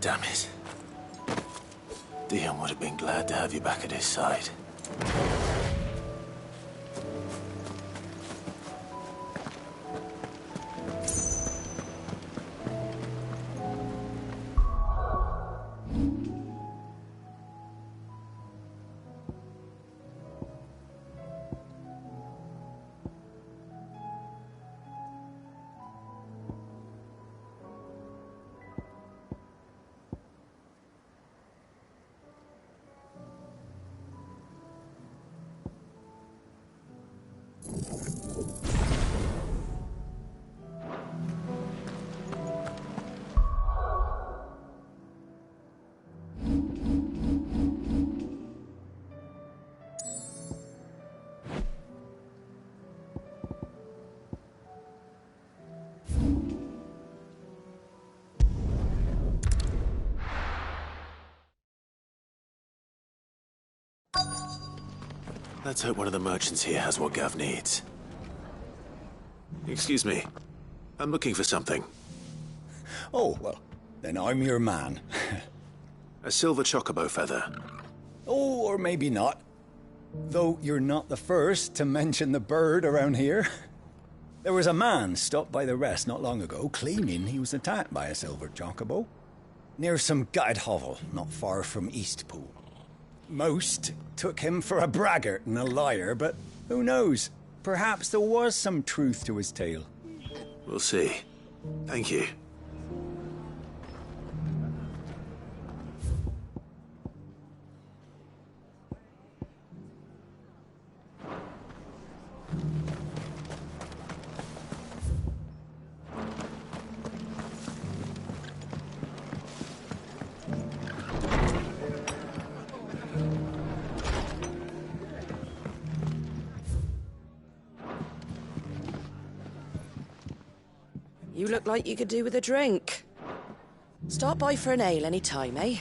damn it. Dion would have been glad to have you back at his side. Let's hope one of the merchants here has what Gav needs. Excuse me. I'm looking for something. Oh, well, then I'm your man. A silver chocobo feather. Oh, or maybe not. Though you're not the first to mention the bird around here. There was a man stopped by the rest not long ago claiming he was attacked by a silver chocobo. Near some gutted hovel not far from Eastpool. Most took him for a braggart and a liar, but who knows? Perhaps there was some truth to his tale. We'll see. Thank you. You look like you could do with a drink. Stop by for an ale any time, eh?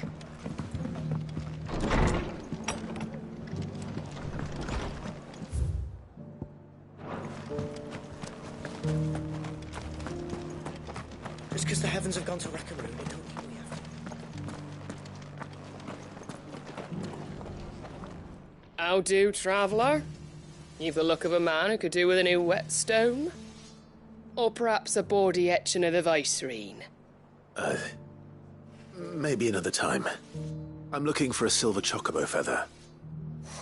Just because the heavens have gone to Rackaroon, it don't mean we have to. How do, traveller? You've the look of a man who could do with a new whetstone. Or perhaps a bawdy etching of the Vicerine. Maybe another time. I'm looking for a silver chocobo feather.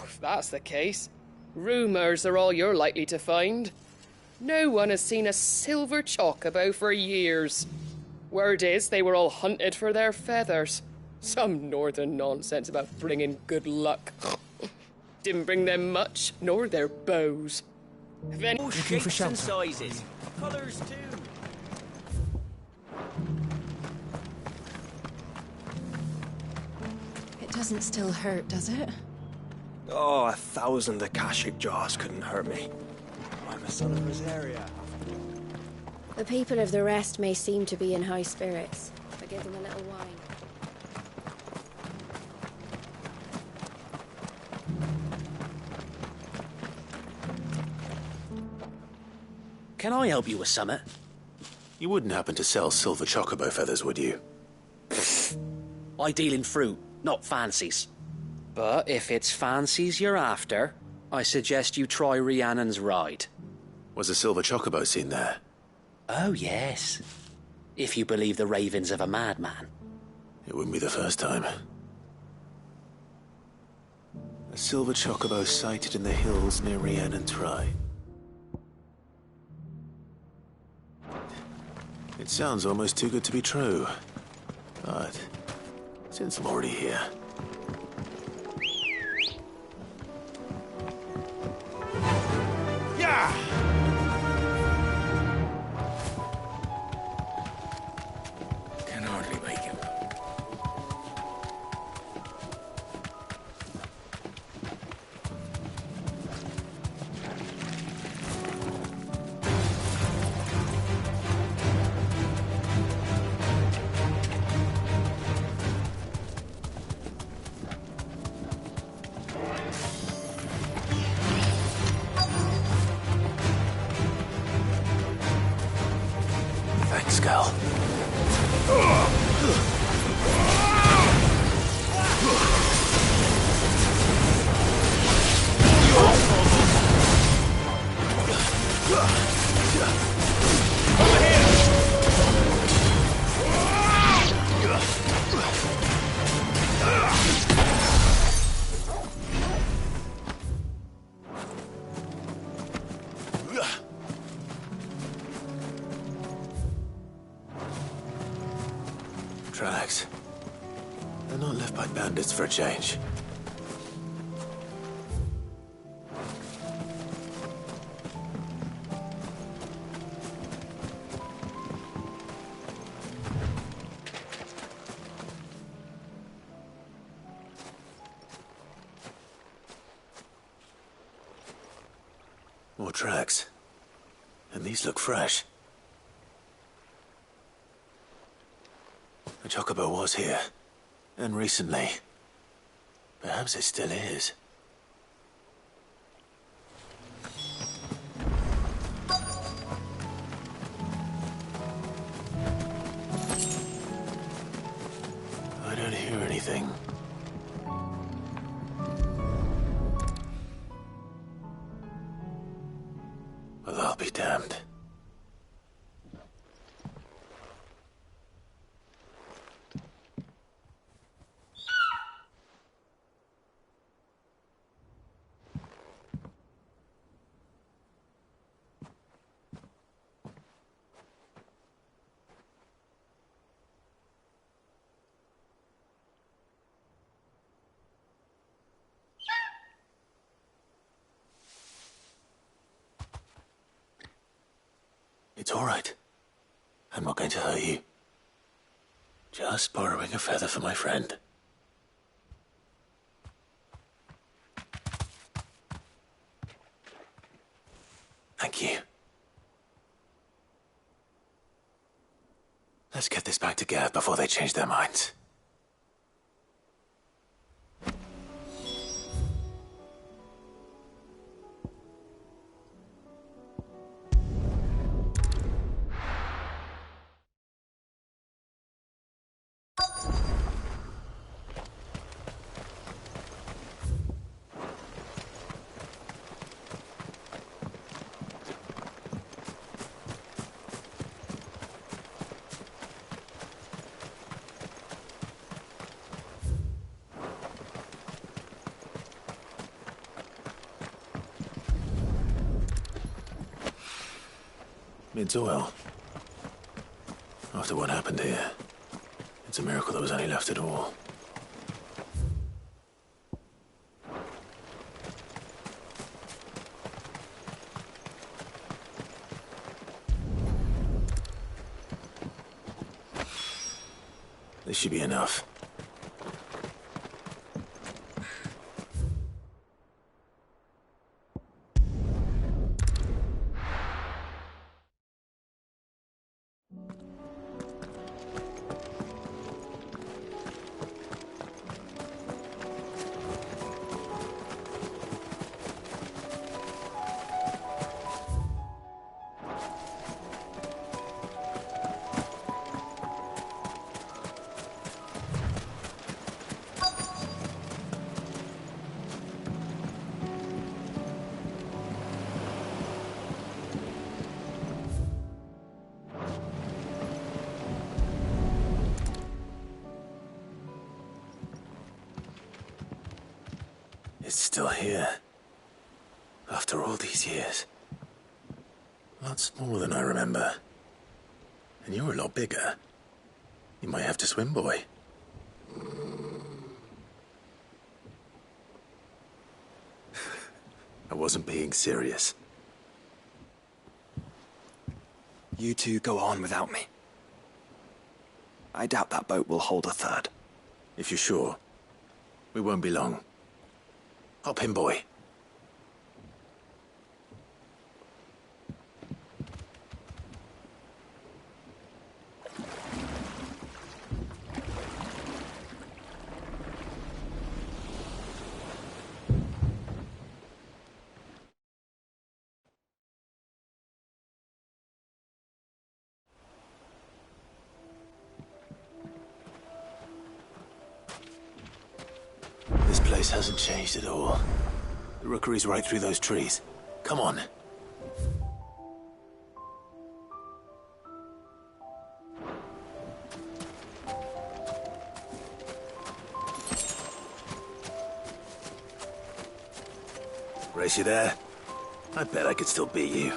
If that's the case, rumours are all you're likely to find. No one has seen a silver chocobo for years. Word is they were all hunted for their feathers. Some northern nonsense about bringing good luck. Didn't bring them much, nor their bows. If any shapes and sizes, colours too. It doesn't still hurt, does it? Oh, 1,000 Akashic jars couldn't hurt me. I'm a son of Rosaria. The people of the rest may seem to be in high spirits, but give them a little wine. Can I help you with something? You wouldn't happen to sell silver chocobo feathers, would you? I deal in fruit, not fancies. But if it's fancies you're after, I suggest you try Rhiannon's ride. Was a silver chocobo seen there? Oh, yes. If you believe the ravings of a madman. It wouldn't be the first time. A silver chocobo sighted in the hills near Rhiannon's ride. It sounds almost too good to be true. But since I'm already here... Yeah! Can hardly make it. Thanks, Gal. Tracks. They're not left by bandits for a change. More tracks. And these look fresh. The chocobo was here. And recently. Perhaps it still is. I don't hear anything. Well, I'll be damned. It's all right. I'm not going to hurt you. Just borrowing a feather for my friend. Thank you. Let's get this back to Gav before they change their minds. It's oil. After what happened here, it's a miracle there was any left at all. This should be enough. It's still here. After all these years. Lots smaller than I remember. And you're a lot bigger. You might have to swim, boy. I wasn't being serious. You two go on without me. I doubt that boat will hold a third. If you're sure, we won't be long. Hop in, boy. This place hasn't changed at all. The rookery's right through those trees. Come on. Race you there? I bet I could still beat you.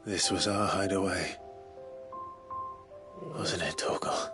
This was our hideaway. Wasn't it, Torgal?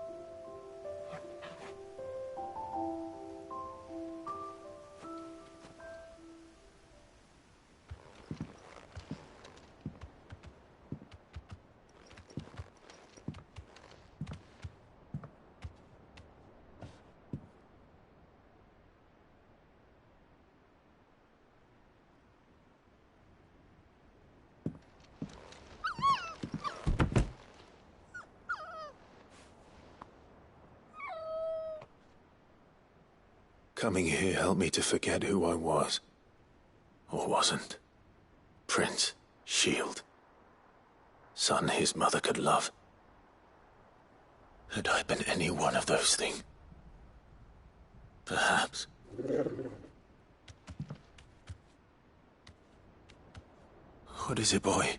Coming here helped me to forget who I was. Or wasn't. Prince, shield. Son his mother could love. Had I been any one of those things? Perhaps. What is it, boy?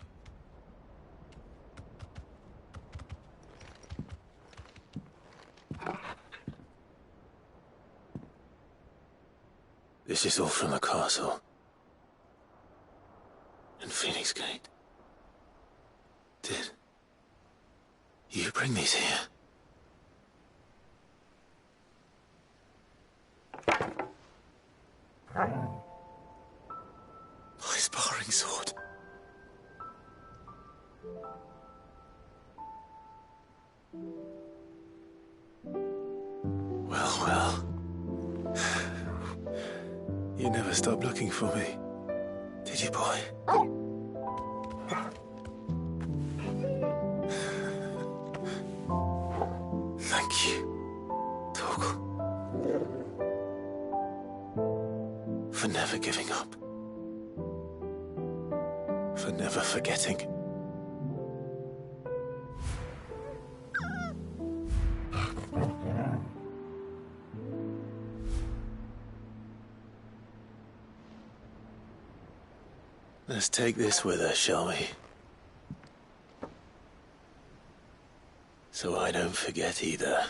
This is all from the castle. And Phoenix Gate. Did you bring these here? My sparring sword. Well. You never stopped looking for me, did you, boy? Thank you, Torgal. For never giving up. For never forgetting. Let's take this with us, shall we? So I don't forget either.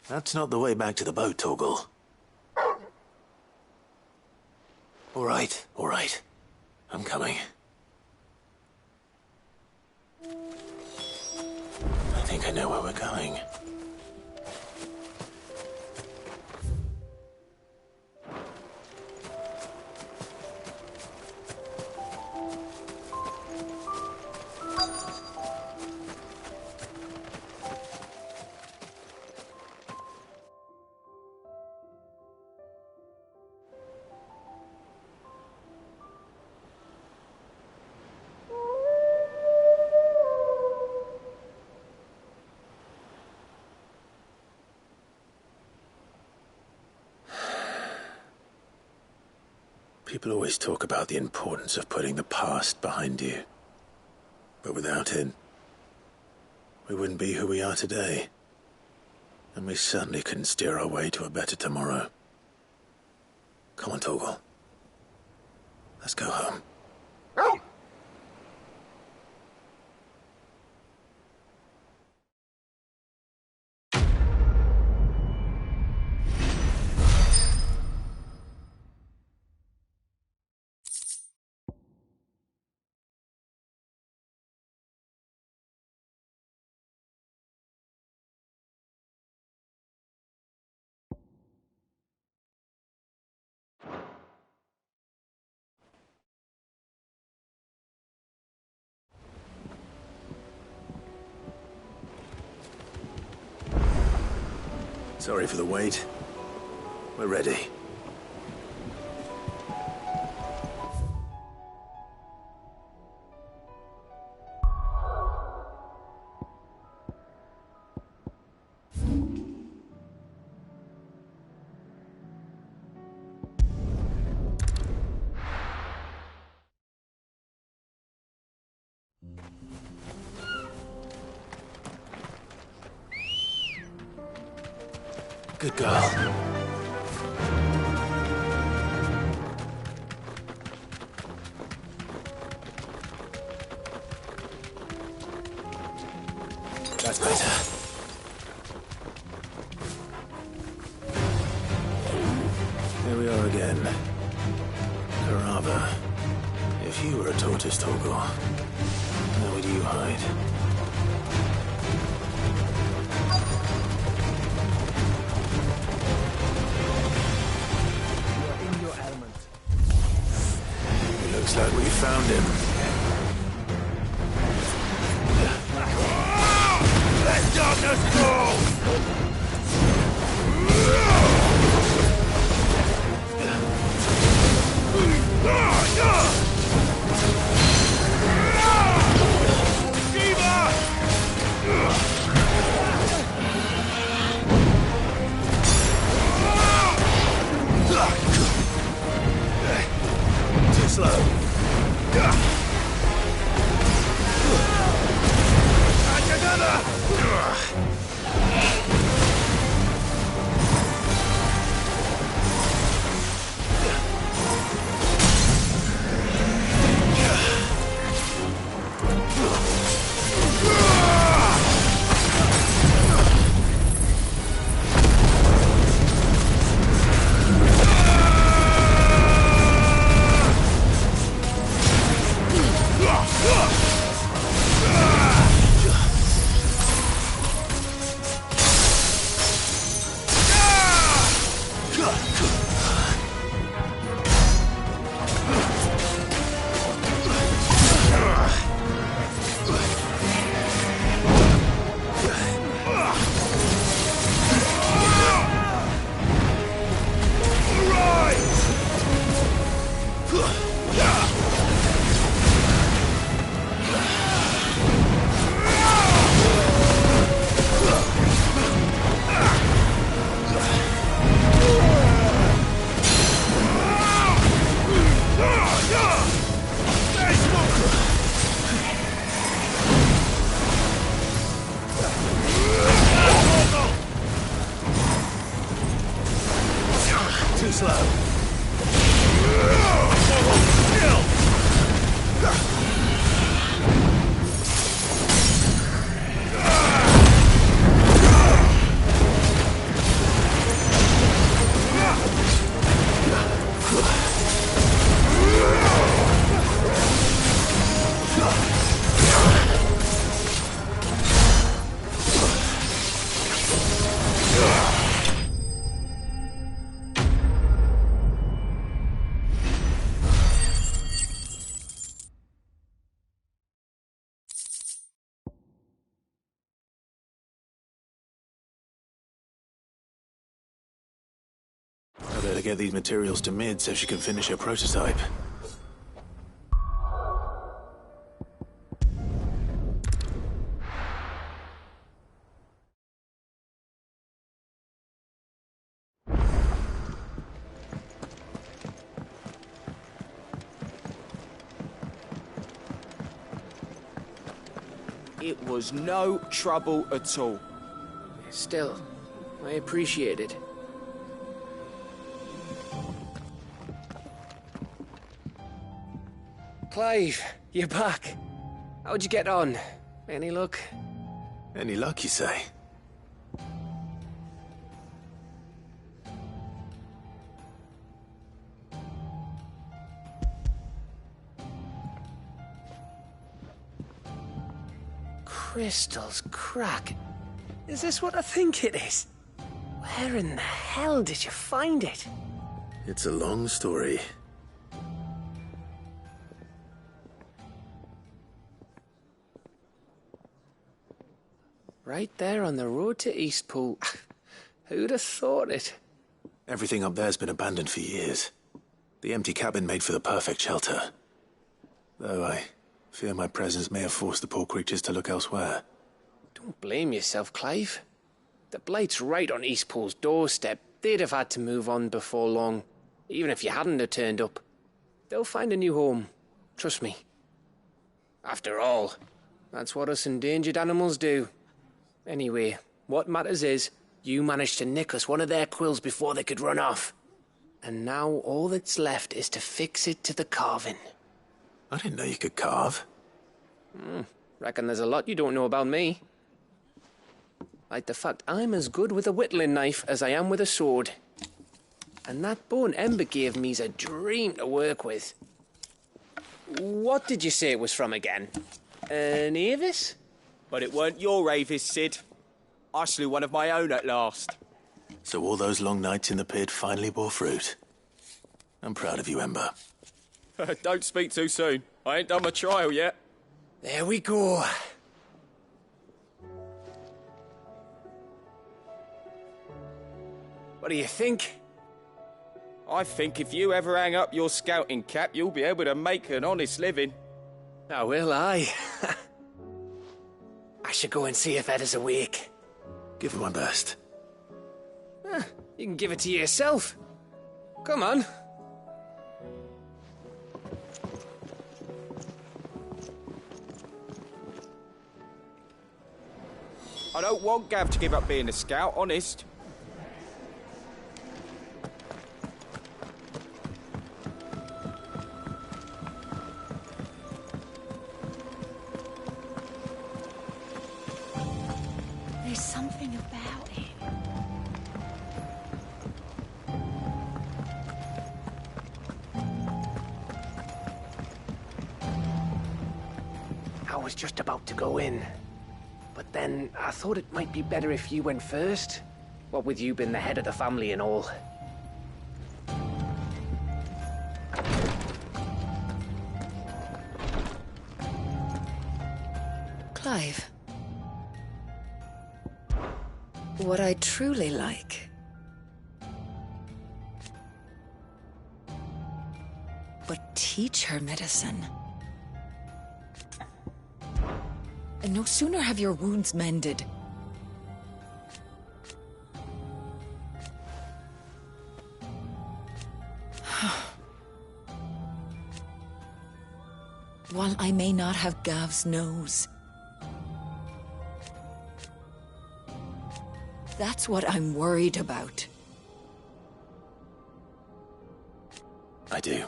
That's not the way back to the boat, Torgal. All right. I'm coming. I think I know where we're going. People always talk about the importance of putting the past behind you. But without it, we wouldn't be who we are today. And we certainly couldn't steer our way to a better tomorrow. Come on, Torgal. Let's go home. Sorry for the wait. We're ready. Good girl. That's better. Here we are again. Carava. If you were a tortoise, Torgor, where would you hide? You're in your element. Looks like we found him. Let darkness go! Too slow. Too slow. I better get these materials to Mid so she can finish her prototype. It was no trouble at all. Still, I appreciate it. Clive, you're back. How'd you get on? Any luck? Any luck, you say? Crystal's crack. Is this what I think it is? Where in the hell did you find it? It's a long story. Right there on the road to Eastpool. Who'd have thought it? Everything up there's been abandoned for years. The empty cabin made for the perfect shelter. Though I fear my presence may have forced the poor creatures to look elsewhere. Don't blame yourself, Clive. The Blight's right on Eastpool's doorstep. They'd have had to move on before long, even if you hadn't have turned up. They'll find a new home. Trust me. After all, that's what us endangered animals do. Anyway, what matters is, you managed to nick us one of their quills before they could run off. And now all that's left is to fix it to the carving. I didn't know you could carve. Reckon there's a lot you don't know about me. Like the fact I'm as good with a whittling knife as I am with a sword. And that bone Ember gave me's a dream to work with. What did you say it was from again? An Avis? But it weren't your Avis, Sid. I slew one of my own at last. So all those long nights in the pit finally bore fruit. I'm proud of you, Ember. Don't speak too soon. I ain't done my trial yet. There we go. What do you think? I think if you ever hang up your scouting cap, you'll be able to make an honest living. Oh, will I? I should go and see if Ed is awake. Give it my best. You can give it to yourself. Come on. I don't want Gav to give up being a scout, honest. There's something about him. I was just about to go in. But then I thought it might be better if you went first. What with you being the head of the family and all. Clive. What I truly like. But teach her medicine. And no sooner have your wounds mended. While I may not have Gav's nose. That's what I'm worried about. I do.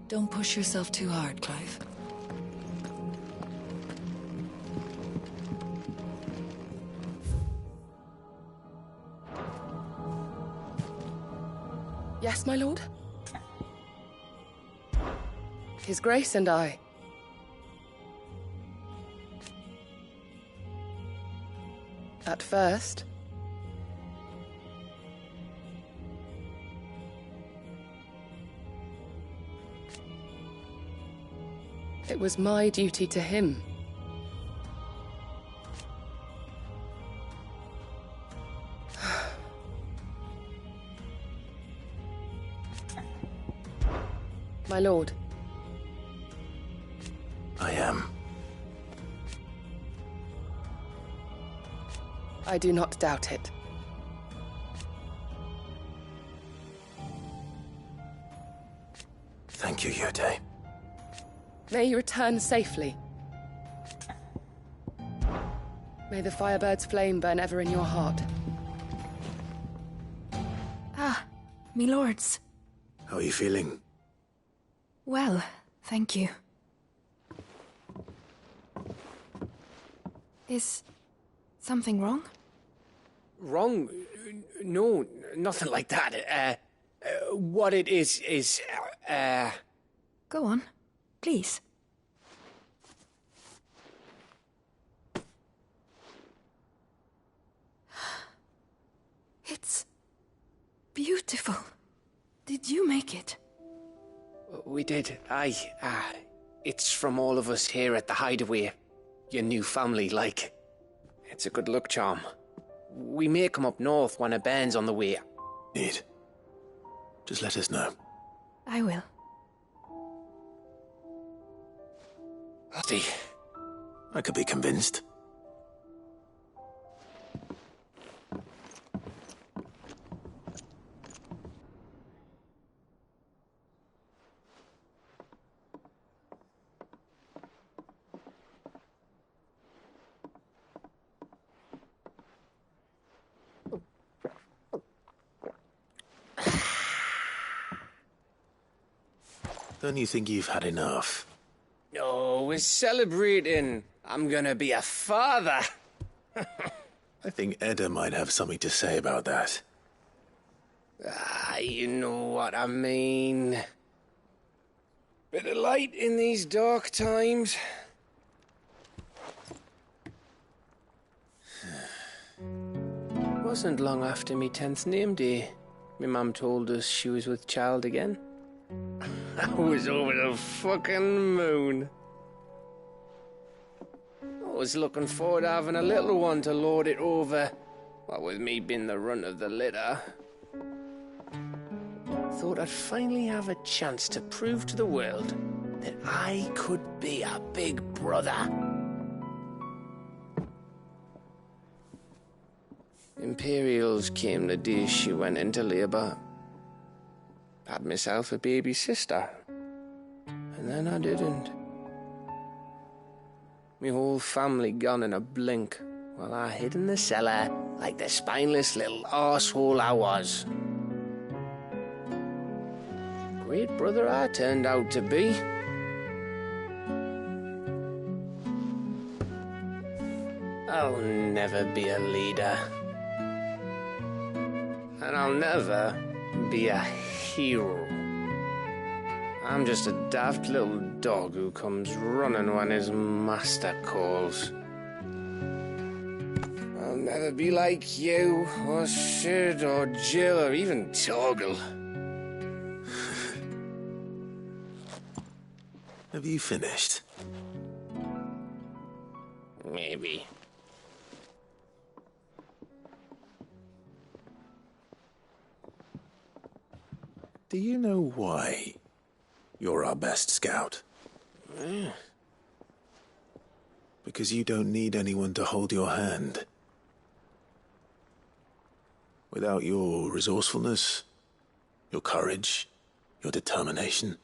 Don't push yourself too hard, Clive. Yes, my lord? His Grace and I. At first, it was my duty to him. My lord. I am. I do not doubt it. Thank you, Yode. May you return safely. May the Firebird's flame burn ever in your heart. Ah, me lords. How are you feeling? Well, thank you. Is something wrong? Wrong? No, nothing like that. What it is, Go on, please. It's beautiful. Did you make it? We did. It's from all of us here at the Hideaway. Your new family, like. It's a good luck charm. We may come up north when a band's on the way. Need. Just let us know. I will. See. I could be convinced. Don't you think you've had enough? No, we're celebrating. I'm gonna be a father. I think Edda might have something to say about that. You know what I mean. Bit of light in these dark times. Wasn't long after me 10th name day, my mum told us she was with child again. I was over the fucking moon. I was looking forward to having a little one to lord it over, what with me being the runt of the litter. Thought I'd finally have a chance to prove to the world that I could be a big brother. Imperials came the day she went into labour. Had myself a baby sister. And then I didn't. Me whole family gone in a blink, while I hid in the cellar like the spineless little arsehole I was. Great brother I turned out to be. I'll never be a leader. And I'll never be a hero. I'm just a daft little dog who comes running when his master calls. I'll never be like you, or Sid, or Jill, or even Torgal. Have you finished? Maybe. Do you know why you're our best scout? Because you don't need anyone to hold your hand. Without your resourcefulness, your courage, your determination,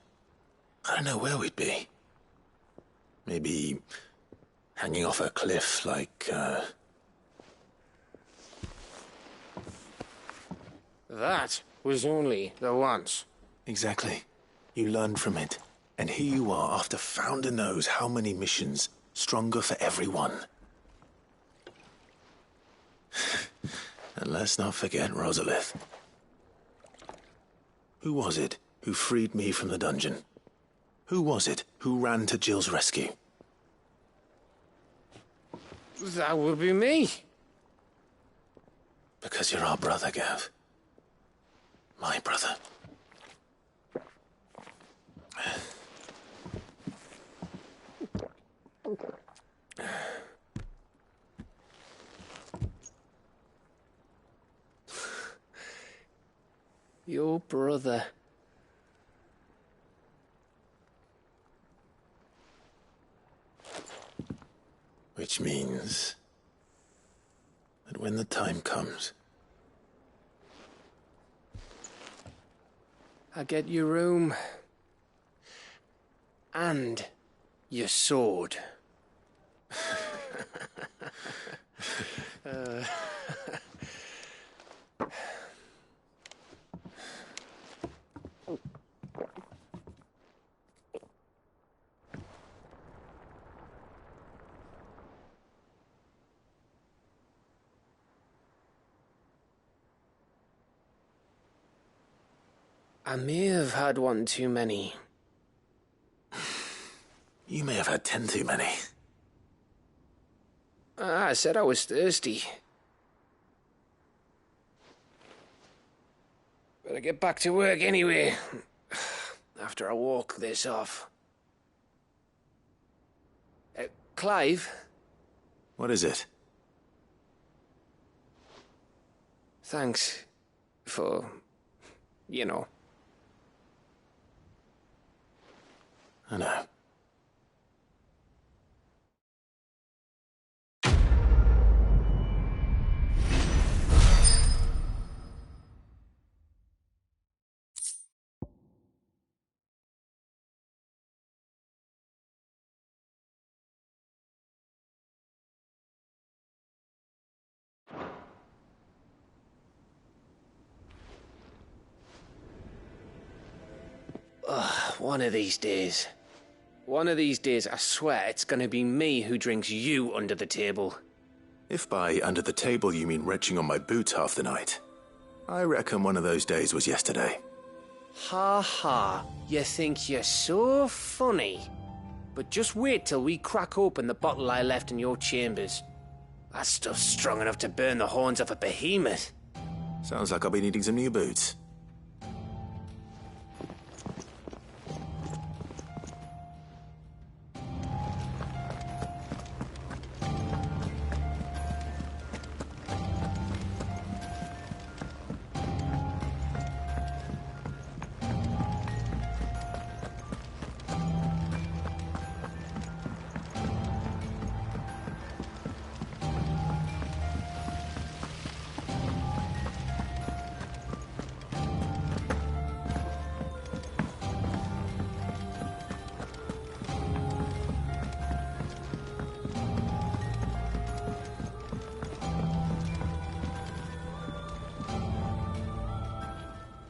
I don't know where we'd be. Maybe hanging off a cliff like, That was only the once. Exactly. You learned from it. And here you are, after Founder knows how many missions, stronger for everyone. And let's not forget Rosalith. Who was it who freed me from the dungeon? Who was it who ran to Jill's rescue? That would be me. Because you're our brother, Gav. My brother. Your brother. Which means that when the time comes, I get your room. And your sword. I may have had one too many. You may have had 10 too many. I said I was thirsty. Better get back to work anyway, after I walk this off. Clive? What is it? Thanks for, you know. I know. One of these days. One of these days, I swear, it's gonna be me who drinks you under the table. If by under the table you mean retching on my boots half the night, I reckon one of those days was yesterday. Ha ha, you think you're so funny. But just wait till we crack open the bottle I left in your chambers. That stuff's strong enough to burn the horns off a behemoth. Sounds like I'll be needing some new boots.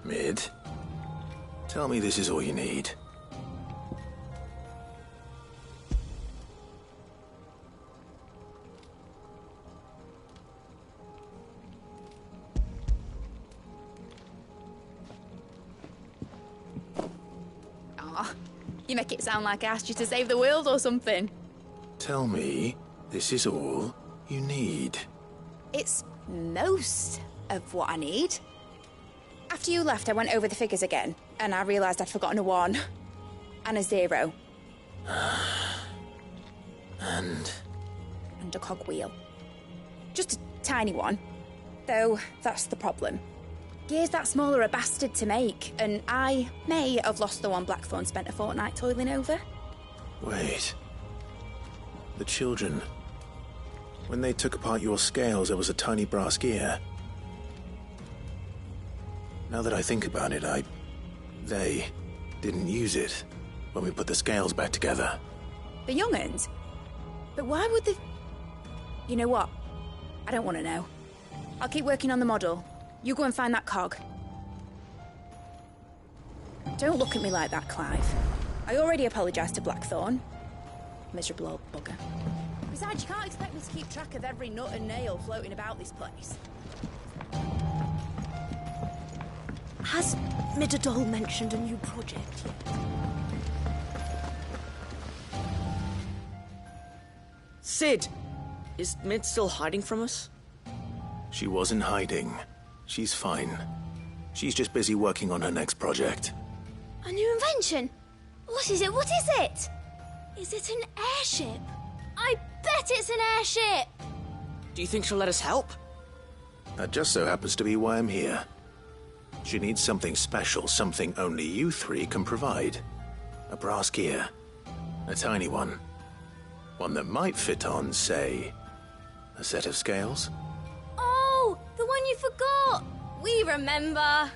Mid, tell me this is all you need. Aw, you make it sound like I asked you to save the world or something. Tell me this is all you need. It's most of what I need. After you left, I went over the figures again, and I realised I'd forgotten a 1 and a 0. And a cogwheel. Just a tiny one. Though, that's the problem. Gears that small are a bastard to make, and I may have lost the one Blackthorn spent a fortnight toiling over. Wait. The children. When they took apart your scales, there was a tiny brass gear. Now that I think about it, they didn't use it when we put the scales back together. The young'uns? But why would they... You know what? I don't want to know. I'll keep working on the model. You go and find that cog. Don't look at me like that, Clive. I already apologised to Blackthorn. Miserable old bugger. Besides, you can't expect me to keep track of every nut and nail floating about this place. Has Midadol mentioned a new project yet? Sid! Is Mid still hiding from us? She wasn't hiding. She's fine. She's just busy working on her next project. A new invention? What is it? What is it? Is it an airship? I bet it's an airship! Do you think she'll let us help? That just so happens to be why I'm here. She needs something special, something only you three can provide. A brass gear. A tiny one. One that might fit on, say, a set of scales. Oh, the one you forgot! We remember!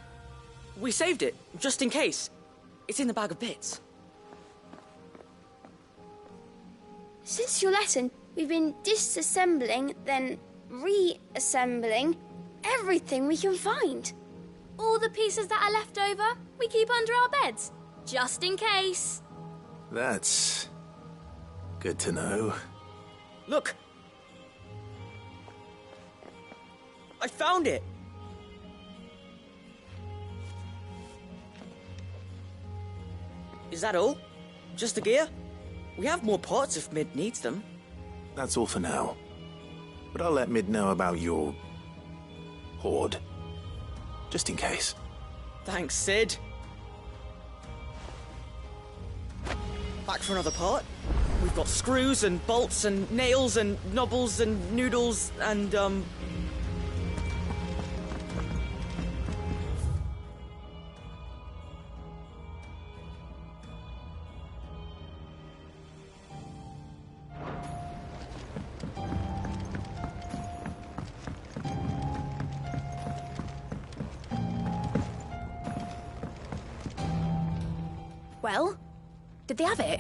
We saved it, just in case. It's in the bag of bits. Since your lesson, we've been disassembling, then reassembling everything we can find. All the pieces that are left over, we keep under our beds, just in case. That's good to know. Look! I found it! Is that all? Just the gear? We have more parts if Mid needs them. That's all for now. But I'll let Mid know about your hoard. Just in case. Thanks, Sid. Back for another part. We've got screws and bolts and nails and knobbles and noodles and, Well, did they have it?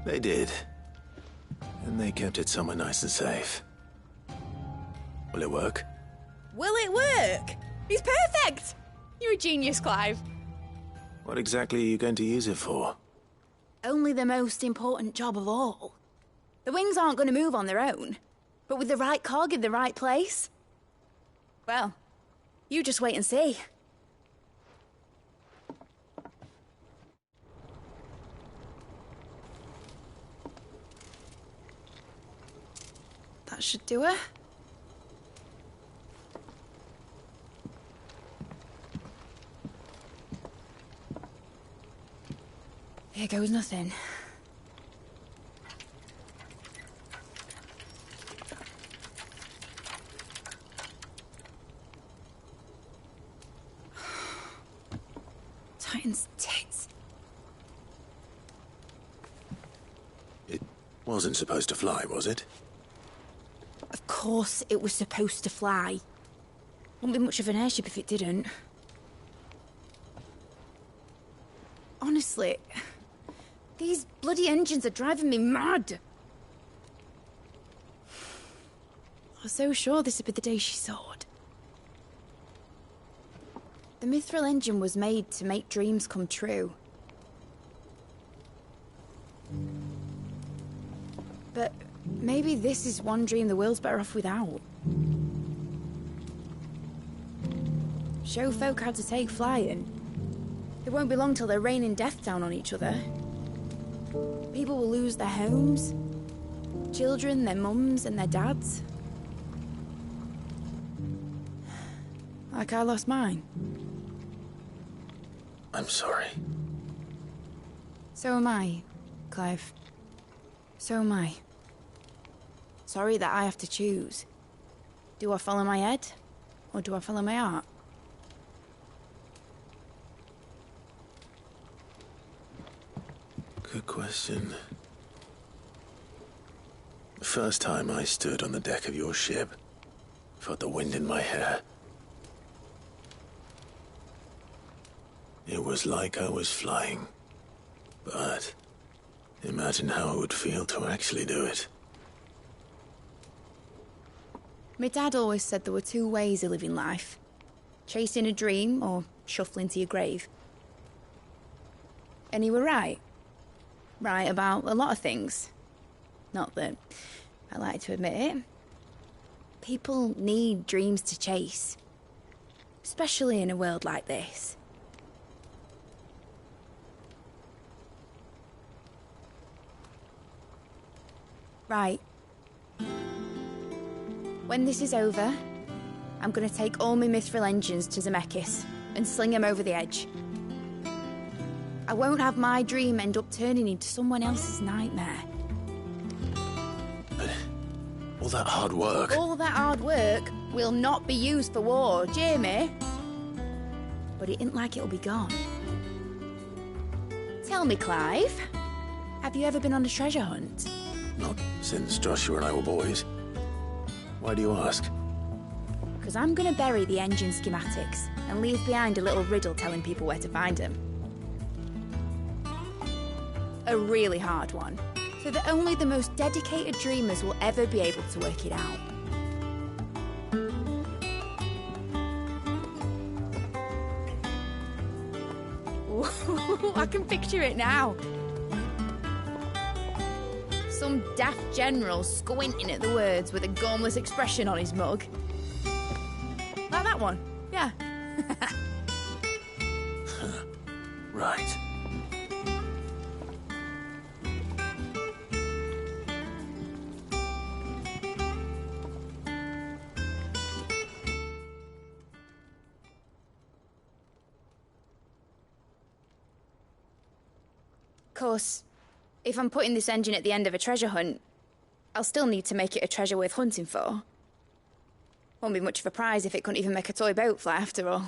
They did. And they kept it somewhere nice and safe. Will it work? Will it it work? It's perfect! You're a genius, Clive. What exactly are you going to use it for? Only the most important job of all. The wings aren't going to move on their own. But with the right cog in the right place... well, you just wait and see. That should do it. Here goes nothing. Titan's tits. It wasn't supposed to fly, was it? Of course it was supposed to fly. Wouldn't be much of an airship if it didn't. Honestly, these bloody engines are driving me mad. I was so sure this would be the day she soared. The mithril engine was made to make dreams come true. But maybe this is one dream the world's better off without. Show folk how to take flying. It won't be long till they're raining death down on each other. People will lose their homes. Children, their mums and their dads. Like I lost mine. I'm sorry. So am I, Clive. So am I. Sorry that I have to choose. Do I follow my head, or do I follow my heart? Good question. The first time I stood on the deck of your ship, felt the wind in my hair. It was like I was flying. But imagine how it would feel to actually do it. My dad always said there were two ways of living life. Chasing a dream or shuffling to your grave. And he were right. Right about a lot of things. Not that I like to admit it. People need dreams to chase. Especially in a world like this. Right. When this is over, I'm gonna take all my mithril engines to Zemeckis and sling them over the edge. I won't have my dream end up turning into someone else's nightmare. But all that hard work... All that hard work will not be used for war, Jamie. But it ain't like it'll be gone. Tell me, Clive, have you ever been on a treasure hunt? Not since Joshua and I were boys. Why do you ask? Because I'm gonna bury the engine schematics and leave behind a little riddle telling people where to find them. A really hard one, so that only the most dedicated dreamers will ever be able to work it out. Ooh, I can picture it now. Some daft general squinting at the words with a gormless expression on his mug. Like that one, yeah. Right. Of course, if I'm putting this engine at the end of a treasure hunt, I'll still need to make it a treasure worth hunting for. Won't be much of a prize if it couldn't even make a toy boat fly after all.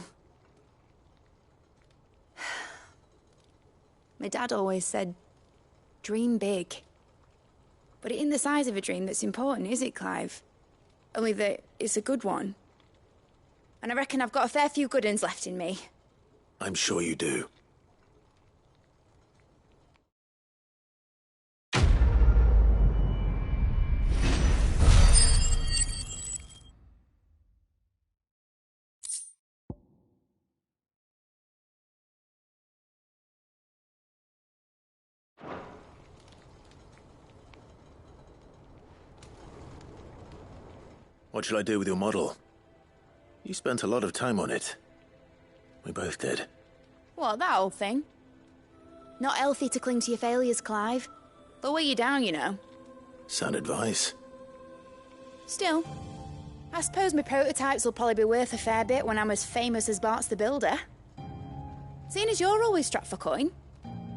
My dad always said, dream big. But it ain't the size of a dream that's important, is it, Clive? Only that it's a good one. And I reckon I've got a fair few good uns left in me. I'm sure you do. What shall I do with your model? You spent a lot of time on it. We both did. What, that old thing? Not healthy to cling to your failures, Clive. They'll weigh you down, you know. Sound advice. Still, I suppose my prototypes will probably be worth a fair bit when I'm as famous as Bart's the Builder. Seeing as you're always strapped for coin,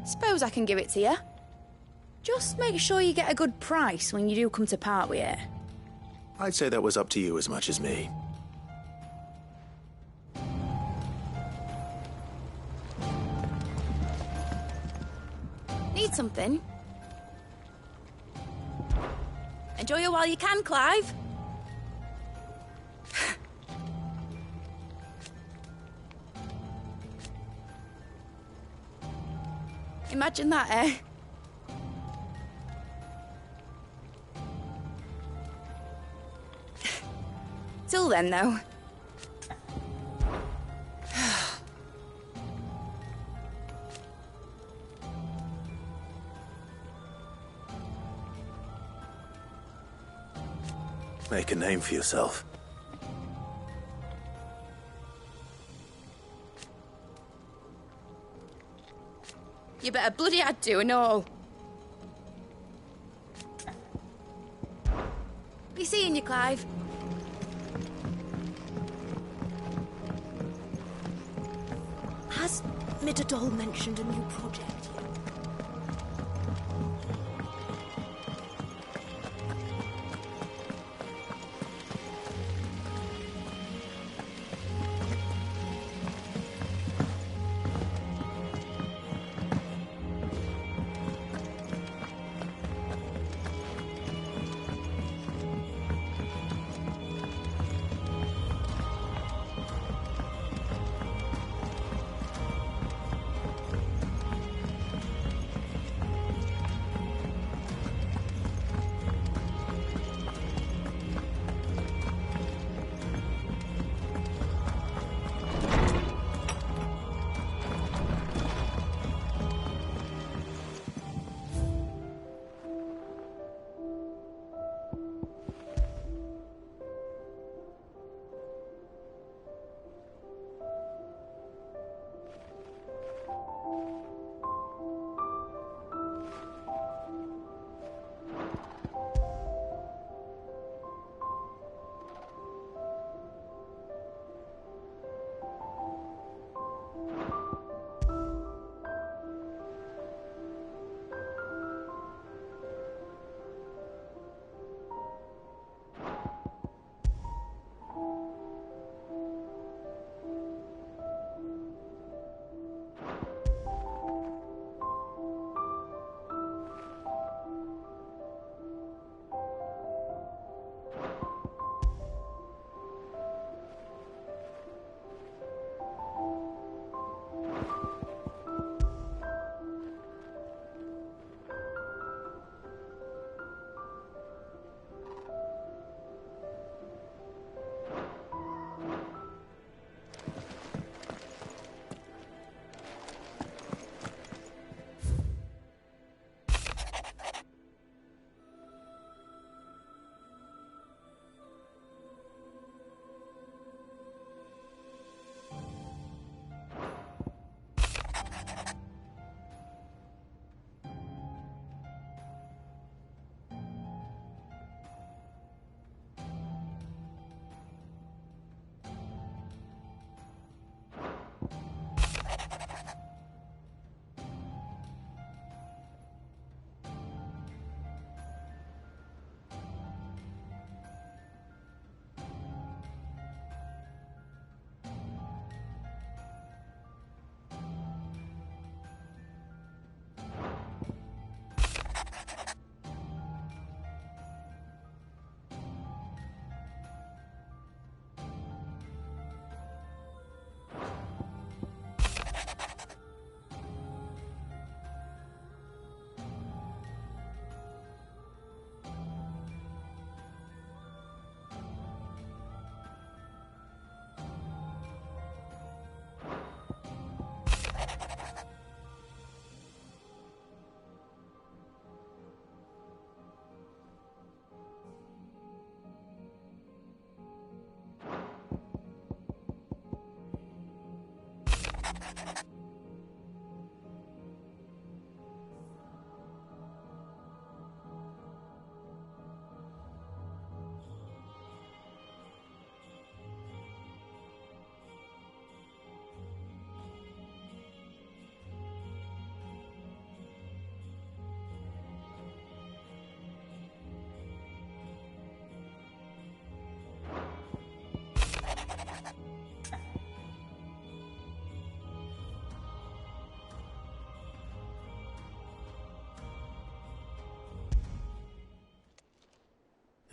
suppose I can give it to you. Just make sure you get a good price when you do come to part with it. I'd say that was up to you as much as me. Need something? Enjoy it while you can, Clive. Imagine that, eh? Till then, though. Make a name for yourself. You better bloody had to and all. Be seeing you, Clive. Has Midadol mentioned a new project yet?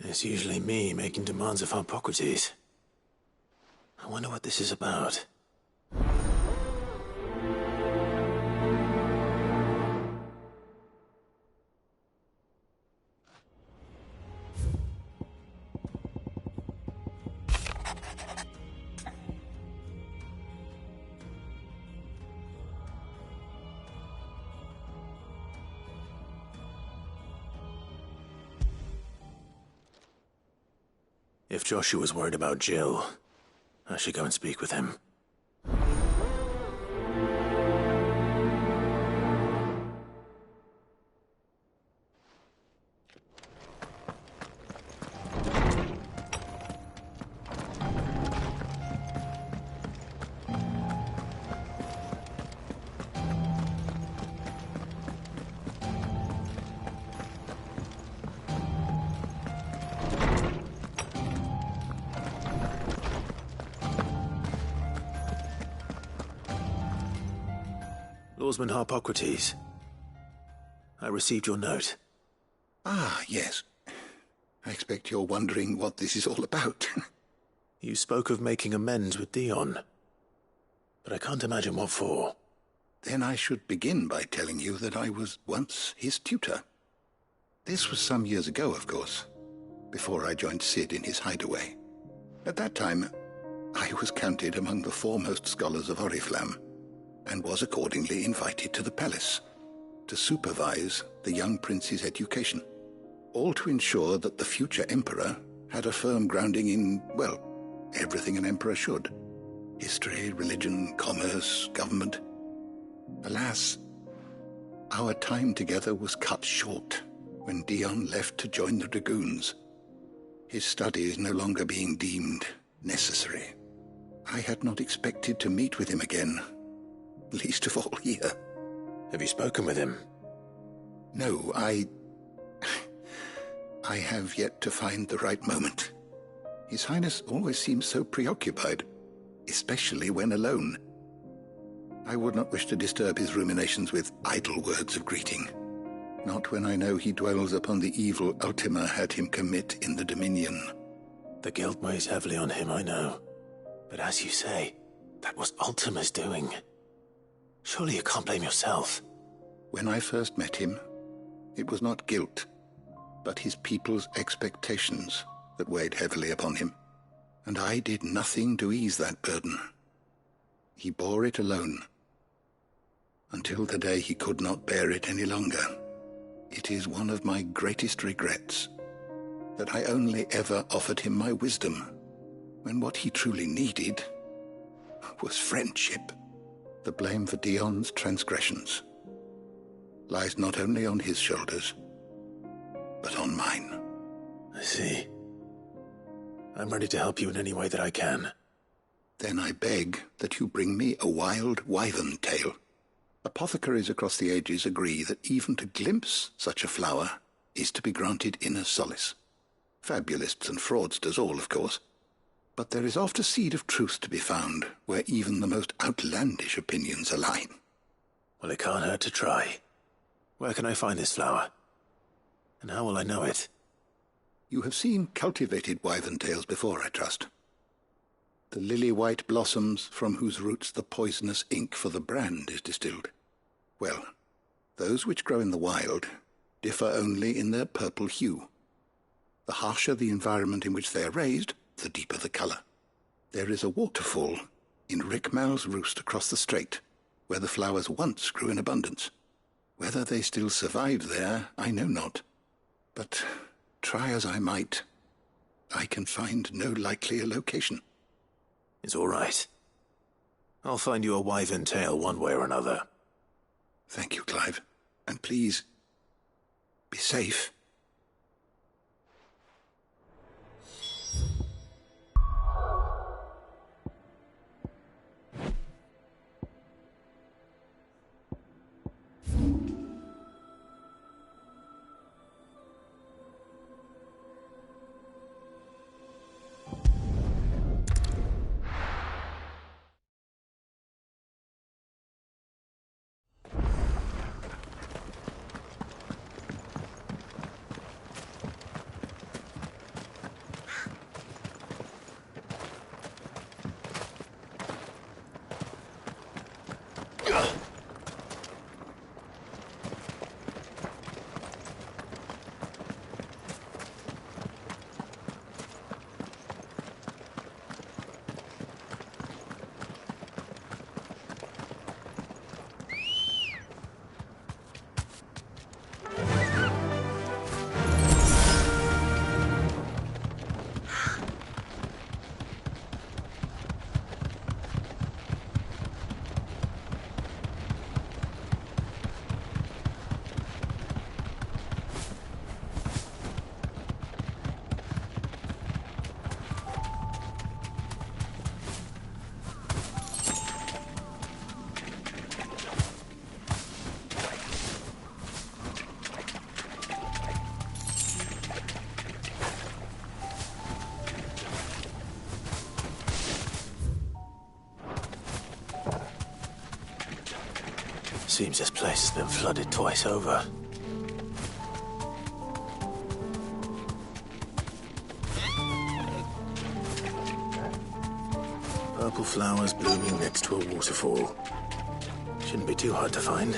It's usually me making demands of Hippocrates. I wonder what this is about. If Joshua's worried about Jill, I should go and speak with him. Lawsman Hippocrates, I received your note. Ah, yes. I expect you're wondering what this is all about. You spoke of making amends with Dion, but I can't imagine what for. Then I should begin by telling you that I was once his tutor. This was some years ago, of course, before I joined Sid in his hideaway. At that time, I was counted among the foremost scholars of Oriflamme, and was accordingly invited to the palace to supervise the young prince's education, all to ensure that the future emperor had a firm grounding in, well, everything an emperor should. History, religion, commerce, government. Alas, our time together was cut short when Dion left to join the Dragoons, his studies no longer being deemed necessary. I had not expected to meet with him again, least of all here. Have you spoken with him? No, I have yet to find the right moment. His Highness always seems so preoccupied, especially when alone. I would not wish to disturb his ruminations with idle words of greeting, not when I know he dwells upon the evil Ultima had him commit in the Dominion. The guilt weighs heavily on him, I know. But as you say, that was Ultima's doing. Surely you can't blame yourself. When I first met him, it was not guilt, but his people's expectations that weighed heavily upon him, and I did nothing to ease that burden. He bore it alone, until the day he could not bear it any longer. It is one of my greatest regrets that I only ever offered him my wisdom, when what he truly needed was friendship. The blame for Dion's transgressions lies not only on his shoulders, but on mine. I see. I'm ready to help you in any way that I can. Then I beg that you bring me a wild wyvern tail. Apothecaries across the ages agree that even to glimpse such a flower is to be granted inner solace. Fabulists and fraudsters all, of course. But there is oft a seed of truth to be found where even the most outlandish opinions align. Well, it can't hurt to try. Where can I find this flower? And how will I know it? You have seen cultivated wyvern tails before, I trust. The lily-white blossoms from whose roots the poisonous ink for the brand is distilled. Well, those which grow in the wild differ only in their purple hue. The harsher the environment in which they are raised, the deeper the colour. There is a waterfall in Rickmal's roost across the strait, where the flowers once grew in abundance. Whether they still survive there, I know not. But try as I might, I can find no likelier location. It's all right. I'll find you a wyvern tail one way or another. Thank you, Clive. And please, be safe. Seems this place has been flooded twice over. Purple flowers blooming next to a waterfall. Shouldn't be too hard to find.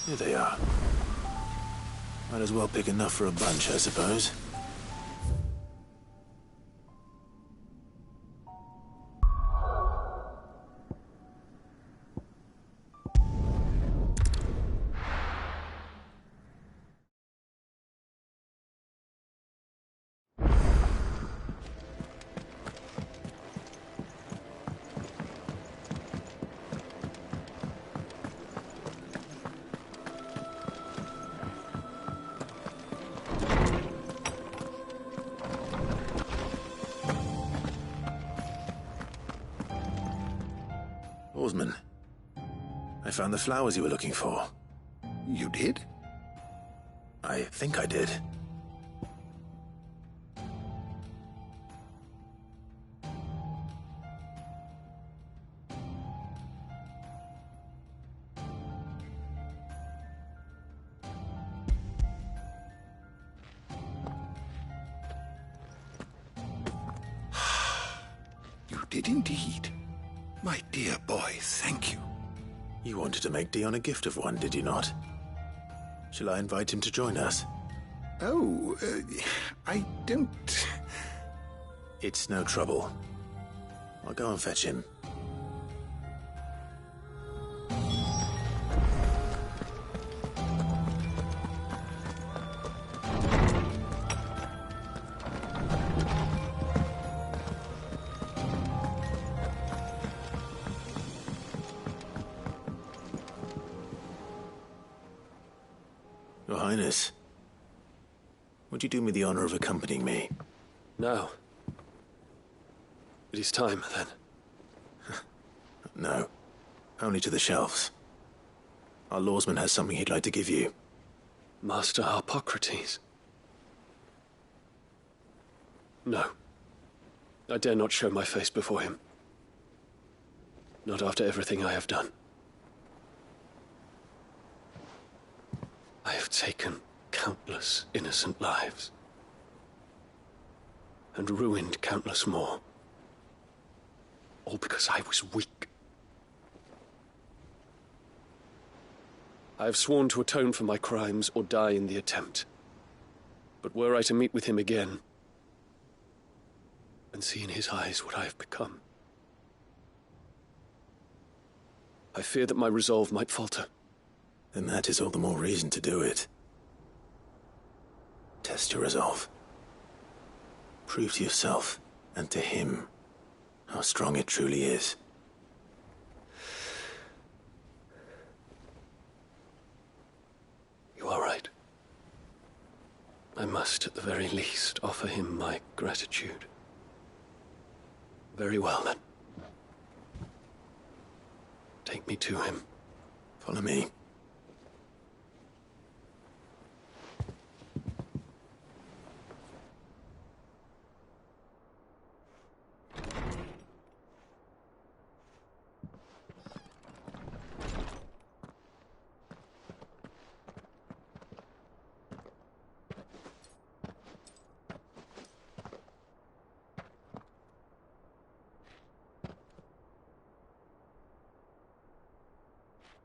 Here they are. Might as well pick enough for a bunch, I suppose. Oarsman, I found the flowers you were looking for. You did? I think I did. did indeed. My dear boy, thank you. You wanted to make Dion a gift of one, did you not? Shall I invite him to join us? Oh, I don't... It's no trouble. I'll go and fetch him. Your Highness, would you do me the honor of accompanying me? No. It is time, then. No. Only to the shelves. Our lawsman has something he'd like to give you. Master Harpocrates. No. I dare not show my face before him. Not after everything I have done. I have taken countless innocent lives. And ruined countless more. All because I was weak. I have sworn to atone for my crimes or die in the attempt. But were I to meet with him again, and see in his eyes what I have become, I fear that my resolve might falter. Then that is all the more reason to do it. Test your resolve. Prove to yourself, and to him, how strong it truly is. You are right. I must, at the very least, offer him my gratitude. Very well, then. Take me to him. Follow me.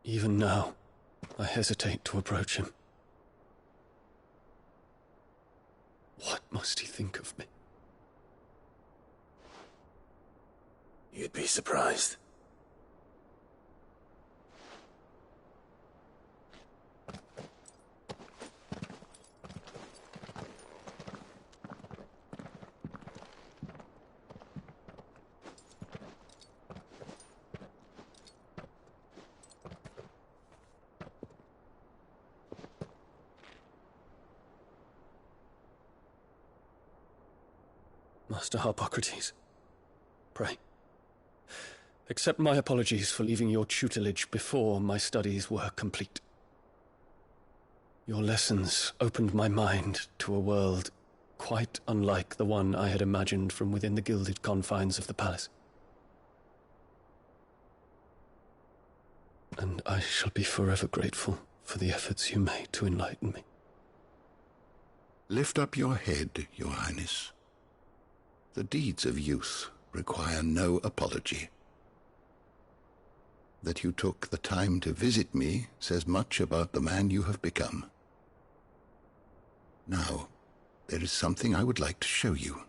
Even now, I hesitate to approach him. What must he think of me? You'd be surprised. Master Harpocrates, pray, accept my apologies for leaving your tutelage before my studies were complete. Your lessons opened my mind to a world quite unlike the one I had imagined from within the gilded confines of the palace. And I shall be forever grateful for the efforts you made to enlighten me. Lift up your head, Your Highness. The deeds of youth require no apology. That you took the time to visit me says much about the man you have become. Now, there is something I would like to show you.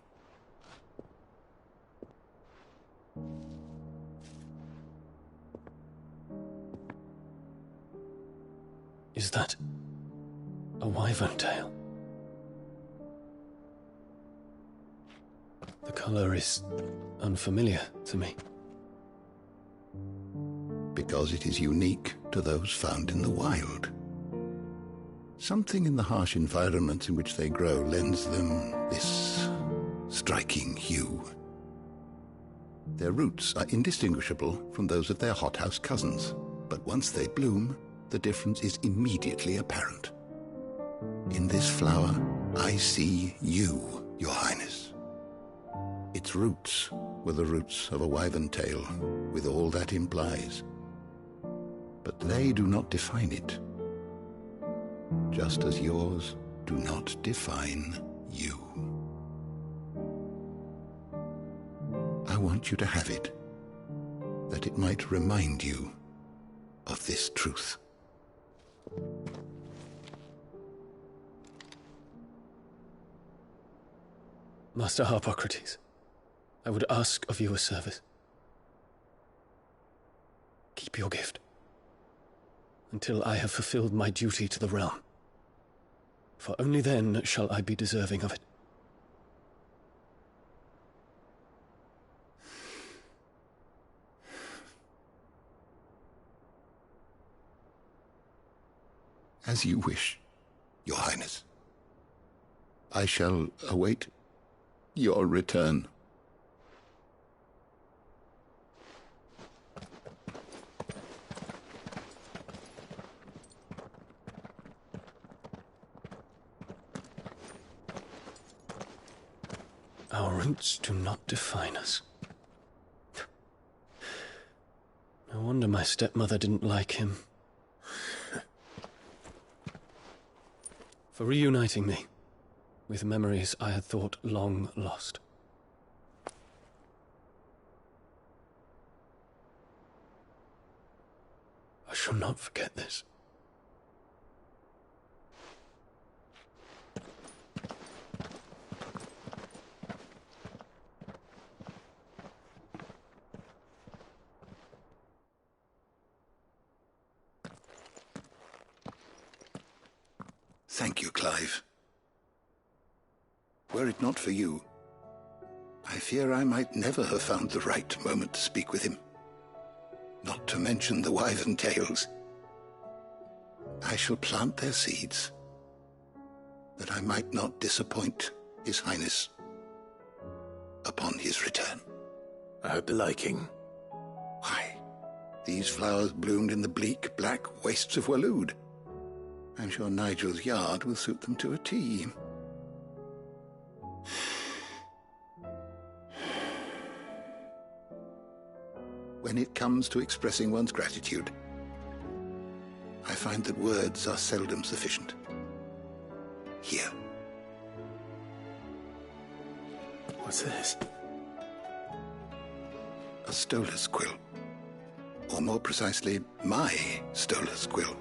Is that a wyvern tail? The color is unfamiliar to me. Because it is unique to those found in the wild. Something in the harsh environments in which they grow lends them this striking hue. Their roots are indistinguishable from those of their hothouse cousins, but once they bloom, the difference is immediately apparent. In this flower, I see you, Your Highness. Its roots were the roots of a wyvern tail, with all that implies. But they do not define it, just as yours do not define you. I want you to have it, that it might remind you of this truth. Master Harpocrates, I would ask of you a service. Keep your gift until I have fulfilled my duty to the realm, for only then shall I be deserving of it. As you wish, Your Highness. I shall await your return. Our roots do not define us. No wonder my stepmother didn't like him. For reuniting me with memories I had thought long lost. I shall not forget this. Thank you, Clive. Were it not for you, I fear I might never have found the right moment to speak with him. Not to mention the wyvern tales. I shall plant their seeds, that I might not disappoint His Highness upon his return. I hope they're liking. Why, these flowers bloomed in the bleak, black wastes of Waloed. I'm sure Nigel's yard will suit them to a T. When it comes to expressing one's gratitude, I find that words are seldom sufficient. Here. What's this? A stolas quill. Or more precisely, my stolas quill.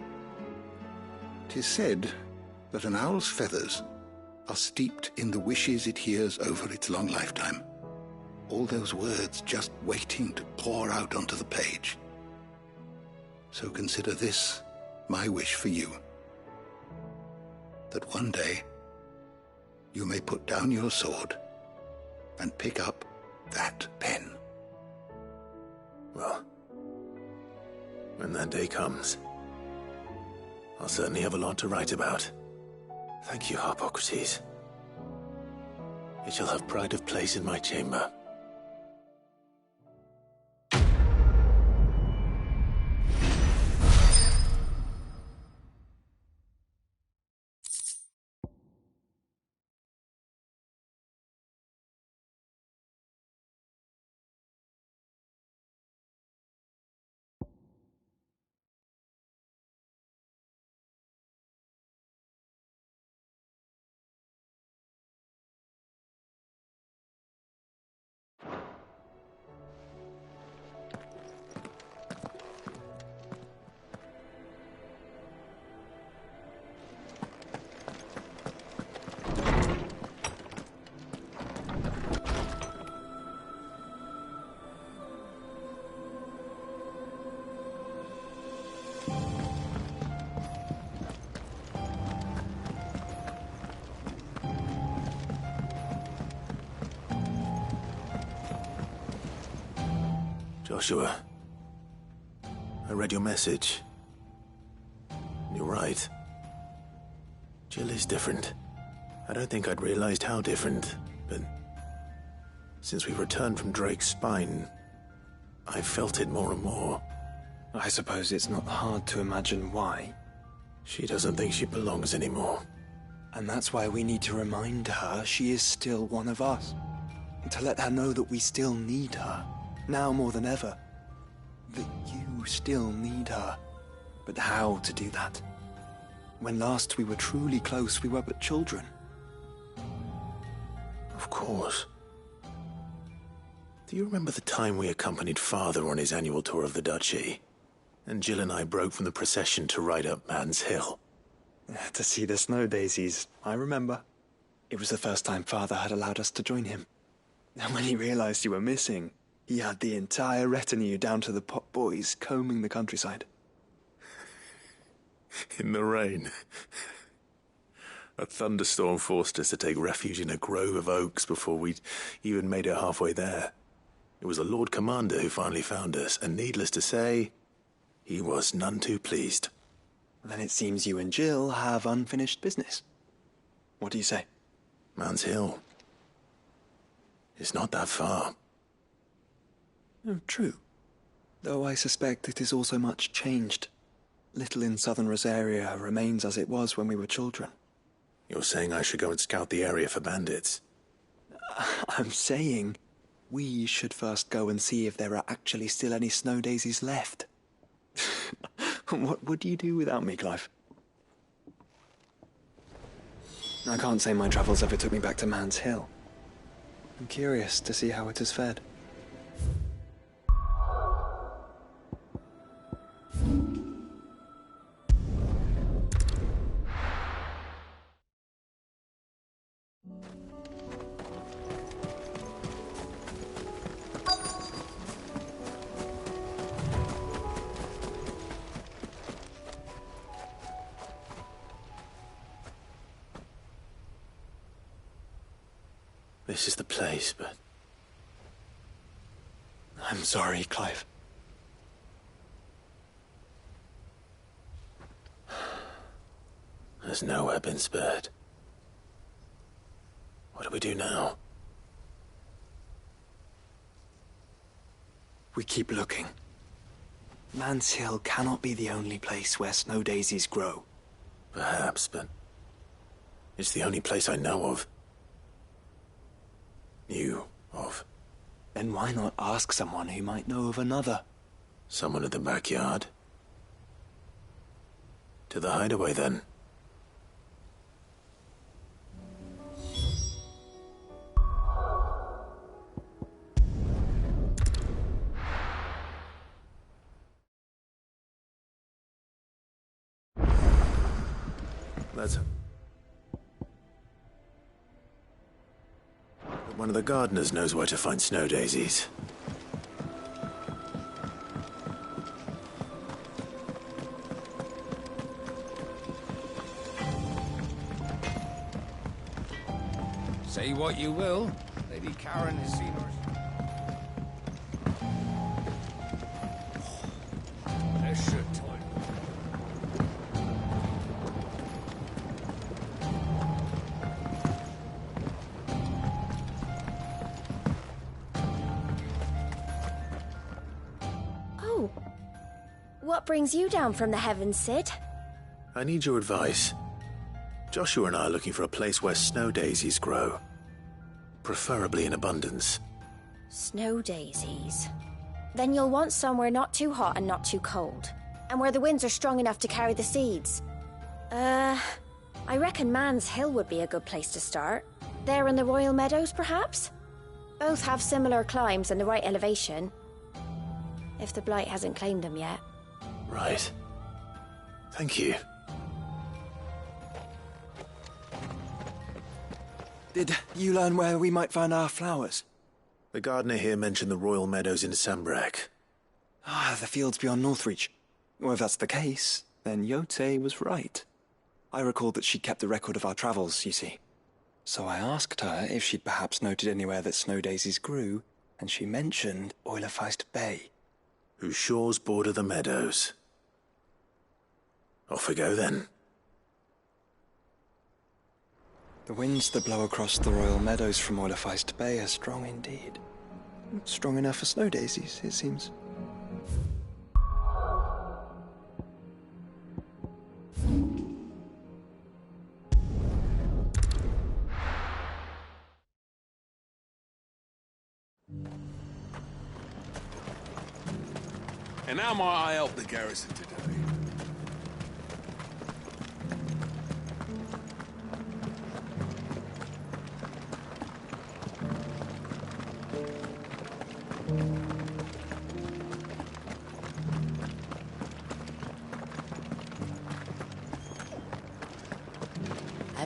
'Tis said that an owl's feathers are steeped in the wishes it hears over its long lifetime. All those words just waiting to pour out onto the page. So consider this my wish for you. That one day you may put down your sword and pick up that pen. Well, when that day comes, I'll certainly have a lot to write about. Thank you, Harpocrates. It shall have pride of place in my chamber. Joshua, I read your message. You're right. Jill is different. I don't think I'd realized how different, but since we returned from Drake's spine, I've felt it more and more. I suppose it's not hard to imagine why. She doesn't think she belongs anymore. And that's why we need to remind her she is still one of us. And to let her know that we still need her. Now more than ever. That you still need her. But how to do that? When last we were truly close, we were but children. Of course. Do you remember the time we accompanied Father on his annual tour of the duchy? And Jill and I broke from the procession to ride up Man's Hill. To see the snow daisies, I remember. It was the first time Father had allowed us to join him. And when he realized you were missing, he had the entire retinue down to the pot boys combing the countryside. In the rain. A thunderstorm forced us to take refuge in a grove of oaks before we'd even made it halfway there. It was the Lord Commander who finally found us, and needless to say, he was none too pleased. Then it seems you and Jill have unfinished business. What do you say? Man's Hill. It's not that far. Oh, true. Though I suspect it is also much changed. Little in southern Rosaria remains as it was when we were children. You're saying I should go and scout the area for bandits? I'm saying we should first go and see if there are actually still any snow daisies left. What would you do without me, Clive? I can't say my travels ever took me back to Man's Hill. I'm curious to see how it has fared. This is the place, but... I'm sorry, Clive. There's nowhere been spared. What do we do now? We keep looking. Man's Hill cannot be the only place where snow daisies grow. Perhaps, but... it's the only place I know of. Knew of. Then why not ask someone who might know of another? Someone in the backyard? To the hideaway, then. Let's... One of the gardeners knows where to find snow daisies. Say what you will, Lady Karen has seen her. That's your time. What brings you down from the heavens, Sid? I need your advice. Joshua and I are looking for a place where snow daisies grow. Preferably in abundance. Snow daisies. Then you'll want somewhere not too hot and not too cold. And where the winds are strong enough to carry the seeds. I reckon Man's Hill would be a good place to start. There in the Royal Meadows, perhaps? Both have similar climbs and the right elevation. If the Blight hasn't claimed them yet. Right. Thank you. Did you learn where we might find our flowers? The gardener here mentioned the Royal Meadows in Sambrek. The fields beyond Northreach. Well, if that's the case, then Yote was right. I recalled that she'd kept the record of our travels, you see. So I asked her if she'd perhaps noted anywhere that snow daisies grew, and she mentioned Oilefeist Bay. Whose shores border the meadows. Off we go, then. The winds that blow across the Royal Meadows from Oilefeist Bay are strong indeed. Strong enough for snow daisies, it seems. And how might I help the garrison today?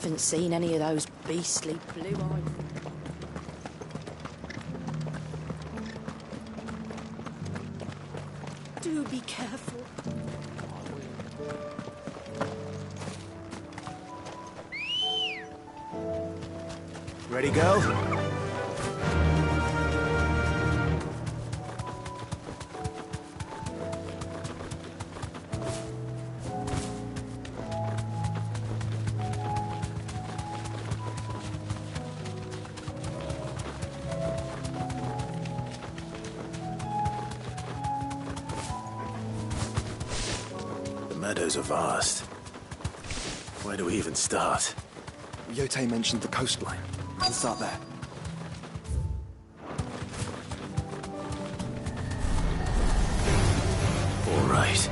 haven't seen any of those beastly blue-eyed... Do be careful. Ready, go? The meadows are vast. Where do we even start? Yote mentioned the coastline. We can start there. All right.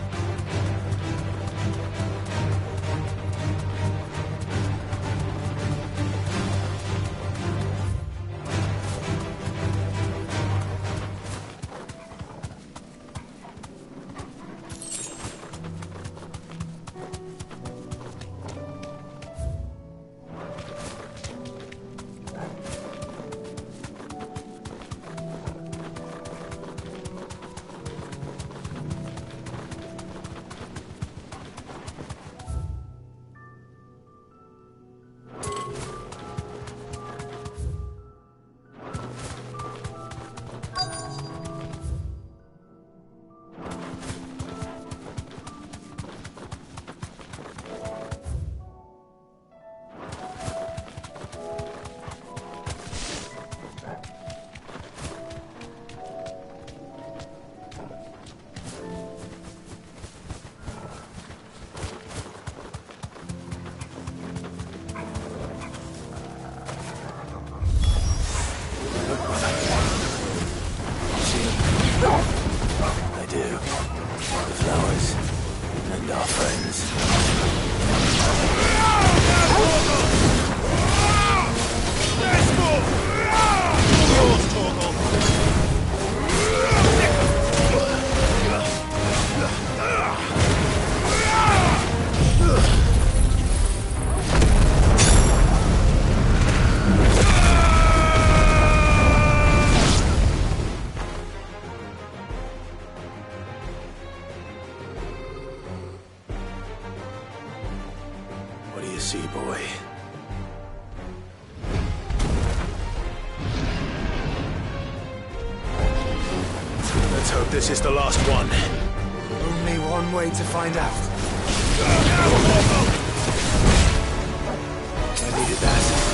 This is the last one. Only one way to find out. I needed that.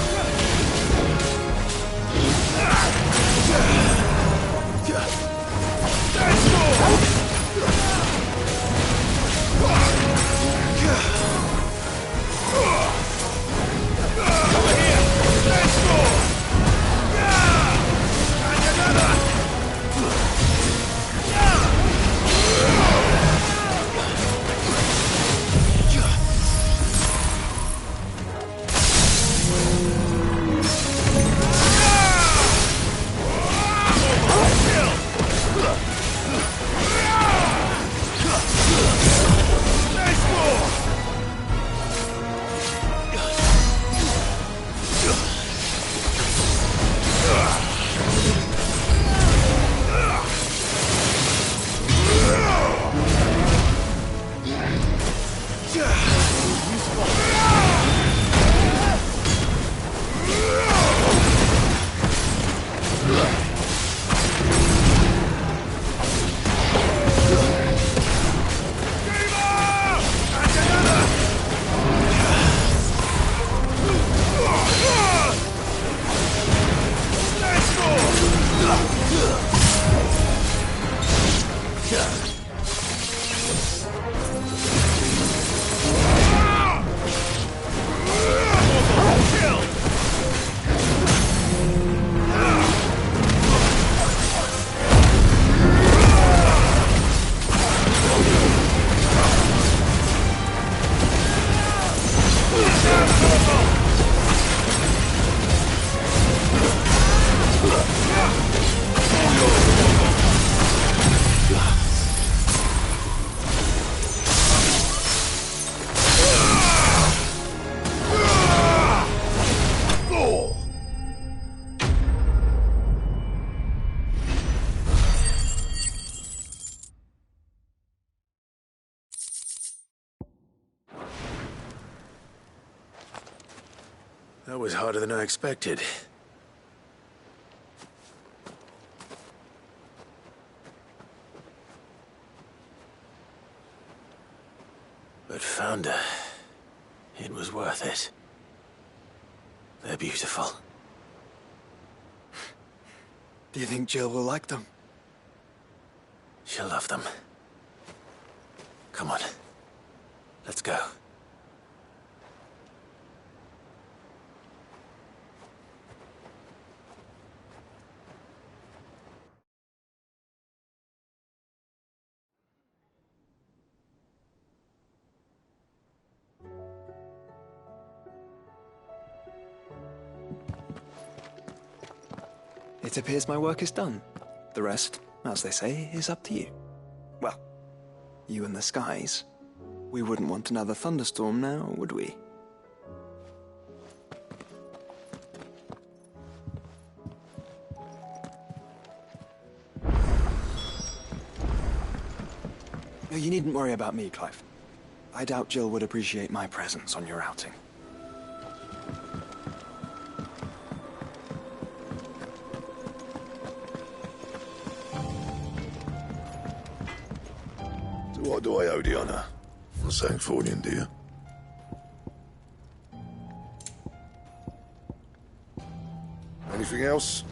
That was harder than I expected. But found her. It was worth it. They're beautiful. Do you think Jill will like them? She'll love them. Come on. Let's go. It appears my work is done. The rest, as they say, is up to you. Well, you and the skies. We wouldn't want another thunderstorm now, would we? No, you needn't worry about me, Clive. I doubt Jill would appreciate my presence on your outing. What do I owe the honor? For saying Fornian, do you? Anything else?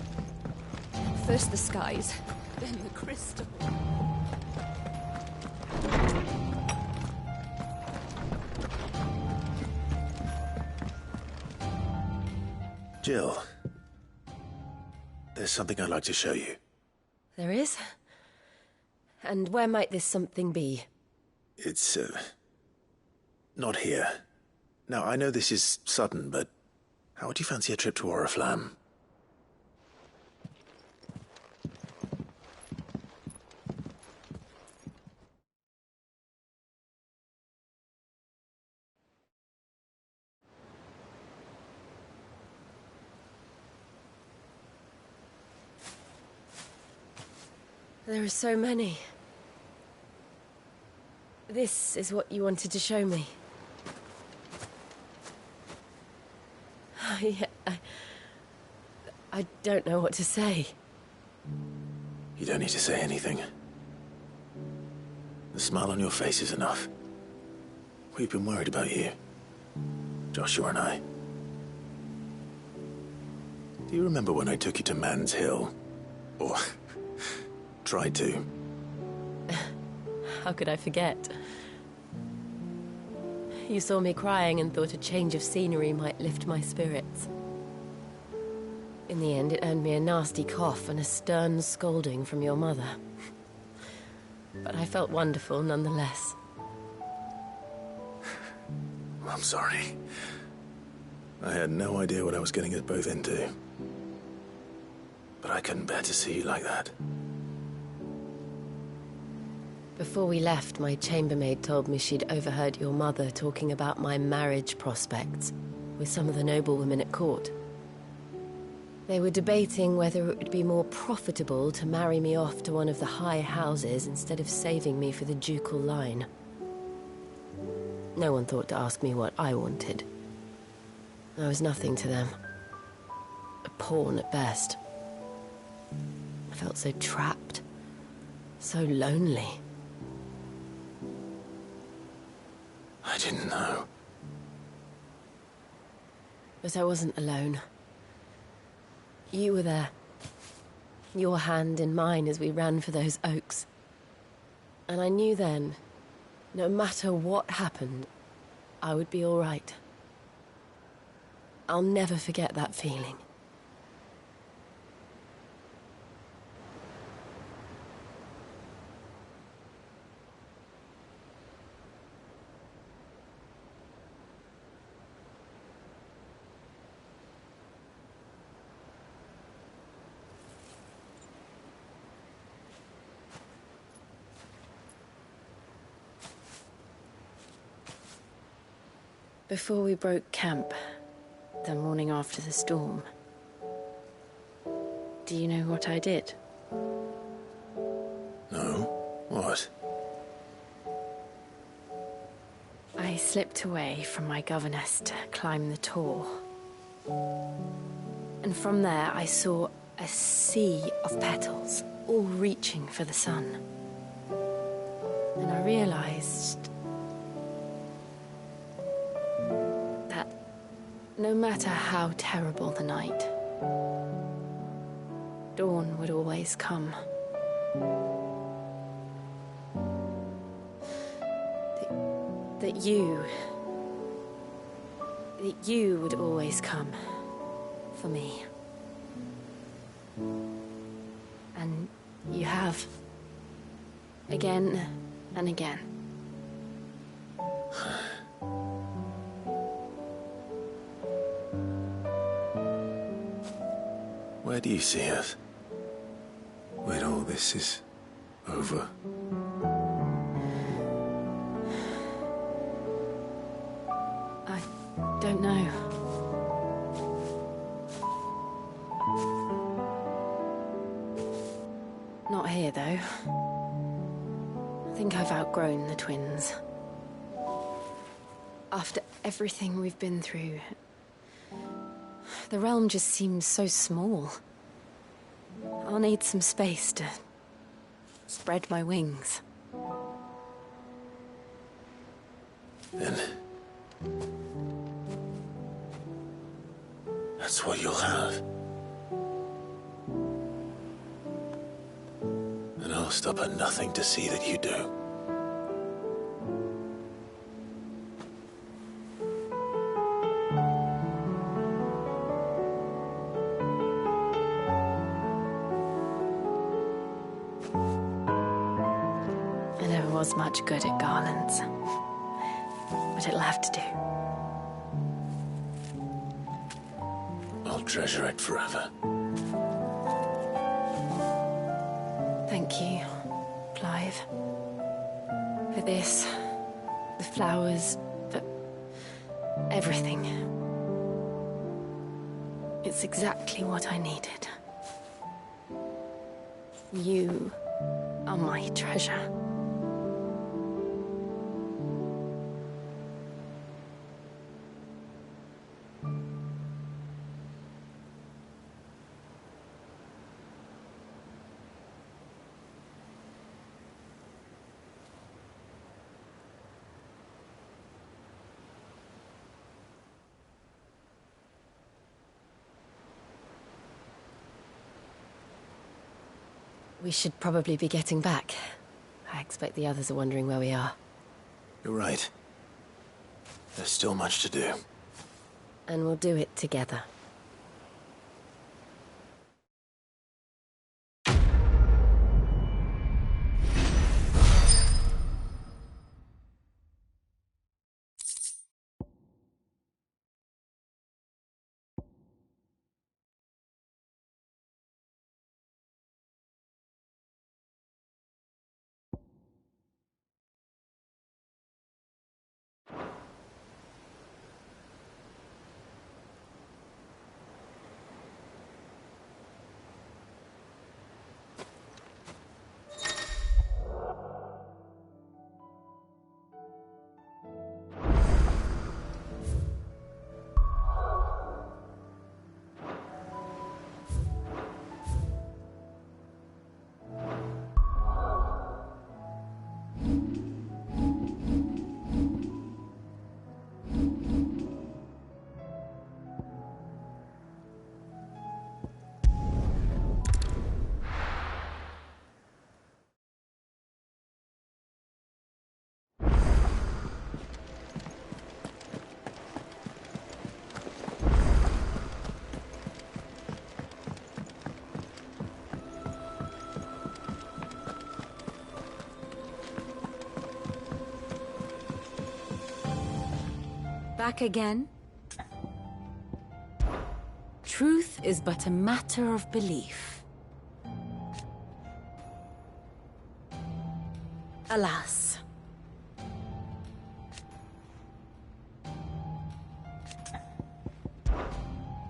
First the skies, then the crystal. Jill, there's something I'd like to show you. There is? And where might this something be? It's, not here. Now, I know this is sudden, but how would you fancy a trip to Oriflamme? There are so many. This is what you wanted to show me. I don't know what to say. You don't need to say anything. The smile on your face is enough. We've been worried about you. Joshua and I. Do you remember when I took you to Man's Hill? Or tried to? How could I forget? You saw me crying and thought a change of scenery might lift my spirits. In the end, it earned me a nasty cough and a stern scolding from your mother. But I felt wonderful nonetheless. I'm sorry. I had no idea what I was getting us both into. But I couldn't bear to see you like that. Before we left, my chambermaid told me she'd overheard your mother talking about my marriage prospects with some of the noblewomen at court. They were debating whether it would be more profitable to marry me off to one of the high houses instead of saving me for the ducal line. No one thought to ask me what I wanted. I was nothing to them. A pawn at best. I felt so trapped, so lonely. I didn't know. But I wasn't alone. You were there. Your hand in mine as we ran for those oaks. And I knew then, no matter what happened, I would be all right. I'll never forget that feeling. Before we broke camp, the morning after the storm, do you know what I did? No? What? I slipped away from my governess to climb the tor. And from there, I saw a sea of petals, all reaching for the sun. And I realized that no matter how terrible the night, dawn would always come. That you would always come for me. And you have. Again and again. Where do you see us? When all this is over? I don't know. Not here, though. I think I've outgrown the twins. After everything we've been through, the realm just seems so small. I'll need some space to spread my wings. Then that's what you'll have. And I'll stop at nothing to see that you do. I never was much good at garlands, but it'll have to do. I'll treasure it forever. Thank you, Clive. For this, the flowers, for everything. It's exactly what I needed. You are my treasure. We should probably be getting back. I expect the others are wondering where we are. You're right. There's still much to do. And we'll do it together. Back again? Truth is but a matter of belief. Alas.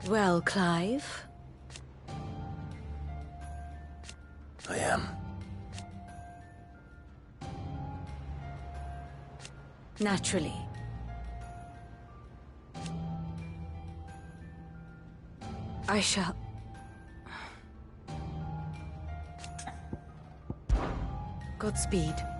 Well, Clive? I am. Naturally. I shall. Godspeed.